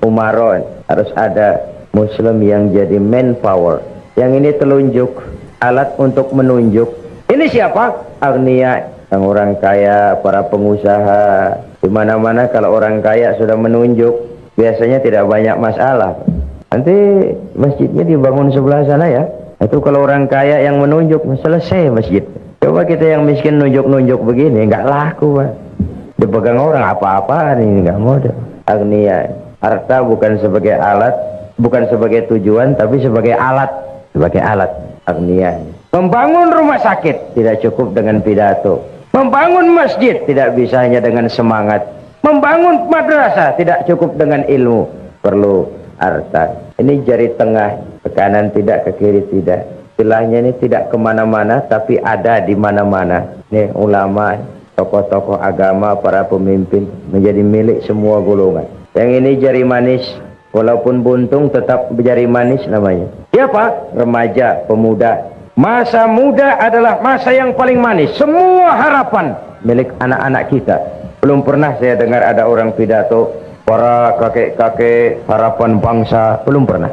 Umaron, harus ada Muslim yang jadi manpower. Yang ini telunjuk, alat untuk menunjuk. Ini siapa? Agniya, orang kaya, para pengusaha. Di mana-mana kalau orang kaya sudah menunjuk, biasanya tidak banyak masalah. Nanti masjidnya dibangun sebelah sana ya. Itu kalau orang kaya yang menunjuk, selesai masjid. Coba kita yang miskin nunjuk-nunjuk begini, nggak laku Pak. Dipegang orang apa-apa ini nggak modal. Agniya, harta bukan sebagai alat, bukan sebagai tujuan, tapi sebagai alat. Sebagai alat. Agniya. Membangun rumah sakit tidak cukup dengan pidato. Membangun masjid tidak bisa hanya dengan semangat. Membangun madrasah tidak cukup dengan ilmu. Perlu harta. Ini jari tengah, ke kanan tidak, ke kiri tidak. istilahnya ini tidak kemana-mana tapi ada di mana-mana. Nih ulama, tokoh-tokoh agama, para pemimpin menjadi milik semua golongan. Yang ini jari manis, walaupun buntung tetap jari manis namanya. Siapa? Remaja, pemuda. Masa muda adalah masa yang paling manis. Semua harapan milik anak-anak kita. Belum pernah saya dengar ada orang pidato para kakek-kakek harapan bangsa. Belum pernah.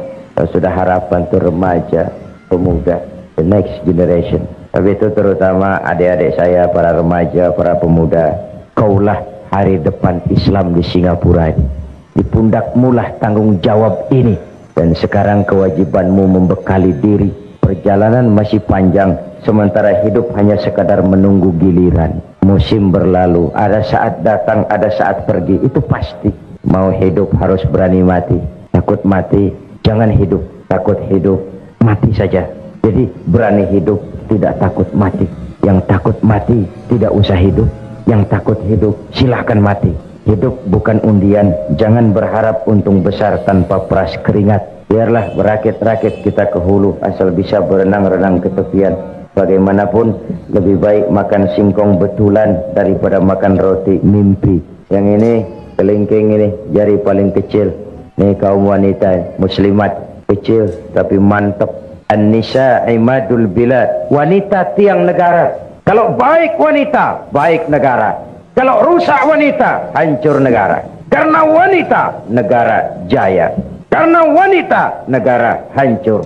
Sudah harapan itu remaja, pemuda, the next generation. Tapi itu terutama adik-adik saya, para remaja, para pemuda. Kaulah hari depan Islam di Singapura ini. Di pundakmulah tanggung jawab ini. Dan sekarang kewajibanmu membekali diri. Perjalanan masih panjang, sementara hidup hanya sekadar menunggu giliran. Musim berlalu, ada saat datang, ada saat pergi. Itu pasti. Mau hidup harus berani mati. Takut mati, jangan hidup. Takut hidup, mati saja. Jadi berani hidup, tidak takut mati. Yang takut mati, tidak usah hidup. Yang takut hidup, silahkan mati. Hidup bukan undian. Jangan berharap untung besar tanpa peras keringat. Biarlah berakit-rakit kita ke hulu, asal bisa berenang-renang ke tepian. Bagaimanapun lebih baik makan singkong betulan daripada makan roti mimpi. Yang ini kelingking ini jari paling kecil. Nih kaum wanita muslimat kecil tapi mantap. An-nisa imadul bilad. Wanita tiang negara. Kalau baik wanita, baik negara. Kalau rusak wanita, hancur negara. Karena wanita, negara jaya. Karena wanita, negara hancur.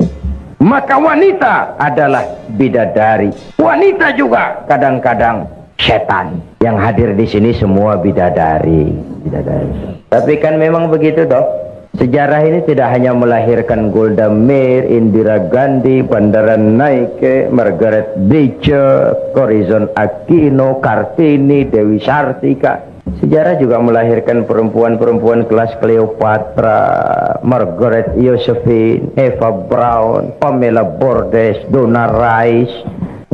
Maka wanita adalah bidadari. Wanita juga kadang-kadang setan. Yang hadir di sini semua bidadari. Tapi kan memang begitu toh. Sejarah ini tidak hanya melahirkan Golda Meir, Indira Gandhi, Bandaran Naike, Margaret Thatcher, Corazon Aquino, Kartini, Dewi Sartika. Sejarah juga melahirkan perempuan-perempuan kelas Cleopatra, Margaret Josephine, Eva Braun, Pamela Bordes, Donna Rice,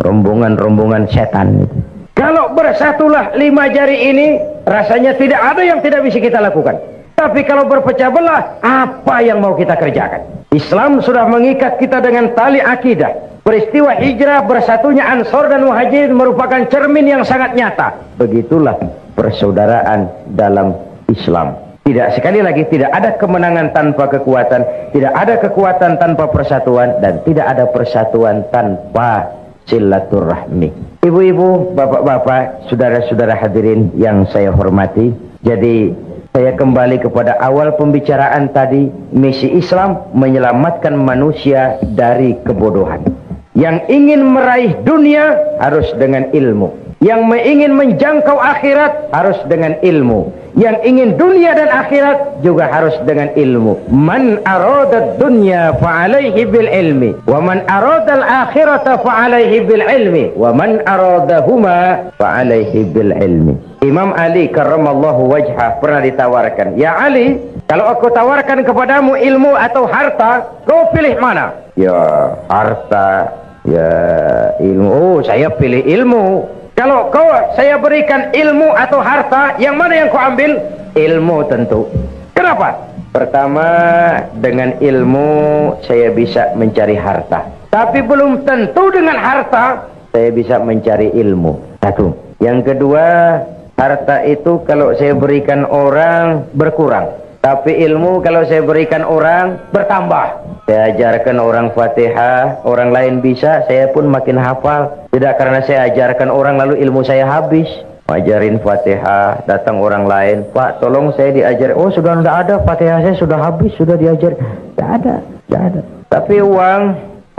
rombongan-rombongan setan itu. Kalau bersatulah 5 jari ini, rasanya tidak ada yang tidak bisa kita lakukan. Tapi kalau berpecah belah, apa yang mau kita kerjakan? Islam sudah mengikat kita dengan tali akidah. Peristiwa hijrah bersatunya Ansor dan Muhajirin merupakan cermin yang sangat nyata. Begitulah persaudaraan dalam Islam. Tidak, sekali lagi, tidak ada kemenangan tanpa kekuatan, tidak ada kekuatan tanpa persatuan, dan tidak ada persatuan tanpa silaturahmi. Ibu-ibu, bapak-bapak, saudara-saudara hadirin yang saya hormati. Jadi saya kembali kepada awal pembicaraan tadi. Misi Islam menyelamatkan manusia dari kebodohan. Yang ingin meraih dunia harus dengan ilmu. Yang ingin menjangkau akhirat harus dengan ilmu. Yang ingin dunia dan akhirat juga harus dengan ilmu. Man arada dunya fa'alaihi bil ilmi, wa man arada al akhirata fa'alaihi bil ilmi, wa man aradahuma fa'alaihi bil ilmi. Imam Ali karramallahu wajhah pernah ditawarkan, ya Ali, kalau aku tawarkan kepadamu ilmu atau harta, kau pilih mana? Ya harta, ya ilmu. Oh, saya pilih ilmu. Kalau saya berikan ilmu atau harta, yang mana yang kau ambil? Ilmu tentu. Kenapa? Pertama, dengan ilmu saya bisa mencari harta. Tapi belum tentu dengan harta saya bisa mencari ilmu. Satu. Yang kedua, harta itu kalau saya berikan orang berkurang. Tapi ilmu kalau saya berikan orang bertambah. Saya ajarkan orang Fatihah, orang lain bisa, saya pun makin hafal. Tidak karena saya ajarkan orang lalu ilmu saya habis. Ajarin Fatihah, datang orang lain, Pak tolong saya diajar. Oh sudah tidak ada, Fatihah saya sudah habis, sudah diajar. Tidak ada. Tapi uang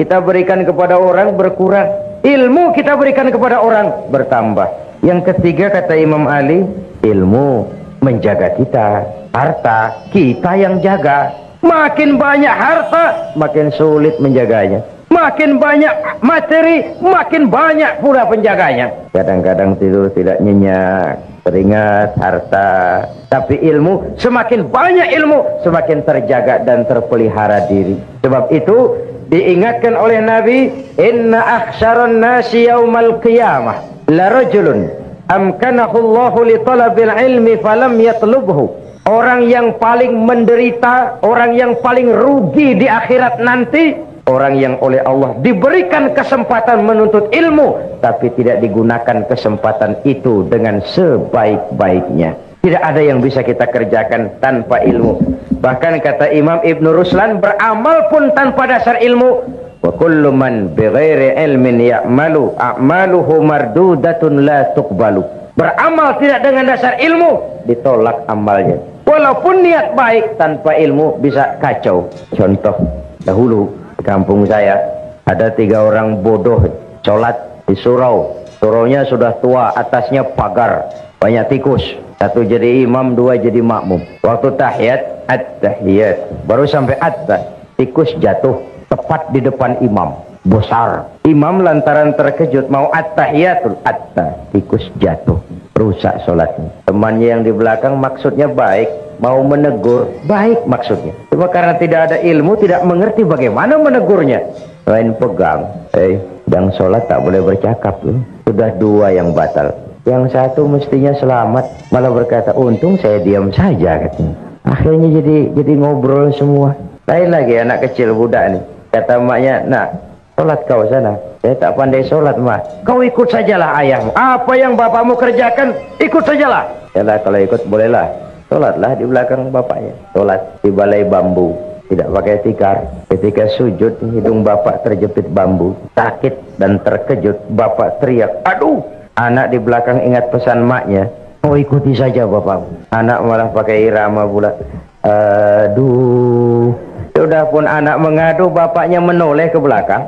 kita berikan kepada orang berkurang. Ilmu kita berikan kepada orang bertambah. Yang ketiga kata Imam Ali, ilmu menjaga kita. Harta kita yang jaga. Makin banyak harta, makin sulit menjaganya. Makin banyak materi, makin banyak pula penjaganya. Kadang-kadang tidur tidak nyenyak, teringat harta. Tapi ilmu, semakin banyak ilmu, semakin terjaga dan terpelihara diri. Sebab itu diingatkan oleh Nabi, inna akhsyaran nasi yaumal qiyamah la rajulun amkanahu Allahu li talabil ilmi falam yatlubhu. Orang yang paling menderita, orang yang paling rugi di akhirat nanti, Orang yang oleh Allah diberikan kesempatan menuntut ilmu, tapi tidak digunakan kesempatan itu dengan sebaik-baiknya. Tidak ada yang bisa kita kerjakan tanpa ilmu. Bahkan kata Imam Ibn Ruslan, beramal pun tanpa dasar ilmu. Wa kullu man bighairi ilmin ya'malu a'maluhu mardudatun la tuqbalu. Beramal tidak dengan dasar ilmu, ditolak amalnya. Walaupun niat baik, tanpa ilmu bisa kacau. Contoh, dahulu di kampung saya ada 3 orang bodoh sholat di surau. Suraunya sudah tua, atasnya pagar, banyak tikus. 1 jadi imam, 2 jadi makmum. Waktu tahiyat, at-tahiyat, baru sampai tikus jatuh tepat di depan imam, besar. Imam lantaran terkejut mau at-tahiyatul, tikus jatuh, rusak sholatnya. Temannya yang di belakang maksudnya baik, mau menegur, baik maksudnya. Cuma karena tidak ada ilmu, tidak mengerti bagaimana menegurnya. Lain pegang, yang sholat tak boleh bercakap loh. Sudah 2 yang batal. Yang 1 mestinya selamat, malah berkata, untung saya diam saja katanya. Akhirnya jadi ngobrol semua. Lain lagi anak kecil budak nih. Kata emaknya, nak, sholat kau sana. Saya tak pandai sholat, mak. Kau ikut sajalah ayahmu. Apa yang bapakmu kerjakan, ikut sajalah. Yalah, kalau ikut bolehlah. Sholatlah di belakang bapaknya. Sholat di balai bambu, tidak pakai tikar. Ketika sujud, hidung bapak terjepit bambu. Sakit dan terkejut, bapak teriak, aduh. Anak di belakang ingat pesan maknya, oh ikuti saja bapakmu. Anak malah pakai irama pula, aduh. Sudah pun anak mengadu, bapaknya menoleh ke belakang.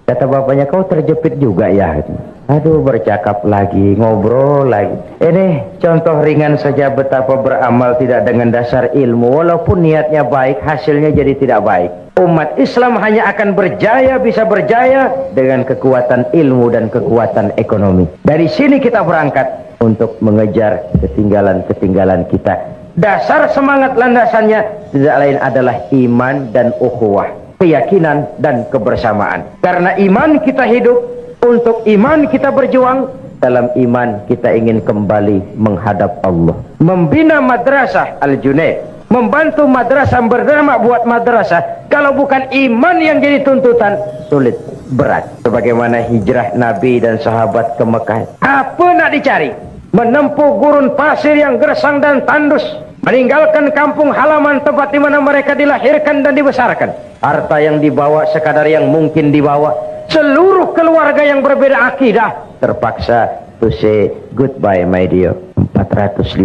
Kata bapaknya, kau terjepit juga ya? Aduh, bercakap lagi, ngobrol lagi. Ini contoh ringan saja betapa beramal tidak dengan dasar ilmu. Walaupun niatnya baik, hasilnya jadi tidak baik. Umat Islam hanya akan berjaya, bisa berjaya dengan kekuatan ilmu dan kekuatan ekonomi. Dari sini kita berangkat untuk mengejar ketinggalan-ketinggalan kita. Dasar semangat landasannya tidak lain adalah iman dan ukhuwah, keyakinan dan kebersamaan. Karena iman kita hidup, untuk iman kita berjuang, dalam iman kita ingin kembali menghadap Allah. Membina madrasah Al-Junaid, membantu madrasah, bernama buat madrasah, kalau bukan iman yang jadi tuntutan, sulit, berat. Sebagaimana hijrah Nabi dan sahabat ke Mekah, apa nak dicari? Menempuh gurun pasir yang gersang dan tandus, meninggalkan kampung halaman tempat di mana mereka dilahirkan dan dibesarkan. Harta yang dibawa sekadar yang mungkin dibawa. Seluruh keluarga yang berbeda akidah terpaksa to say goodbye my dear. 450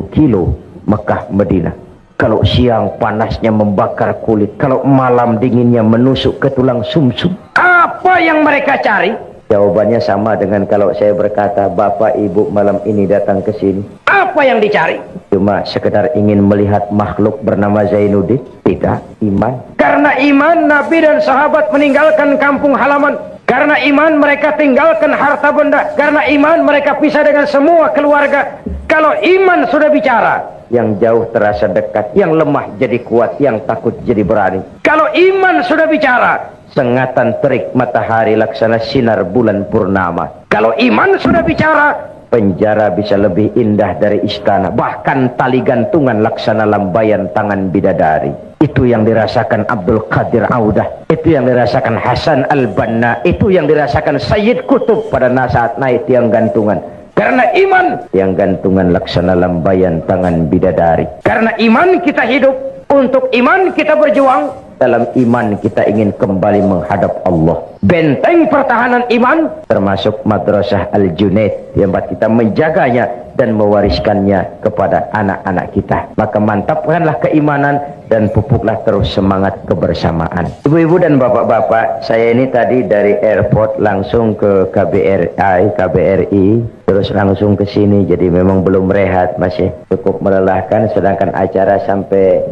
kilo Mekah Madinah. Kalau siang panasnya membakar kulit, kalau malam dinginnya menusuk ke tulang sumsum. Apa yang mereka cari? Jawabannya sama dengan kalau saya berkata, Bapak Ibu malam ini datang ke sini. Apa yang dicari? Cuma sekedar ingin melihat makhluk bernama Zainuddin? Tidak, iman. Karena iman, Nabi dan sahabat meninggalkan kampung halaman. Karena iman, mereka tinggalkan harta benda. Karena iman, mereka pisah dengan semua keluarga. Kalau iman sudah bicara, yang jauh terasa dekat, yang lemah jadi kuat, yang takut jadi berani. Kalau iman sudah bicara, sengatan terik matahari laksana sinar bulan purnama. Kalau iman sudah bicara, penjara bisa lebih indah dari istana. Bahkan tali gantungan laksana lambaian tangan bidadari. Itu yang dirasakan Abdul Qadir Audah. Itu yang dirasakan Hasan Al-Banna. Itu yang dirasakan Sayyid Qutb pada saat naik tiang gantungan. Karena iman, tiang gantungan laksana lambaian tangan bidadari. Karena iman kita hidup, untuk iman kita berjuang. Dalam iman kita ingin kembali menghadap Allah. Benteng pertahanan iman termasuk madrasah Al-Junaid, yang buat kita menjaganya dan mewariskannya kepada anak-anak kita. Maka mantapkanlah keimanan dan pupuklah terus semangat kebersamaan. Ibu-ibu dan bapak-bapak, saya ini tadi dari airport langsung ke KBRI, terus langsung ke sini. Jadi memang belum rehat, masih cukup melelahkan, sedangkan acara sampai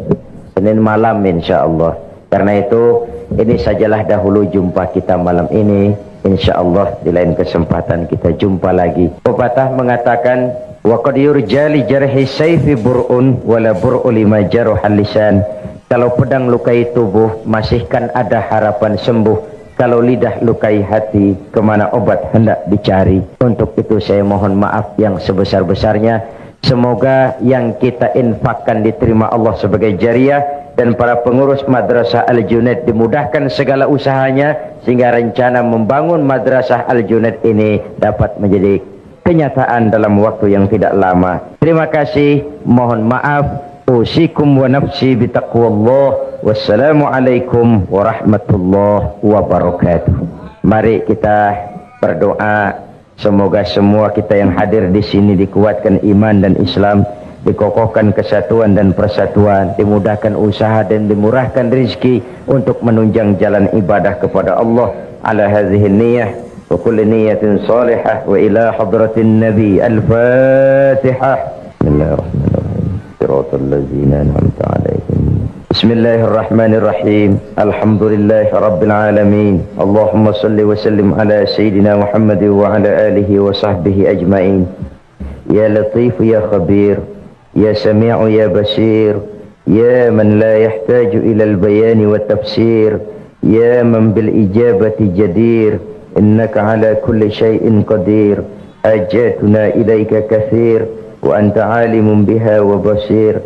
Senin malam insya Allah. Karena itu, ini sajalah dahulu jumpa kita malam ini. Insya Allah di lain kesempatan kita jumpa lagi. Pepatah mengatakan, wa qad yurja li jarhi sayfi bur'un wala bur'u lima jaruhal lisan. Kalau pedang lukai tubuh, masihkan ada harapan sembuh. Kalau lidah lukai hati, kemana obat hendak dicari. Untuk itu saya mohon maaf yang sebesar-besarnya. Semoga yang kita infakkan diterima Allah sebagai jariah, dan para pengurus Madrasah Al-Junaid dimudahkan segala usahanya sehingga rencana membangun Madrasah Al-Junaid ini dapat menjadi kenyataan dalam waktu yang tidak lama. Terima kasih, mohon maaf. Usikum wa nafsi bitaqwallah. Wassalamualaikum warahmatullahi wabarakatuh. Mari kita berdoa. Semoga semua kita yang hadir di sini dikuatkan iman dan Islam, dikokohkan kesatuan dan persatuan, dimudahkan usaha dan dimurahkan rezeki untuk menunjang jalan ibadah kepada Allah. Ala hadhihi niyyah wa kulli niyyatin salihah wa ila hadratin nabi. Al-Fatihah. Bismillahirrahmanirrahim. Shiratal ladzina an'amta 'alaihim. Bismillahirrahmanirrahim. Alhamdulillahi rabbil alamin. Allahumma salli wa sallim ala sayyidina Muhammad wa ala alihi wa sahbihi ajma'in. Ya Latif ya Khabir, ya Sami'u ya Basir, ya man la yahtaju ila al-bayan wa tafsir, ya man bil ijabati jadir, innaka ala kulli shay'in qadir. Hajatuna ilayka kathir wa anta alimun biha wa basir.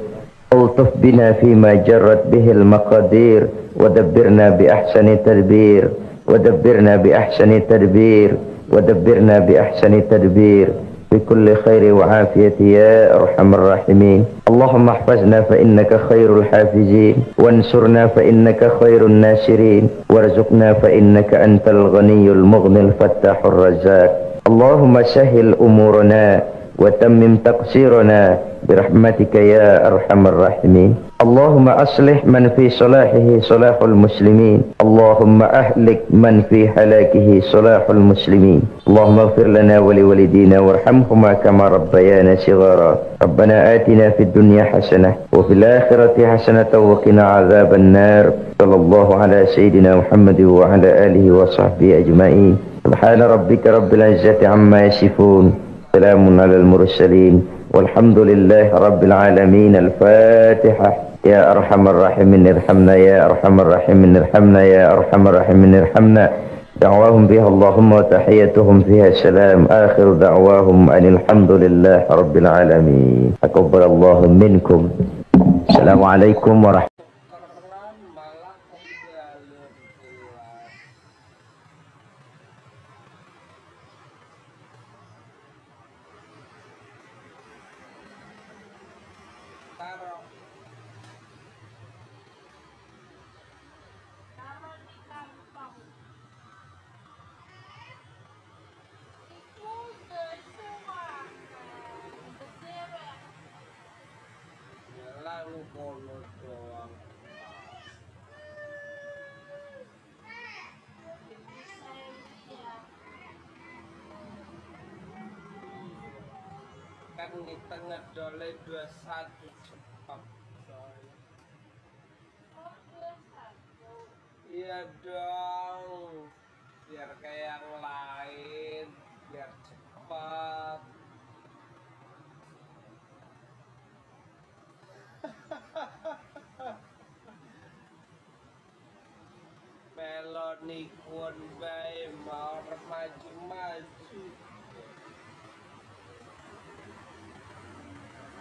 ألطف بنا فيما جرت به المقادير ودبرنا بأحسن تدبير ودبرنا بأحسن تدبير ودبرنا بأحسن تدبير بكل خير وعافية يا أرحم الراحمين. اللهم احفظنا فإنك خير الحافظين، وانصرنا فإنك خير الناصرين، وارزقنا فإنك أنت الغني المغني الفتاح الرزاق. اللهم سهل أمورنا وتمم تقصيرنا برحمتك يا أرحم الراحمين. اللهم أصلح من في صلاحه صلاح المسلمين، اللهم أهلك من في هلاكه صلاح المسلمين. اللهم اغفر لنا ولوالدينا وارحمهما كما ربيانا صغارا. ربنا آتنا في الدنيا حسنة وفي الآخرة حسنة وقنا عذاب النار. صلى الله على سيدنا محمد وعلى آله وصحبه أجمعين. سبحان ربك رب العزة عما يصفون، سلام على المرسلين، والحمد لله رب العالمين. الفاتحة. يا أرحم الراحمين ارحمنا، يا أرحم الراحمين ارحمنا، يا أرحم الراحمين ارحمنا. دعواهم بها اللهم وتحيتهم فيها سلام. آخر دعواهم أن الحمد لله رب العالمين. تقبل الله منكم. السلام عليكم ورحمة الله. Kan di tengah dole 21 cepat soalnya. Iya dong, biar kayak yang lain, biar cepat. Meloni kun bae mau maju-maju.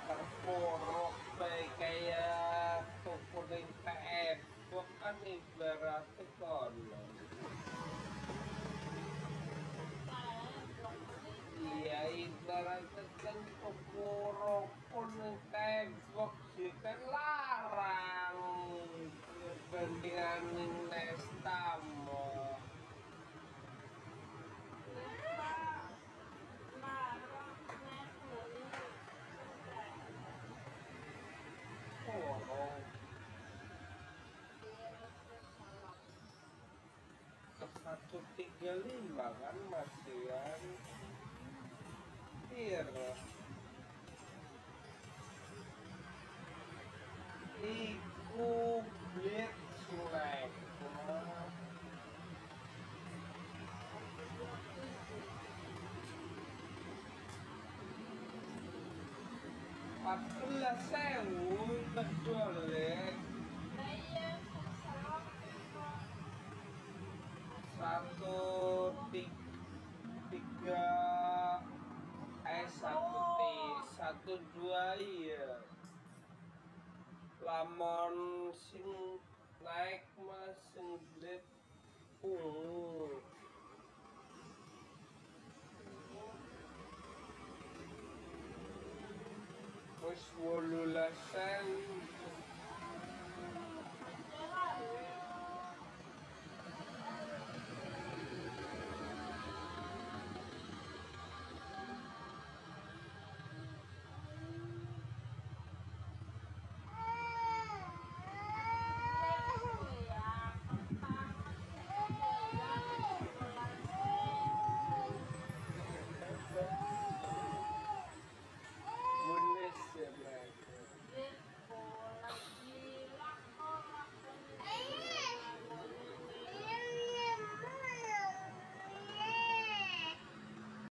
Terpuruk baik kayak kuning TF bukan ibaratnya kono. Iya ibaratnya kan terpuruk kuning TF juga larang perbandingan Nestamo. Satu 35 kan masih kan iya iku blit sungai Abdullah sewu betul ya. Satu dua iya. Lamon sing naik mas sing gede ungu. Wis 18.000.